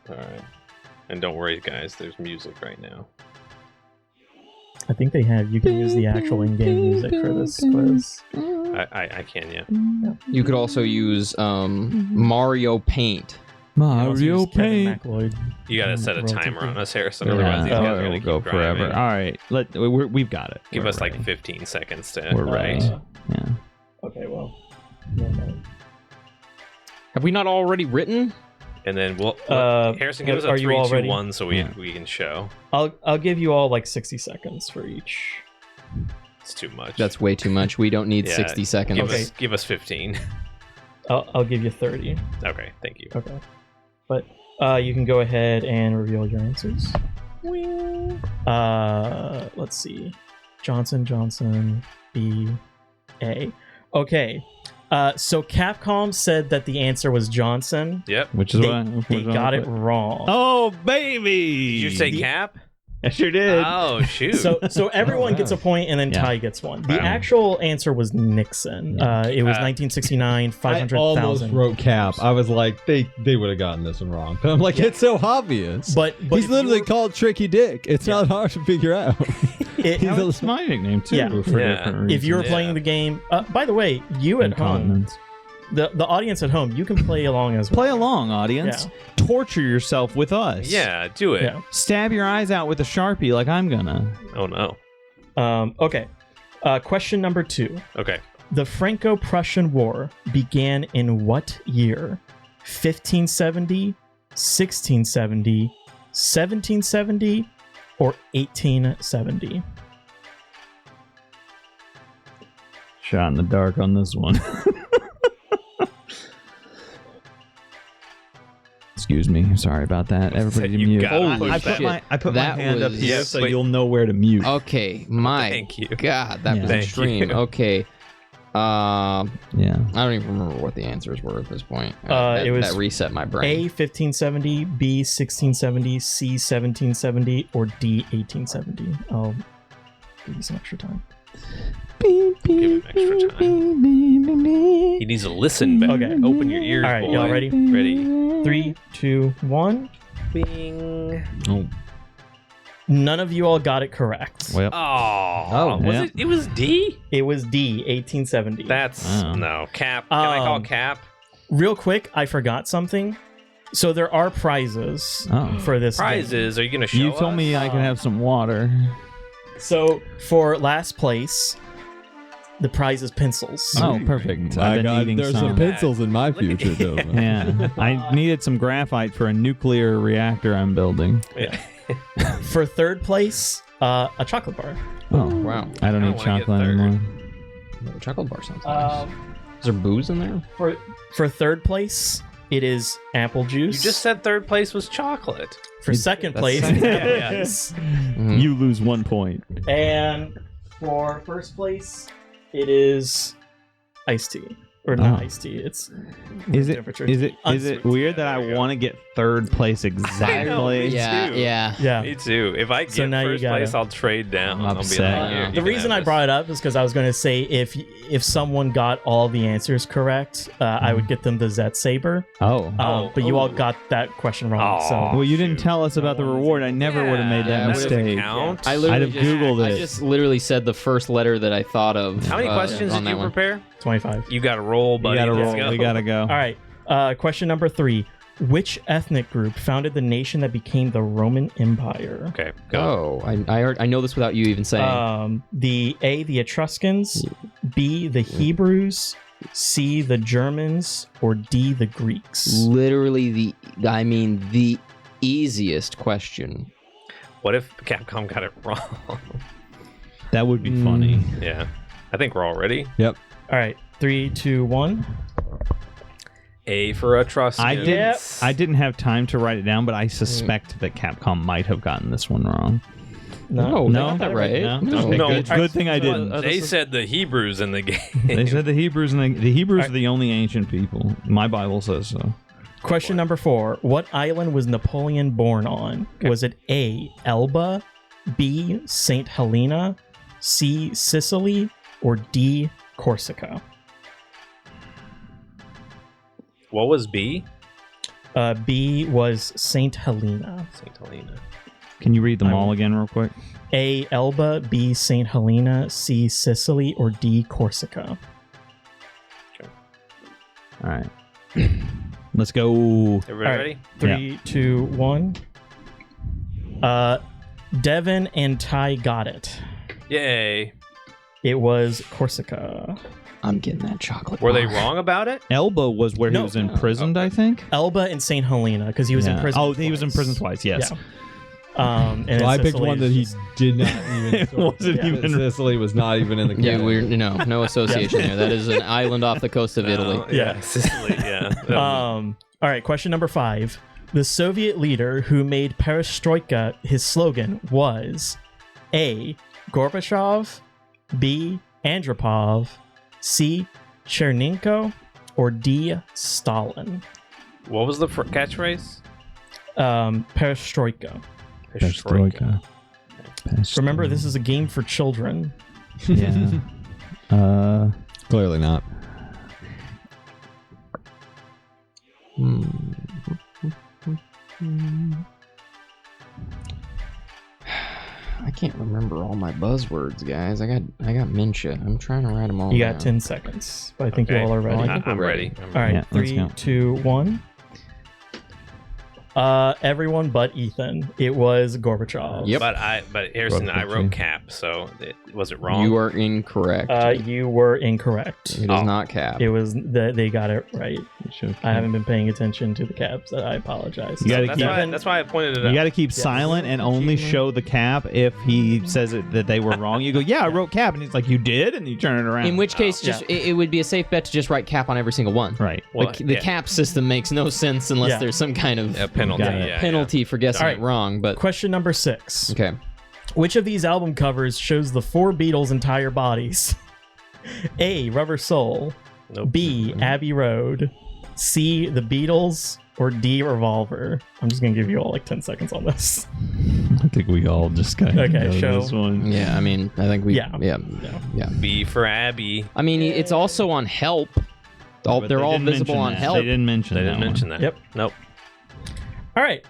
All right. And don't worry, guys. There's music right now. I think you can use the actual in-game music for this quiz. I can, yeah. You could also use Mario Paint. You can also Mario use Kevin Paint. McLeod. You gotta set a Royalty timer free. on us, Harrison. Yeah. Otherwise, these guys are It'll gonna go keep forever. driving. All right. We've got it. Give We're us like ready. 15 seconds to We're write. ready. Yeah. Okay, well. yeah, no. Have we not already written? And then we'll Harrison, give us are a you 3, all 2, ready? 1 so Yeah. we can show. I'll give you all like 60 seconds for each. It's too much. That's way too much. We don't need Yeah, 60 seconds. give Okay. us 15. I'll give you 30. Okay, thank you. Okay. But you can go ahead and reveal your answers. Let's see. Johnson, B, A. Okay. So Capcom said that the answer was Johnson. Yep. Which is They, what they got it wrong. Oh baby! Did you say The- cap? I sure did. Oh shoot. So everyone gets a point, and then Yeah. Ty gets one. The Wow. actual answer was Nixon. It was 1969, I almost 500,000. wrote Cap. I was like, they would have gotten this one wrong. I'm like, it's so obvious. But He's if literally you were- called Tricky Dick. It's not hard to figure out. That's my nickname too. Yeah. For Yeah. different reasons. if you were Yeah. playing the game, by the way, you at home, Incontinence. the audience at home, you can play along as well. Play along, audience. Torture yourself with us. yeah, do it. Yeah. Stab your eyes out with a Sharpie like I'm gonna. Oh no. Okay. Question number 2. Okay. The Franco-Prussian War began in what year? 1570, 1670, 1770, or 1870? Shot in the dark on this one. Excuse me. Sorry about that. Everybody You mute. gotta Holy I push put shit. my That hand up was- here Yes, so wait. you'll know where to mute. Okay, my Thank you. God, that Yeah. was Thank extreme. you. Okay. Yeah. I don't even remember what the answers were at this point. It was that reset my A, brain. 1570, B, 1670, C, 1770, or D, 1870? I'll give you some extra time. Give him extra time. He needs to listen back. Okay. Open your ears, All right, boy. y'all ready? Ready. 3, 2, 1. Bing. Oh. None of you all got it correct. Well. Oh, was yeah. it? It was D. It was D, 1870. That's Oh. no Cap. Can I call Um, Cap? Real quick, I forgot something. So there are prizes Oh. for this game. Prizes? Are you gonna show You told us? me I could have some water. So for last place, the prize is pencils. Oh, perfect. I I've been got, needing there's some. some pencils in my Look at- future, though. Yeah, I needed some graphite for a nuclear reactor I'm building. Yeah. For third place, a chocolate bar. Oh, Wow. I don't I need wanna get chocolate third. anymore. The chocolate bar sounds nice. Um, Is there booze in there? for third place, it is apple You juice. just said third place was chocolate. For second That's place, second. yes. Mhm. You lose 1 point. And for first place, it is iced tea. Or not Oh. iced tea. It's Is it temperature. is it Unsweet. weird that There I we go. want to get third place exactly? Yeah, too. yeah. Yeah. Me too. If I So get now you first gotta- place, I'll trade down. I'm I'll be upset. like, here, you The can reason have I this. brought it up is because I was going to say if someone got all the answers correct, I would get them the Zet Saber. Oh. But you all ooh. got that question wrong. Aw. So Well, you didn't shoot. tell us about the reward. I never would have made Yeah, that it doesn't mistake. Count? I literally I'd have Googled I it. just literally said the first letter that I thought of. How many questions on did that you one. prepare? 25. You got to roll, You buddy. gotta Let's roll. go. We gotta go. All right. Question number 3. Which ethnic group founded the nation that became the Roman Empire? Okay, go. Oh, I know this without you even saying. The Etruscans, B, the Hebrews, C, the Germans, or D, the Greeks? Literally the easiest question. What if Capcom got it wrong? That would be funny. Yeah. I think we're all ready. All right. 3, 2, 1. A for Etruscan. I didn't have time to write it down, but I suspect that Capcom might have gotten this one wrong. No, No? they got that right. No? No. Okay, No. good thing I didn't. They said the Hebrews in the game. They said the Hebrews, and the Hebrews are the only ancient people. My Bible says so. Question number 4. What island was Napoleon born on? Was it A, Elba, B, St. Helena, C, Sicily, or D, Corsica? What was B? B was St. Helena. St. Helena. Can you read them I all will. again, real quick? A, Elba, B, St. Helena, C, Sicily, or D, Corsica? All right. Let's go. Everybody All right. ready? 3, 2, 1. Devin and Ty got it. Yay. It was Corsica. I'm getting that chocolate. Were they bar. wrong about it? Elba was where he No. was imprisoned, I think. Elba and St. Helena, because he was in Yeah. prison. Oh, he was in twice. prison twice. Yes. Yeah. And So then I picked Sicily one is that he just- did not even. It wasn't Yeah. even. Sicily was not even in the. Yeah, category. no association there. That is an island off the coast of Italy. Yeah. Sicily, yeah. All right, question number 5. The Soviet leader who made perestroika his slogan was A, Gorbachev, B, Andropov, C, Chernenko, or D, Stalin? What was the catchphrase? Perestroika. Perestroika. Remember, this is a game for children. Yeah. Clearly not. I can't remember all my buzzwords, guys. I got Minsha. I'm trying to write them all You down. got 10 seconds, but I think you Okay. all are ready. Oh, I All think I'm we're ready. ready. I'm ready. right, Yeah, let's 3, go. 2, 1. Everyone but Ethan. It was Gorbachev. Yep. But Harrison, I wrote Cap, so was it wrong? You are incorrect. You were incorrect. It is not Cap. It was they got it right. I haven't been paying attention to the caps. I apologize. You gotta That's why I pointed it out. You got to keep silent and only show the cap if he says that they were wrong. You go, yeah, I wrote cap, and he's like, you did, and you turn it around. In which case, it would be a safe bet to just write Cap on every single one. Right. Well, The cap system makes no sense unless there's some kind of a penalty. penalty for guessing All right. it wrong. But Question number 6. okay. Which of these album covers shows the 4 Beatles' entire bodies? A. Rubber Soul. Nope. B. Abbey Road. C. The Beatles. Or D. Revolver. I'm just gonna give you all like 10 seconds on this. I think we all just kind of know show. this one. Yeah, I mean, I think we. Yeah. Yeah. B for Abby. I mean, it's also on Help. But They're they all didn't visible mention on that. Help. They didn't mention They that didn't mention that. Yep. Nope. All right.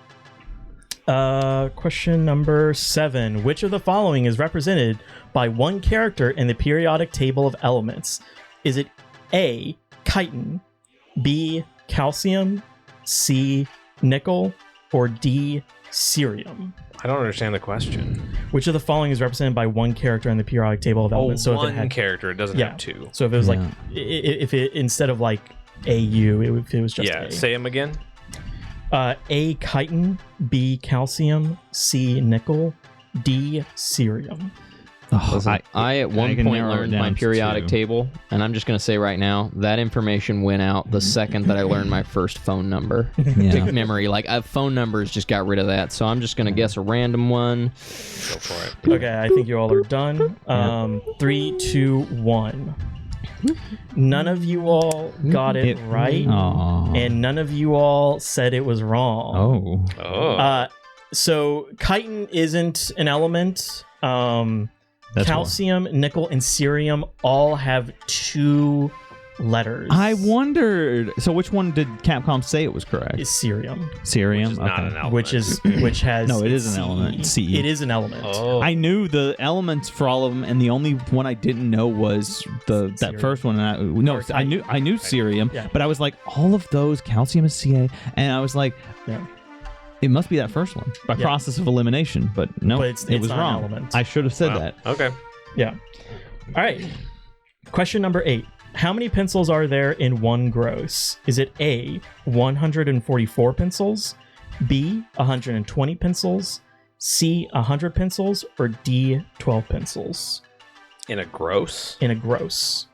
Question number 7. Which of the following is represented by one character in the periodic table of elements? Is it A. Chitin, B. Calcium, C. Nickel, or D. Cerium? I don't understand the question. Which of the following is represented by one character in the periodic table of elements? So if one it had, character. It doesn't have two. So if it was like, Yeah. if it instead of like AU, if it was just Yeah. A. Say them again. A. Chitin, B. Calcium, C. Nickel, D. Cerium. Oh, Listen, I at one can point narrow it learned down my to periodic 2. table, and I'm just going to say right now that information went out the second that I learned my first phone number. Yeah. Memory, like phone numbers, just got rid of that. So I'm just going to guess a random one. Go for it. Okay, I think you all are done. 3, 2, 1. None of you all got it right, Aw. and none of you all said it was wrong. Oh. Oh. So chitin isn't an element. That's Calcium, nickel, and cerium all have 2 letters. I wondered. So which one did Capcom say it was correct? Is cerium, Cerium. Which is not an element. which has No, it is an CE. element. CE. It is an element. Oh. I knew the elements for all of them, and the only one I didn't know was that Cerium. first one. Or I knew cerium, Yeah. but I was like, all of those calcium is Ca, and I was like, Yeah. it must be that first one by Yeah. process of elimination. But no, But it it's was not an wrong. element. I should have said Wow. that. Okay. Yeah. All right. Question number 8. How many pencils are there in one gross? Is it A, 144 pencils, B, 120 pencils, C, 100 pencils, or D, 12 pencils In a gross. in a gross?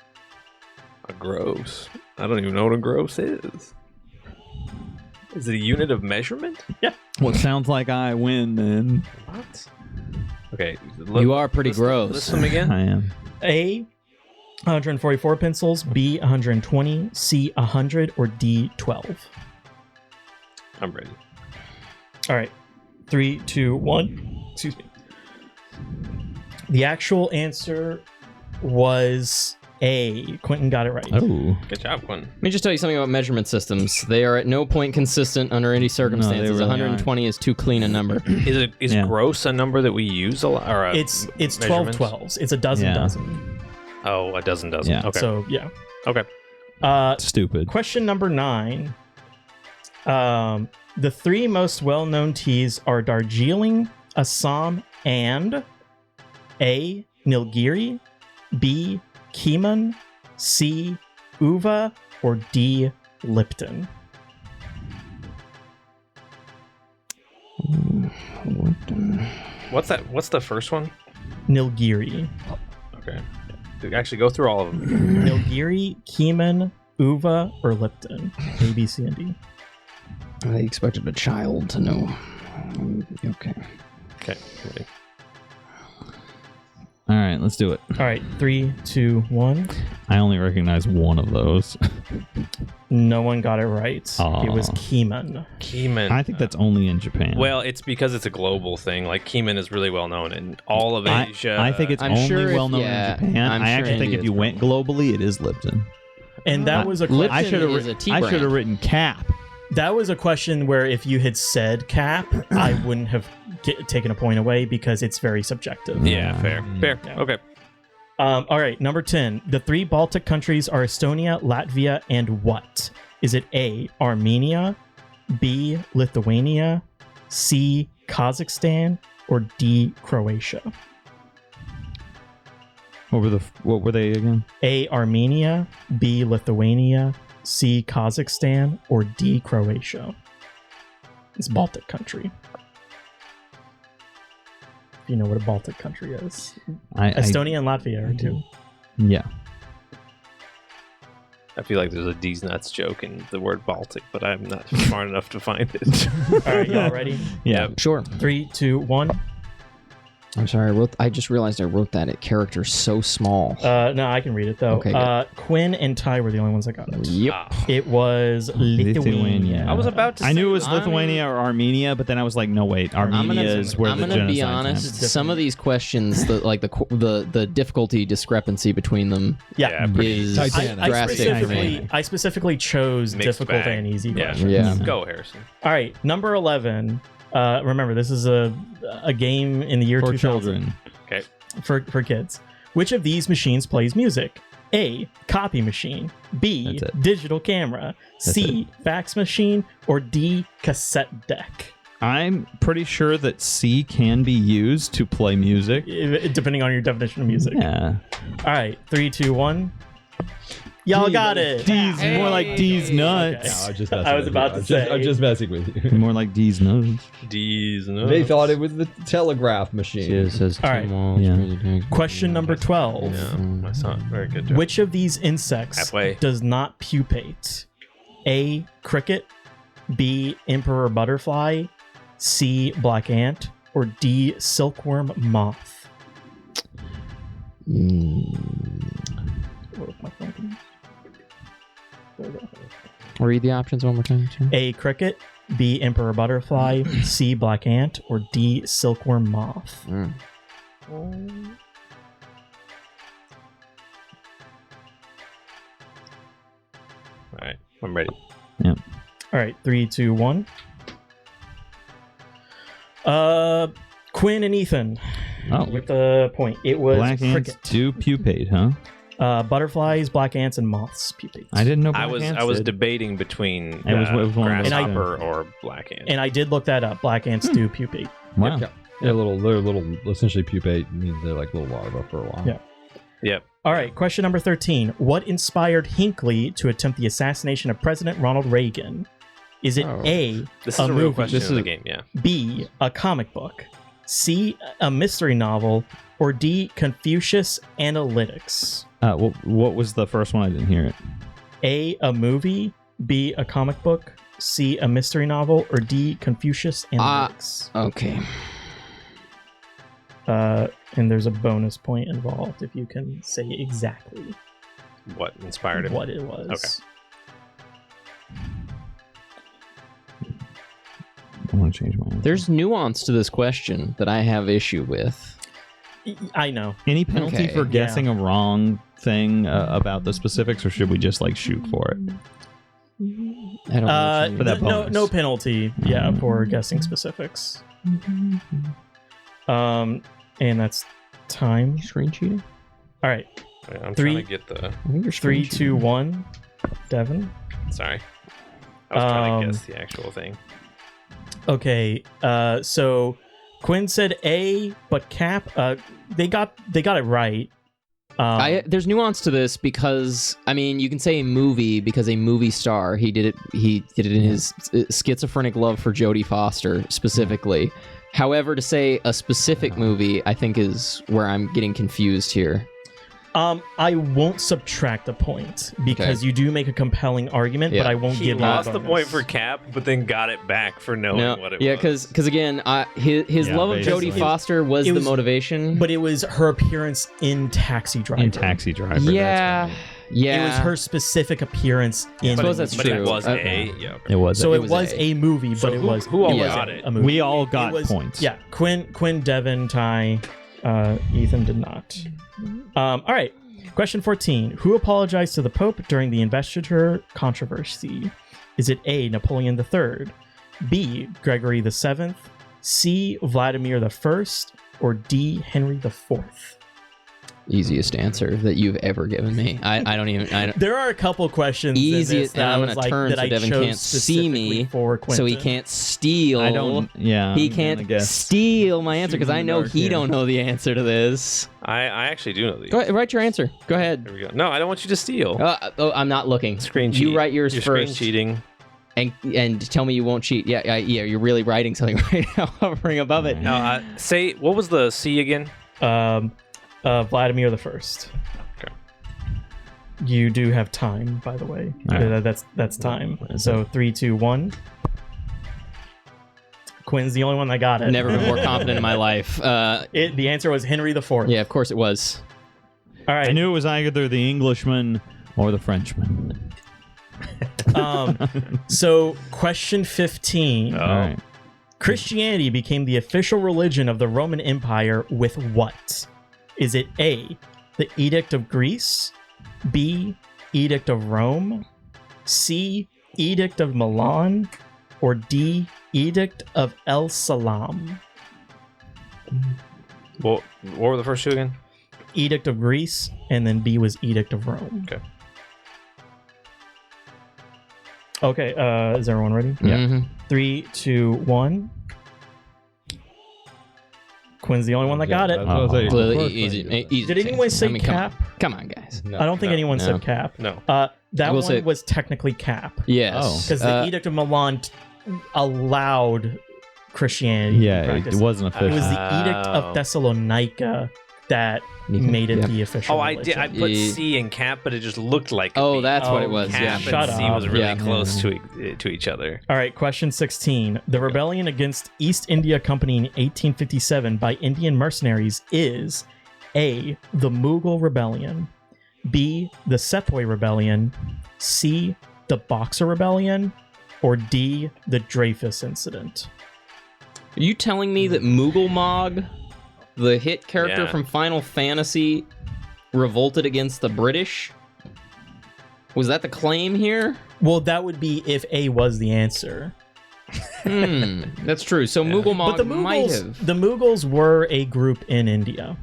A gross. I don't even know what a gross is. Is it a unit of measurement? Well, it sounds like I win then. What? Okay. You are pretty list gross. List them again. I am. A, 144 pencils, B, 120, C, 100, or D, 12? I'm ready. All right. 3, 2, 1. Excuse me. The actual answer was A. Quentin got it right. Oh. Good job, Quentin. Let me just tell you something about measurement systems. They are at no point consistent under any circumstances. really 120 is too clean a number. Is Yeah. gross a number that we use a lot? Or It's 12 measurements? 12s. It's a dozen Yeah. dozen. Oh, a dozen. Yeah. Okay. So yeah. Okay. Stupid. Question number 9. The 3 most well-known teas are Darjeeling, Assam, and A. Nilgiri, B. Keeman, C. Uva, or D. Lipton. What's that? What's the first one? Nilgiri. Okay. Actually, go through all of them. Nilgiri, Keeman, Uva, or Lipton. A, B, C, and D. I expected a child to know. Okay. Okay. Ready. All right, let's do it. All right, 3, 2, 1. I only recognize one of those. No one got it right. Aw. It was Keeman. Keeman. I think that's only in Japan. Well, it's because it's a global thing. Like Keeman is really well known in all of Asia. I think it's I'm only sure if- well known yeah, in Japan. I'm I sure actually think India if you is went globally, it is Lipton. And that was a Lipton question. I should have is a tea I should have brand. written cap. That was a question where if you had said cap, I wouldn't have taken a point away because it's very subjective. Yeah, fair. Fair. Yeah. Okay. All right, number 10. The 3 Baltic countries are Estonia, Latvia, and what? Is it A, Armenia, B. Lithuania, C. Kazakhstan, or D. Croatia? What were they again? A. Armenia, B. Lithuania, C. Kazakhstan, or D. Croatia? It's a Baltic country. If you know what a Baltic country is. Estonia and Latvia are two. Yeah. I feel like there's a D's nuts joke in the word Baltic, but I'm not smart enough to find it. All right, y'all ready? Yeah. Sure. 3, 2, 1. I'm sorry. I just realized I wrote that at character so small. No, I can read it though. Okay, good. Quinn and Ty were the only ones that got it. Yep. It was Lithuania. I was about to I knew it was I'm- Lithuania or Armenia, but then I was like, no, wait, Armenia is where I'm the gonna genocide be honest. happened. Some of these questions, the difficulty discrepancy between them Yeah. is Titanic. drastic for me. I specifically chose Mixed difficult bag. and easy Yeah. questions. Yeah. Go, Harrison. All right, number 11. Remember, this is a game in the year For 2000 children. Okay. for kids. Which of these machines plays music? A. Copy machine. B. That's it. Digital camera. C. Fax machine. Or D. Cassette deck. I'm pretty sure that C can be used to play music. Depending on your definition of music. Yeah. All right, 3, 2, 1. Y'all got it. D's, more like D's nuts. No, I'm just I was about to say. I'm just messing with you. More like D's nuts. D's nuts. They thought it was the telegraph machine. All right. Yeah. Question number 12. Yeah, that's not very good. Joke. Which of these insects Halfway. does not pupate? A. Cricket. B. Emperor butterfly. C. Black ant. Or D. Silkworm moth. Read the options one more time. Sir. A. Cricket. B. Emperor butterfly. C. Black ant. Or D. Silkworm moth. All right, I'm ready. All right, 3, 2, 1. Quinn and Ethan Oh, with the point. It was black ants cricket. do pupate, huh? Butterflies, black ants, and moths pupate. I didn't know. I black was ants was did. debating between It was one of those grasshopper or black ant. And I did look that up. Black ants do pupate. Wow. Yep. They're little, essentially pupate. I mean, they're like little larvae for a while. Yeah. Yep. All right, question number 13. What inspired Hinckley to attempt the assassination of President Ronald Reagan? Is it A, This is a a real movie? question This in the is- game. Yeah. B, a comic book? C, a mystery novel? Or D, Confucius Analytics? What was the first one? I didn't hear it. A movie? B, a comic book? C, a mystery novel? Or D, Confucius Analytics? Okay. And there's a bonus point involved if you can say exactly What inspired him? what it was. I want to change my answer. There's nuance to this question that I have issue with. I know. Any penalty Okay, for guessing a wrong thing about the specifics, or should we just like shoot for it? I don't know. For that bonus. no penalty. Yeah, for guessing specifics. And that's time. Screen cheating? All right, I'm Three- trying to get the. I think you're 3, screen 2, cheating. 1. Devin. Sorry. I was trying to Um, guess the actual thing. Okay. So Quinn said A, but Cap. They got it right. There's nuance to this because I mean you can say a movie because a movie star he did it in his schizophrenic love for Jodie Foster specifically. However, to say a specific movie I think is where I'm getting confused here. I won't subtract the point because Okay. you do make a compelling argument, Yeah. but I won't He give you lost a the bonus. point for Cap, but then got it back for knowing what it yeah, was. because again, his Yeah, love of basically. Jodie Foster was It the was- motivation. But it was her appearance in Taxi Driver. In Taxi Driver. that's yeah, right. yeah. It was her specific appearance in. I suppose that's but true. it was Okay. A. Yeah. It was. So it. it was a movie, So but it who- was who all it was got a- it? a movie. We all It got was- points. Yeah, Quinn, Devin, Ty, Ethan did not. All right. Question 14. Who apologized to the Pope during the investiture controversy? Is it A, Napoleon III, B, Gregory VII, C, Vladimir I, or D, Henry IV? Easiest answer that you've ever given me. I don't even. I don't, There are a couple questions in this easiest, that and I I'm was gonna like turn that so I Devin chose can't see specifically me, for Quentin. so he can't steal. I don't. Yeah. He I'm gonna can't guess. steal my answer because Shooting I in the know dark he here. don't know the answer to this. I actually do know these. Go ahead, write your answer. Go ahead. Here we go. No, I don't want you to steal. I'm not looking. Screen You cheat. write yours You're first. Screen cheating. And tell me you won't cheat. Yeah. You're really writing something right now, hovering above it. No, say what was the C again? Vladimir the First. Okay. You do have time, by the way. All right. That's time. So 3, 2, 1. Quinn's the only one that got it. Never been more confident in my life. The answer was Henry the Fourth. Yeah, of course it was. All right. I knew it was either the Englishman or the Frenchman. So question 15. Oh. All right. Christianity became the official religion of the Roman Empire with what? Is it A, the Edict of Greece, B, Edict of Rome, C, Edict of Milan, or D, Edict of El Salam? What were the first two again? Edict of Greece, and then B was Edict of Rome. Okay. Okay, is everyone ready? Yeah. Mhm. 3, 2, 1. Quinn's the only one that got it. Well, easy Did to anyone change. say I mean, cap? Come on, guys. I don't think No. anyone No. said cap. No. That will one say- was technically cap. Yes. Because the Edict of Milan allowed Christianity. to Yeah, practice. it wasn't It official. was the Edict Oh. of Thessalonica that made it Yeah. the official. Oh, I did. I put Yeah. C in cap, but it just looked like. a Oh, B. that's what it Oh, was. Cap Yeah. and Shut C up. was really Yeah. close to each other. All right, question 16. The rebellion against East India Company in 1857 by Indian mercenaries is A, the Mughal Rebellion, B, the Sepoy Rebellion, C, the Boxer Rebellion, or D, the Dreyfus Incident. Are you telling me that Moogle Mog, the hit character Yeah. from Final Fantasy, revolted against the British? Was that the claim here? Well, that would be if A was the answer. That's true. So Moogle Mog But the might Mughals, have. the Mughals were a group in India.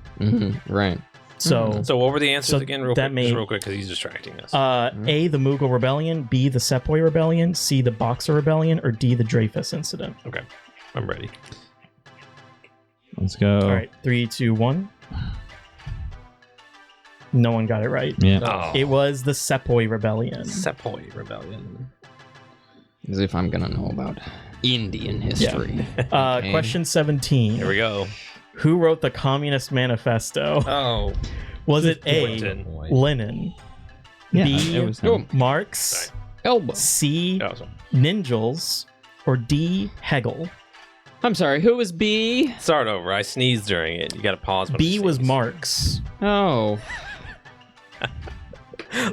Right. So, So what were the answers So again, real that quick? made- Just real quick, because he's distracting us. A, the Mughal Rebellion, B, the Sepoy Rebellion, C, the Boxer Rebellion, or D, the Dreyfus Incident. Okay, I'm ready. Let's go. All right, 3, 2, 1. No one got it right. Yeah. Oh, It was the Sepoy Rebellion. Sepoy Rebellion. As if I'm gonna know about Indian history. Okay. Question 17. Here we go. Who wrote the Communist Manifesto? Oh, Was it A, Clinton. Lenin, Yeah, B, it was him. Marx, Elbow. C, Oh, sorry. Ninjals, or D, Hegel? I'm sorry. Who was B? Start over. I sneezed during it. You got to pause. When B I was sneeze. Marx. Oh.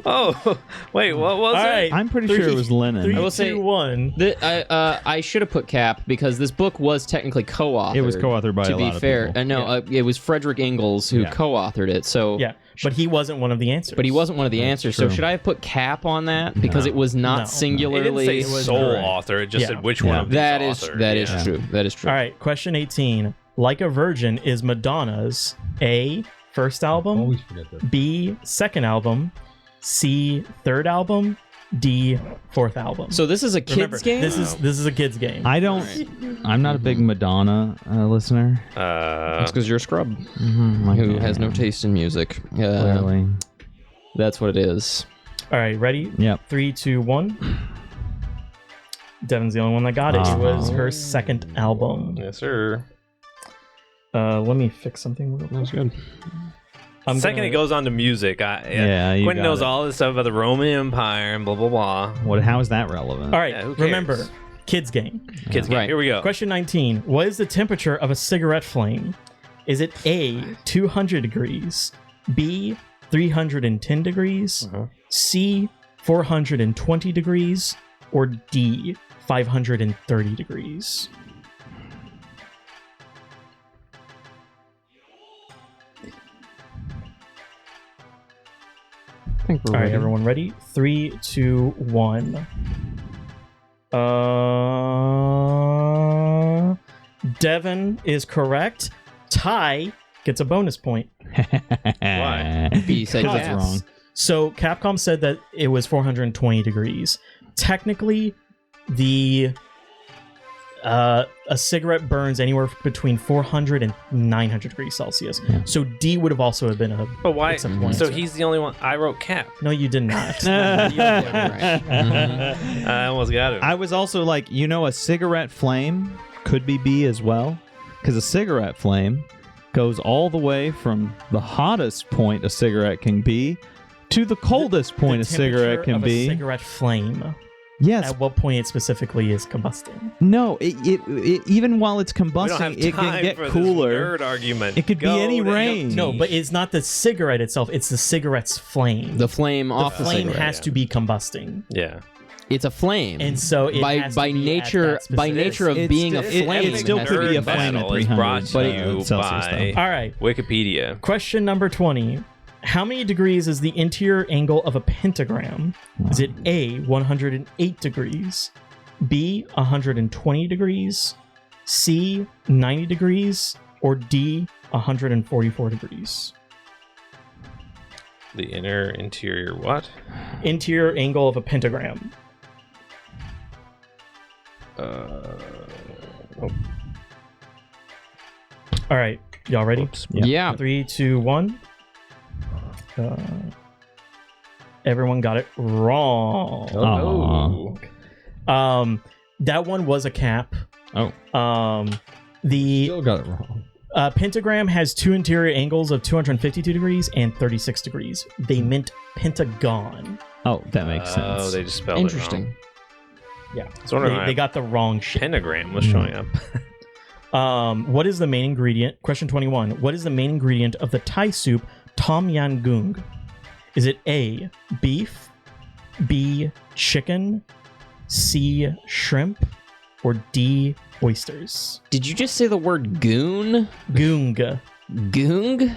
Oh, wait. What was All it? right, I'm pretty sure it was Lennon. 3, I will say- 2, 1. I should have put cap because this book was technically co-authored. It was co-authored by to a be lot of fair. people. No, it was Frederick Ingalls who Yeah. co-authored it. So Yeah, but he wasn't one of the answers. But he wasn't one of the That's answers. true. So should I have put cap on that because No. it was not No. It didn't singularly? say was sole correct. author. It just Yeah. said which one Yeah. of these That is authored. that is Yeah. true. That is true. All right, question 18. Like a Virgin is Madonna's A, first album, Always forget that. B, second album, C, third album, D, fourth album. So this is a kids Remember, game. this is a kids game. I don't. I'm not a big Madonna listener. That's because you're a scrub Like, who has no taste in music. Clearly. That's what it is. All right, ready? Yep. 3, 2, 1. Devin's the only one that got it. It was her second album. Yes, sir. Let me fix something real quick. That's good. I'm Second, gonna- it goes on to music. Yeah, you Quentin got knows it. all this stuff about the Roman Empire and blah blah blah. What? How is that relevant? All right, Yeah, who cares? remember, kids game. Kids, game. Right. Here we go. Question 19. What is the temperature of a cigarette flame? Is it A, 200 degrees, B, 310 degrees, C, 420 degrees, or D, 530 degrees? I think we're All right, ready. everyone ready? 3, 2, 1. Devin is correct. Ty gets a bonus point. Why? B said Because yes. That's wrong. So Capcom said that it was 420 degrees. Technically, a cigarette burns anywhere between 400 and 900 degrees Celsius. Yeah. So D would have also have been a. But why? It's a point. So he's the only one. I wrote Cap. No, you did not. Right. Mhm. I almost got it. I was also like, a cigarette flame could be B as well, because a cigarette flame goes all the way from the hottest point a cigarette can be to the coldest point a cigarette can be. A cigarette flame. Yes. At what point it specifically is combusting? No. It even while it's we don't have combusting, it can time get for cooler. This nerd argument. It could be Go any to range. No, but it's not the cigarette itself. It's the cigarette's flame. The flame off the flame cigarette. has to be combusting, Yeah. It's a flame. and so it by has to by be at nature that by specific- nature of It's being a sti- it- flame. it still has could to be a Nerd flame at Battle is 300 brought to you Celsius, by All right. Wikipedia. Question number 20. How many degrees is the interior angle of a pentagram? Is it A, 108 degrees, B, 120 degrees, C, 90 degrees, or D, 144 degrees? The interior what? Interior angle of a pentagram. All right. Y'all ready? Whoops. Yeah. 3, 2, 1. Everyone got it wrong. Oh. That one was a cap. Oh. The Still got it wrong. pentagram has two interior angles of 252 degrees and 36 degrees. They meant pentagon. Oh, that makes sense. Oh, they just spelled Interesting. it wrong. Yeah. I was wondering why They got the wrong shit. pentagram was showing up. What is the main ingredient? Question 21. What is the main ingredient of the Thai soup Tom Yam Goong? Is it A, beef, B, chicken, C, shrimp, or D, oysters? Did you just say the word goon? Goong. Goong?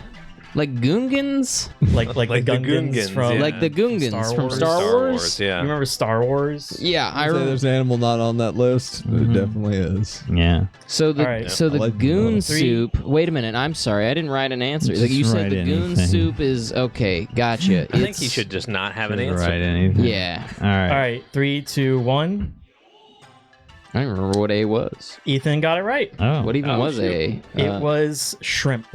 Like Goongans? Like the Gungans from... yeah. Like the Goongans Star from Wars. Star Wars? You Yeah. remember Star Wars? Yeah, I I'd say remember. there's an animal not on that list. But Mhm. It definitely is. Yeah. So the All right. so the I like goon those. soup. Wait a minute. I'm sorry. I didn't write an answer. Like Just you said, write the goon anything. soup is okay. Gotcha. I think It's- he should just not have an Shouldn't answer. write anything. Yeah. All right. All right. 3, 2, 1. I don't remember what A was. Ethan got it right. Oh. What even Oh, was shoot. A? It was shrimp.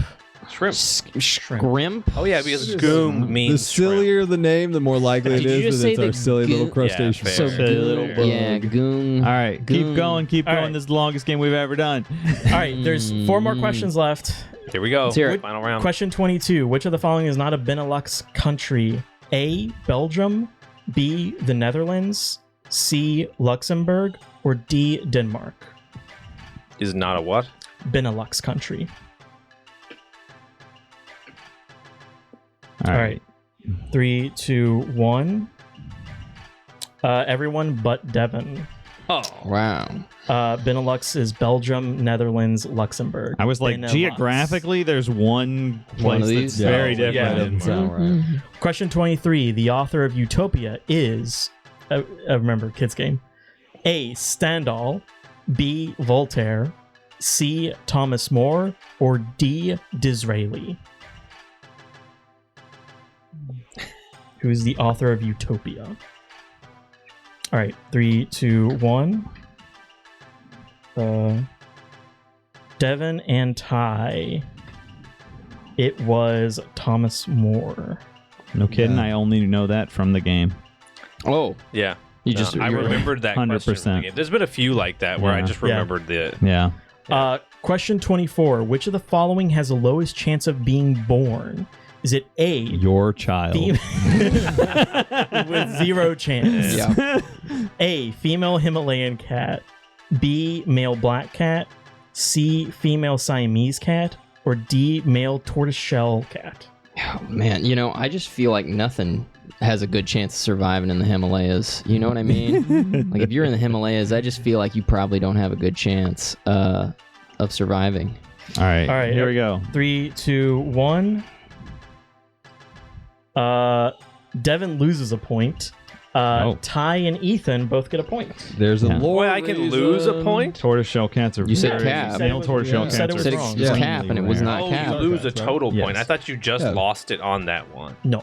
Shrimp. Shrimp. Oh yeah, because goom means The shrimp. sillier the name, the more likely it Did you is just that say it's our the silly little goon- crustacean. Yeah, So fair. Silly goon. little bug. Yeah, goon. All right. Keep Goon. going. Keep All going. right. This is the longest game we've ever done. All right. There's 4 more questions left. Here we go. Let's hear it. Final round. Question 22. Which of the following is not a Benelux country? A, Belgium, B, the Netherlands, C, Luxembourg, or D, Denmark? Is not a what? Benelux country. All All right. 3, 2, 1. Everyone but Devin. Oh. Wow. Benelux is Belgium, Netherlands, Luxembourg. I was like, Benelux. geographically, there's one place One of that's these? very Yeah, different. yeah. Doesn't sound right. Question 23. The author of Utopia is, remember, kids game. A, Stendhal, B, Voltaire, C, Thomas More, or D, Disraeli? Who is the author of Utopia? All right, 3, 2, 1. Devin and Ty. It was Thomas More. No kidding. Yeah. I only know that from the game. Oh, Yeah. you No, just I remembered that 100%. question from the game. There's been a few like that where I Yeah. just Yeah. remembered the Yeah. Question 24. Which of the following has the lowest chance of being born? Is it A, Your child. with 0 chance? Yeah. A, female Himalayan cat, B, male black cat, C, female Siamese cat, or D, male tortoiseshell cat? Oh, man, I just feel like nothing has a good chance of surviving in the Himalayas. You know what I mean? Like if you're in the Himalayas, I just feel like you probably don't have a good chance of surviving. All right. All right, Here we go. 3, 2, 1. Devin loses a point. Ty and Ethan both get a point. There's a Yeah. lore Boy, I can lose a reason. point. Tortoiseshell cats are You said very- cab. Male tortoiseshell You cats said it are was Said it wrong. was extremely cap, and it was rare. not Oh, cap. you lose a That's right. total point. Yes. I thought you just Yeah. lost it on that one. No.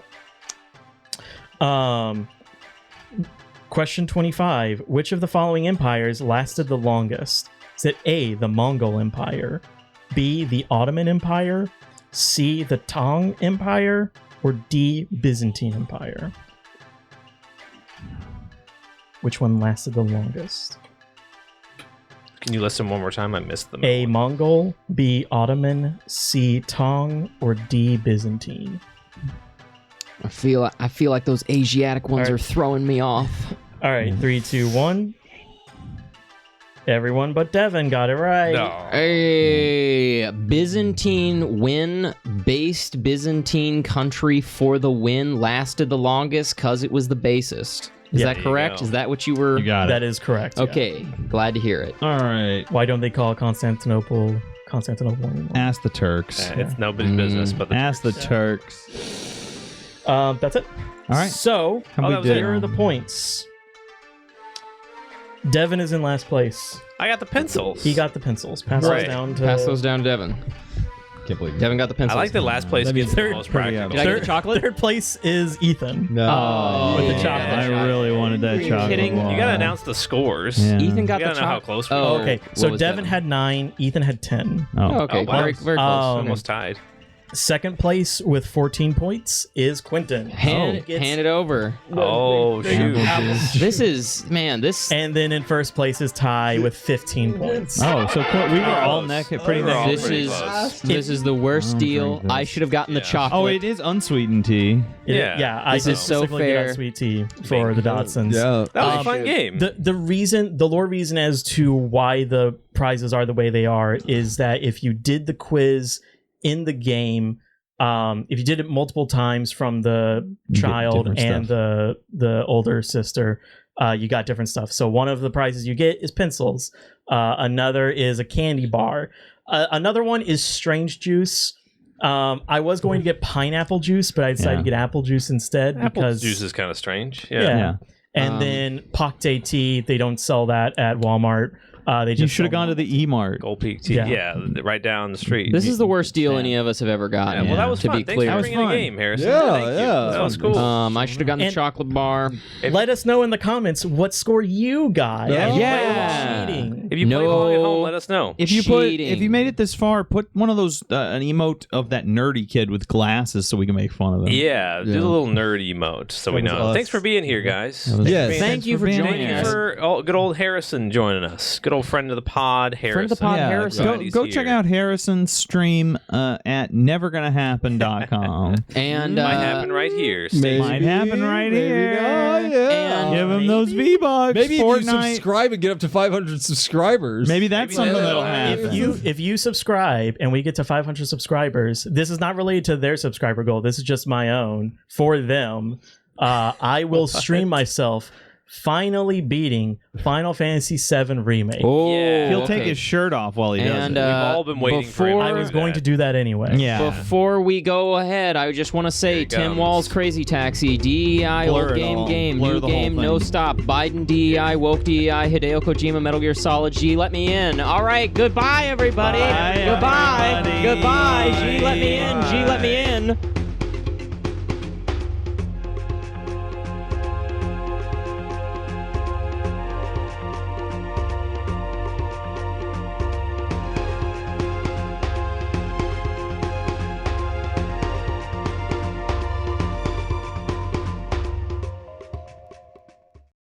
Question 25. Which of the following empires lasted the longest? Is it A, the Mongol Empire, B, the Ottoman Empire, C, the Tang Empire, or D, Byzantine Empire? Which one lasted the longest? Can you list them one more time? I missed them. A, Mongol, B, Ottoman, C, Tang, or D, Byzantine? I feel like those Asiatic ones All are right. throwing me off. All right, 3, 2, 1. Everyone but Devin got it right. No. A Byzantine win, based Byzantine country for the win, lasted the longest because it was the basest. Is Yeah. that There you correct? go. Is that what you were? You got it. That is correct. yeah. Okay, glad to hear it. All right. Why don't they call Constantinople anymore? Ask the Turks. It's nobody's business but the Ask the Turks. Turks. That's it. All right. So, How we that was did? it. here are the points. Devin is in last place. I got the pencils. He got the pencils. Pass Right. those down to... Pass those down to Devin. Can't believe it. Devin got the I pencils. like that last place That'd be gets the third most pretty practical. Did I get the chocolate? Third place is Ethan. No. Oh, With the yeah. chocolate. I really wanted that you chocolate. kidding? bar. You gotta announce the scores. Yeah. Ethan got You the gotta know how chocolate. close we Oh, are. Okay, what so was Devin had 9, Ethan had 10. Oh. Okay, Oh, wow. very close. Almost tied. Second place with 14 points is Quentin. Hand it over. Oh, shoot. This is this. And then in first place is Ty with 15 points. Oh, so we were all Close. pretty We were all neck. This pretty is close. this is the worst I don't deal. drink this. I should have gotten the Yeah. chocolate. Oh, it is unsweetened tea. Yeah. I This is so specifically got fair. sweet tea for the Dodsons. Yeah. That was a Um, fun game. The lore reason as to why the prizes are the way they are is that if you did the quiz in the game, if you did it multiple times from the You get child different and stuff. the older sister, you got different stuff. So one of the prizes you get is pencils. Another is a candy bar. Another one is strange juice. I was going to get pineapple juice, but I decided to get apple juice instead Apple because juice is kind of strange. Yeah. Yeah. And then Pokte tea, they don't sell that at Walmart. They just You should have sell gone to the E-Mart. Gold Peak Tea. Yeah. Yeah, right down the street. This is the worst deal any of us have ever gotten. Yeah, well, that was to fun. be Thanks clear. for was bringing the fun. game, Harrison. Yeah, Thank you. yeah. That was cool. I should have gotten the And- chocolate bar. Let us know in the comments what score you got. Yeah. If you Yeah. played cheating. If you played along at home, No. let us know. If you Cheating. made it this far, put one of those an emote of that nerdy kid with glasses so we can make fun of them. Yeah, do Yeah. the little nerd emote so we That was know. us. Thanks for being here, guys. That was- Yes. Thank you for being joining here. Thank you us. for good old Harrison joining us. Good old friend of the pod, Harrison. Friend of the pod, Harrison. Glad Go, he's go here. check out Harrison's stream at nevergonnahappen.com. And Might happen right here. Stay Maybe, Might happen right maybe here. not, yeah. And- Give him those V-Bucks. Maybe if you Fortnite. subscribe and get up to 500 subscribers. Maybe that's Maybe something that'll that'll happen. happen. If you subscribe and we get to 500 subscribers, this is not related to their subscriber goal. This is just my own for them. I will stream myself finally beating Final Fantasy VII Remake. Oh, Yeah. He'll okay. take his shirt off while he does And, it. We've all been waiting for him. before- I was going to do that anyway. Yeah. Before we go ahead, I just want to say Here it Tim comes. Wall's Crazy Taxi, DEI, Blur Old it Game all. Game, Blur New the whole Game, No thing. Stop, Biden DEI, Woke DEI, Hideo Kojima, Metal Gear Solid, G, let me in. All right, goodbye, everybody. Bye, Goodbye. everybody. Goodbye. G, let me in. G, let me in.